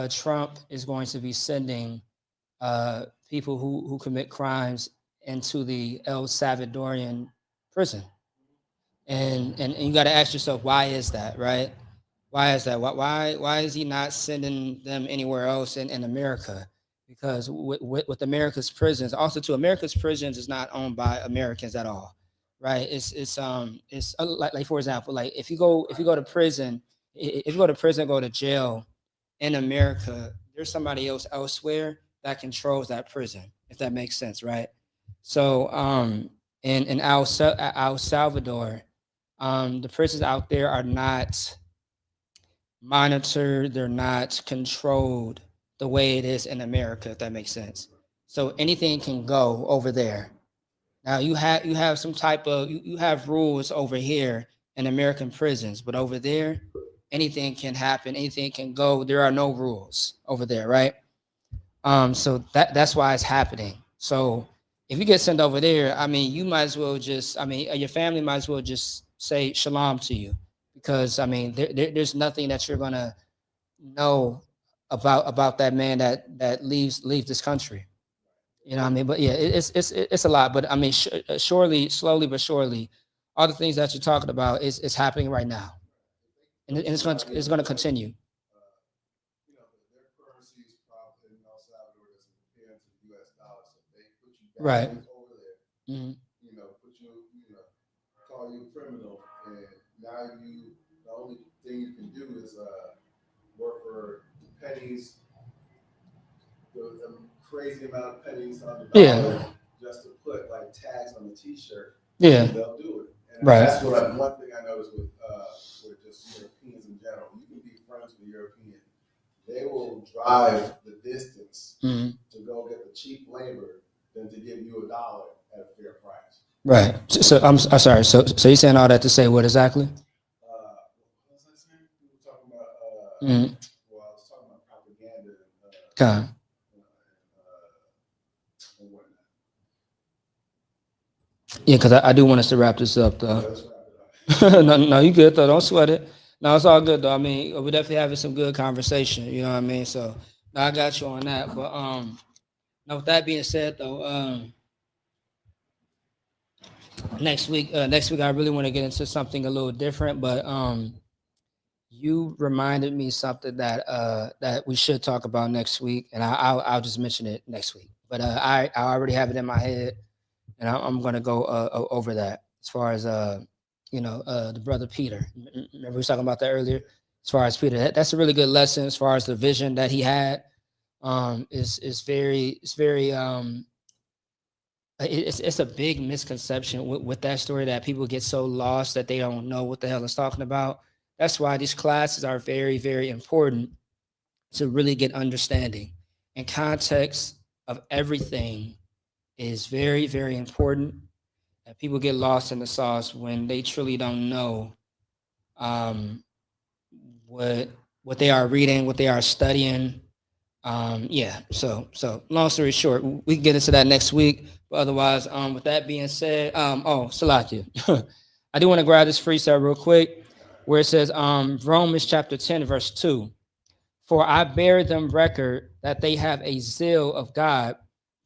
Trump is going to be sending people who commit crimes into the El Salvadorian prison? And you got to ask yourself, why is that, right? Why is that? Why is he not sending them anywhere else in America? Because with America's prisons, also too, America's prisons is not owned by Americans at all, right? It's like for example, like if you go to prison, go to jail in America, there's somebody else elsewhere that controls that prison, if that makes sense, right? So in El Salvador, the prisons out there are not monitored, they're not controlled the way it is in America, if that makes sense. So anything can go over there. Now you have some type of you have rules over here in American prisons, but over there, anything can happen, anything can go. There are no rules over there, right? So that's why it's happening. So if you get sent over there, I mean, you might as well just, I mean, your family might as well just say shalom to you, because I mean, there's nothing that you're gonna know about that man that leaves this country. You know what I mean? But yeah, it's a lot. But I mean, surely, slowly but surely, all the things that you're talking about is happening right now, and it's going to continue. You know, their currency is probably in El Salvador doesn't compare to the U.S. dollar, so they put you Right. back over there. Mhm. You know, call you a criminal, and now the only thing you can do is work for pennies, the crazy amount of pennies on the dollar, just to put like tags on the T-shirt. Yeah. And they'll do it. And Right. that's one thing I noticed with just Europeans in general. You can be friends with a European. They will drive the distance Mhm. to go get the cheap labor than to give you $1 at a fair price. Right. So I'm sorry. So you're saying all that to say what exactly? What was I saying? We were talking about. Mhm. Well, I was talking about propaganda. Okay. And whatnot. Yeah, because I do want us to wrap this up, though. Let's wrap it up. No, you good though. Don't sweat it. No, it's all good though. I mean, we're definitely having some good conversation. You know what I mean? So no, I got you on that. But now with that being said though, next week I really want to get into something a little different. But you reminded me something that we should talk about next week, and I'll just mention it next week. But I already have it in my head, and I'm gonna go over that as far as the brother Peter. Remember we was talking about that earlier. As far as Peter, that's a really good lesson. As far as the vision that he had, it's a big misconception with that story, that people get so lost that they don't know what the hell it's talking about. That's why these classes are very, very important, to really get understanding and context of everything is very, very important. And people get lost in the sauce when they truly don't know what they are reading, what they are studying. So long story short, we can get into that next week. But otherwise, with that being said, Salakia, I do want to grab this freestyle real quick, where it says Romans chapter 10, verse 2. For I bear them record that they have a zeal of God,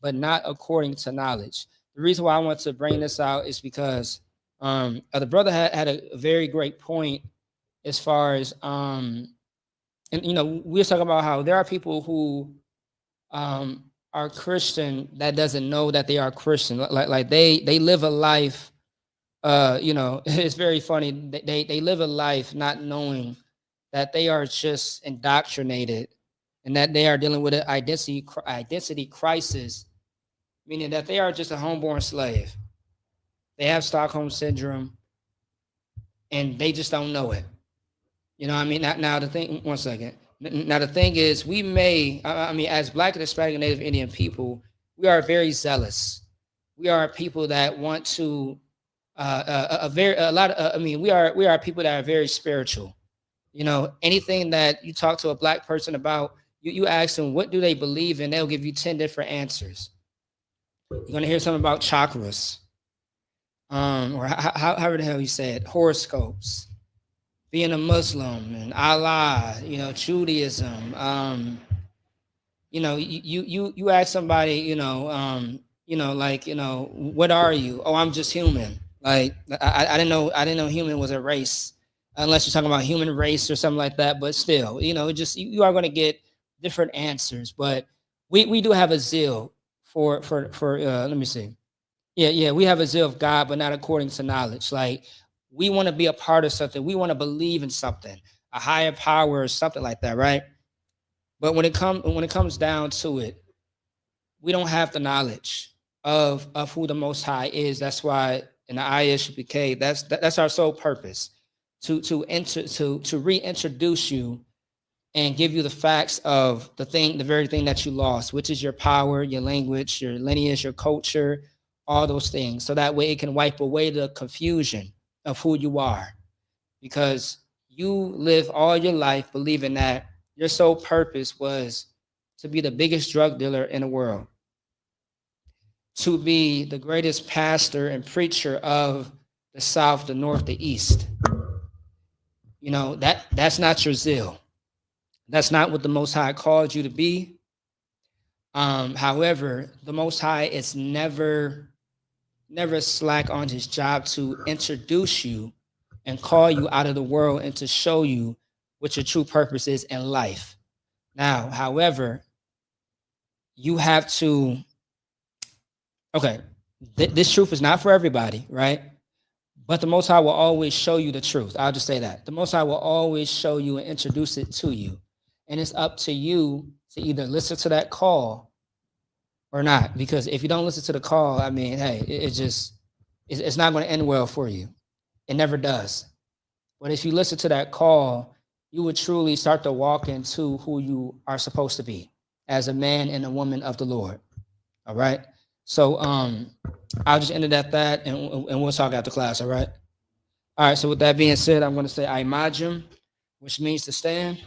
but not according to knowledge. The reason why I want to bring this out is because the brother had a very great point as far as and we were talking about how there are people who are Christian that doesn't know that they are Christian. Like they live a life. It's very funny. They live a life not knowing that they are just indoctrinated, and that they are dealing with an identity crisis, meaning that they are just a homeborn slave. They have Stockholm syndrome, and they just don't know it. You know what I mean? Now the thing, one second. Now the thing is, we may, as Black and Hispanic and Native Indian people, we are very zealous. We are people that want to, we are people that are very spiritual. Anything that you talk to a Black person about, you ask them, what do they believe in? They'll give you 10 different answers. You're going to hear something about chakras, or however the hell you said, horoscopes, being a Muslim, and Allah, Judaism. You ask somebody, what are you? Oh, I'm just human. Like I didn't know human was a race, unless you're talking about human race or something like that. But still, you are going to get different answers. But we do have a zeal for let me see. Yeah, we have a zeal of God, but not according to knowledge. Like, we want to be a part of something. We want to believe in something, a higher power or something like that, right? But when it comes down to it, we don't have the knowledge of who the Most High is. That's why in the ISUPK, that's our sole purpose, to reintroduce you and give you the facts of the very thing that you lost, which is your power, your language, your lineage, your culture, all those things. So that way it can wipe away the confusion of who you are, because you live all your life believing that your sole purpose was to be the biggest drug dealer in the world. to be the greatest pastor and preacher of the South, the North, the East. You know, that's not your zeal. That's not what the Most High called you to be. However, the Most High is never slack on his job to introduce you and call you out of the world and to show you what your true purpose is in life. Now, however, you have to, okay, this truth is not for everybody, right? But the Most High will always show you the truth. I'll just say that. The Most High will always show you and introduce it to you. And it's up to you to either listen to that call or not. Because if you don't listen to the call, I mean, hey, it's not going to end well for you. It never does. But if you listen to that call, you would truly start to walk into who you are supposed to be as a man and a woman of the Lord. All right. So I'll just end it at that, and we'll talk after class. All right. All right. So with that being said, I'm going to say Imagine, which means to stand.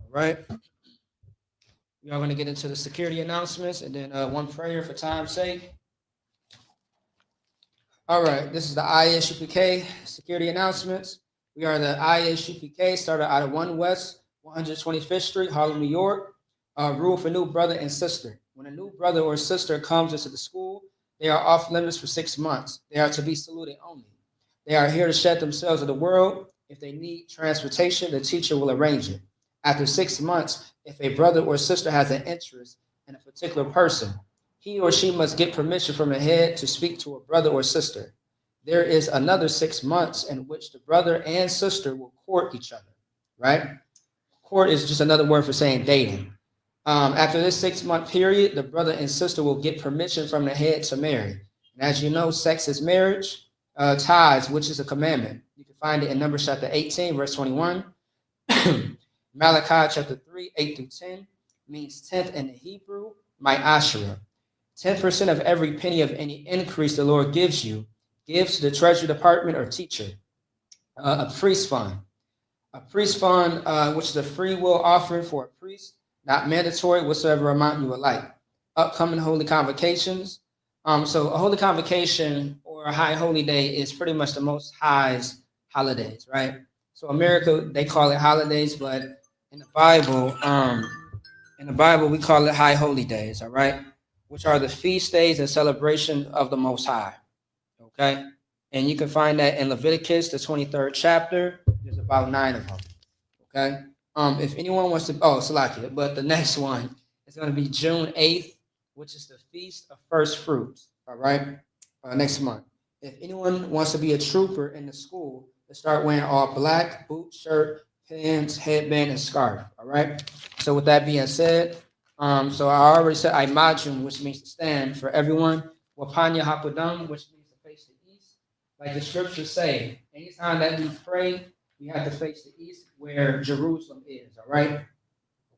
All right. We are going to get into the security announcements and then one prayer for time's sake. All right. This is the ISUPK security announcements. We are the ISUPK, started out of 1 West 125th Street, Harlem, New York. Rule for new brother and sister. When a new brother or sister comes into the school, they are off limits for 6 months. They are to be saluted only. They are here to shed themselves of the world. If they need transportation, the teacher will arrange it. After 6 months, if a brother or sister has an interest in a particular person, he or she must get permission from the head to speak to a brother or sister. There is another 6 months in which the brother and sister will court each other, right? Court is just another word for saying dating. After this 6 month period, the brother and sister will get permission from the head to marry. And as you know, sex is marriage, ties, which is a commandment. You can find it in Numbers chapter 18, verse 21. Malachi chapter 3, 8 through 10 means 10th in the Hebrew, Ma'ashera. 10% of every penny of any increase the Lord gives you, gives to the treasury department or teacher. A priest fund. A priest fund, which is a free will offering for a priest, not mandatory, whatsoever amount you would like. Upcoming holy convocations. So a holy convocation or a high holy day is pretty much the Most High's holidays, right? So America, they call it holidays, but in the Bible, we call it high holy days, all right? Which are the feast days and celebration of the Most High, okay? And you can find that in Leviticus, the 23rd chapter. There's about 9 of them, okay? If anyone wants to, Salakia, but the next one is going to be June 8th, which is the Feast of First Fruits, all right? Next month. If anyone wants to be a trooper in the school, they start wearing all black, boot, shirt, pants, headband, and scarf, all right? So with that being said, so I already said Imagine, which means to stand for everyone. Wapanya Hapadam, which means to face the east. Like the scriptures say, anytime that we pray, we have to face the east where Jerusalem is, all right?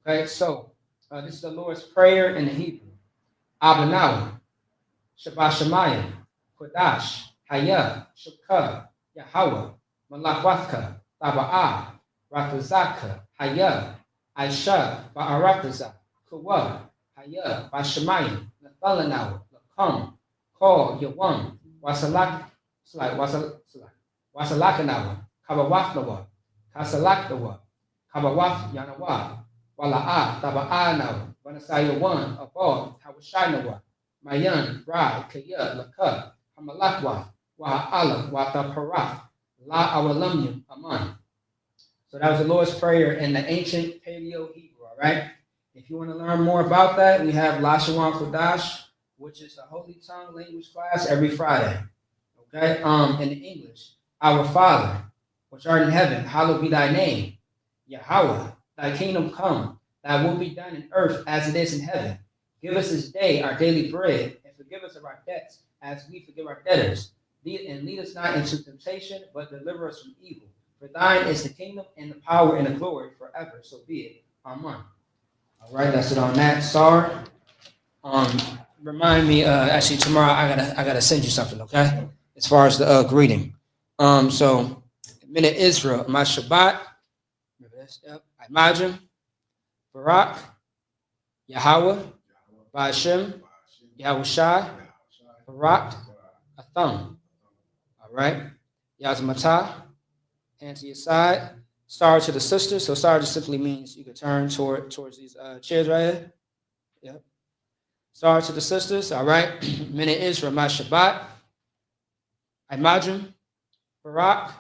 Okay, so this is the Lord's Prayer in the Hebrew. Abanawa, Shabbat Shemayim, Kodash, Hayah, Shukah, Yahweh, Malakwaka, Taba'ah, Ratazaka, Hayah, Aisha, Ba'arataza, Kuwa, Hayah, Bashemayim, Nathalanawa, Lakam, Kol, Yawam, Wasalakanawa, Kabawafnawa, Kasalaknawa, Kabawaf Yanawa, Wala'a, Taba'anawa, Vanasayawan, Abal, Hawashinawa, Mayan, Rai, Kaya, Laka, Hamalakwa, Wa'ala, Wataparaf, La Awalamyam, Aman. So that was the Lord's Prayer in the ancient Paleo Hebrew, all right? If you want to learn more about that, we have Lashawan Kodash, which is the Holy Tongue language class every Friday, okay? In the English, Our Father, which art in heaven, hallowed be thy name. Yahweh, thy kingdom come, thy will be done in earth as it is in heaven. Give us this day our daily bread, and forgive us of our debts as we forgive our debtors. And lead us not into temptation, but deliver us from evil. For thine is the kingdom and the power and the glory forever. So be it. Amen. All right, that's it on that. Sorry. Remind me, actually tomorrow I gotta send you something, okay? As far as the greeting. So Minute Israel, my Shabbat, Imagine, Barak, Yahweh, Ba'ashem, Yahushai, Barak, Atham. All right. Yazmatah, hand to your side. Star to the sister. So star just simply means you can turn towards these chairs right here. Yep. Star to the sisters. All right. Minute Israel, my Shabbat. Imagine, Barak,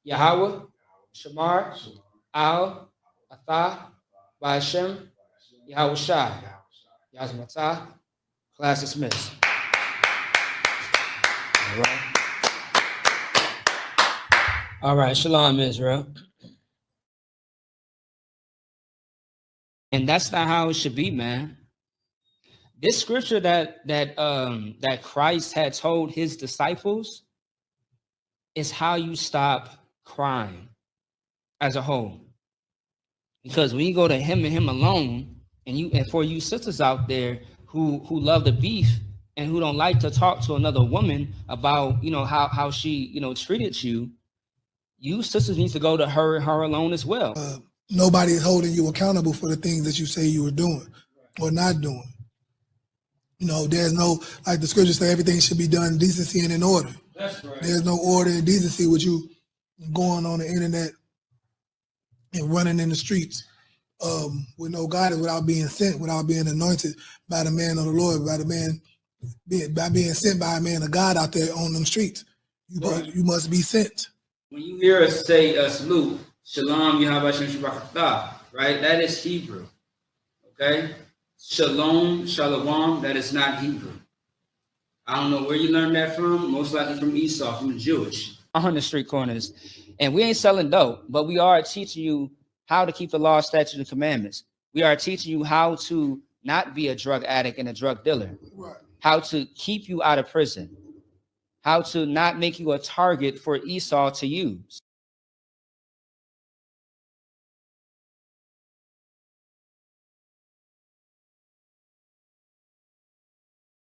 Yahweh, Shamar, Al, Athah, Ba'ashem, Yahushai, Yazmatah. Class dismissed. All right. All right. Shalom, Israel. And that's not how it should be, man. This scripture that Christ had told his disciples is how you stop crime as a whole. Because when you go to him and him alone, and for you sisters out there who love the beef and who don't like to talk to another woman about, you know, how she, you know, treated you, you sisters need to go to her alone as well. Nobody is holding you accountable for the things that you say you were doing or not doing. You know, there's no, like the scriptures say, everything should be done in decency and in order. That's right. There's no order and decency with you going on the internet and running in the streets with no guidance, without being sent, without being anointed by the man of the Lord, by being sent by a man of God out there on them streets. You must be sent. When you hear us say salute, Shalom, Yahweh Shem Shabbat, right? That is Hebrew. Okay? Shalom, Shalom, that is not Hebrew. I don't know where you learned that from. Most likely from Esau, from the Jewish. On the street corners. And we ain't selling dope, but we are teaching you how to keep the law, statutes, and commandments. We are teaching you how to not be a drug addict and a drug dealer. Right. How to keep you out of prison. How to not make you a target for Esau to use.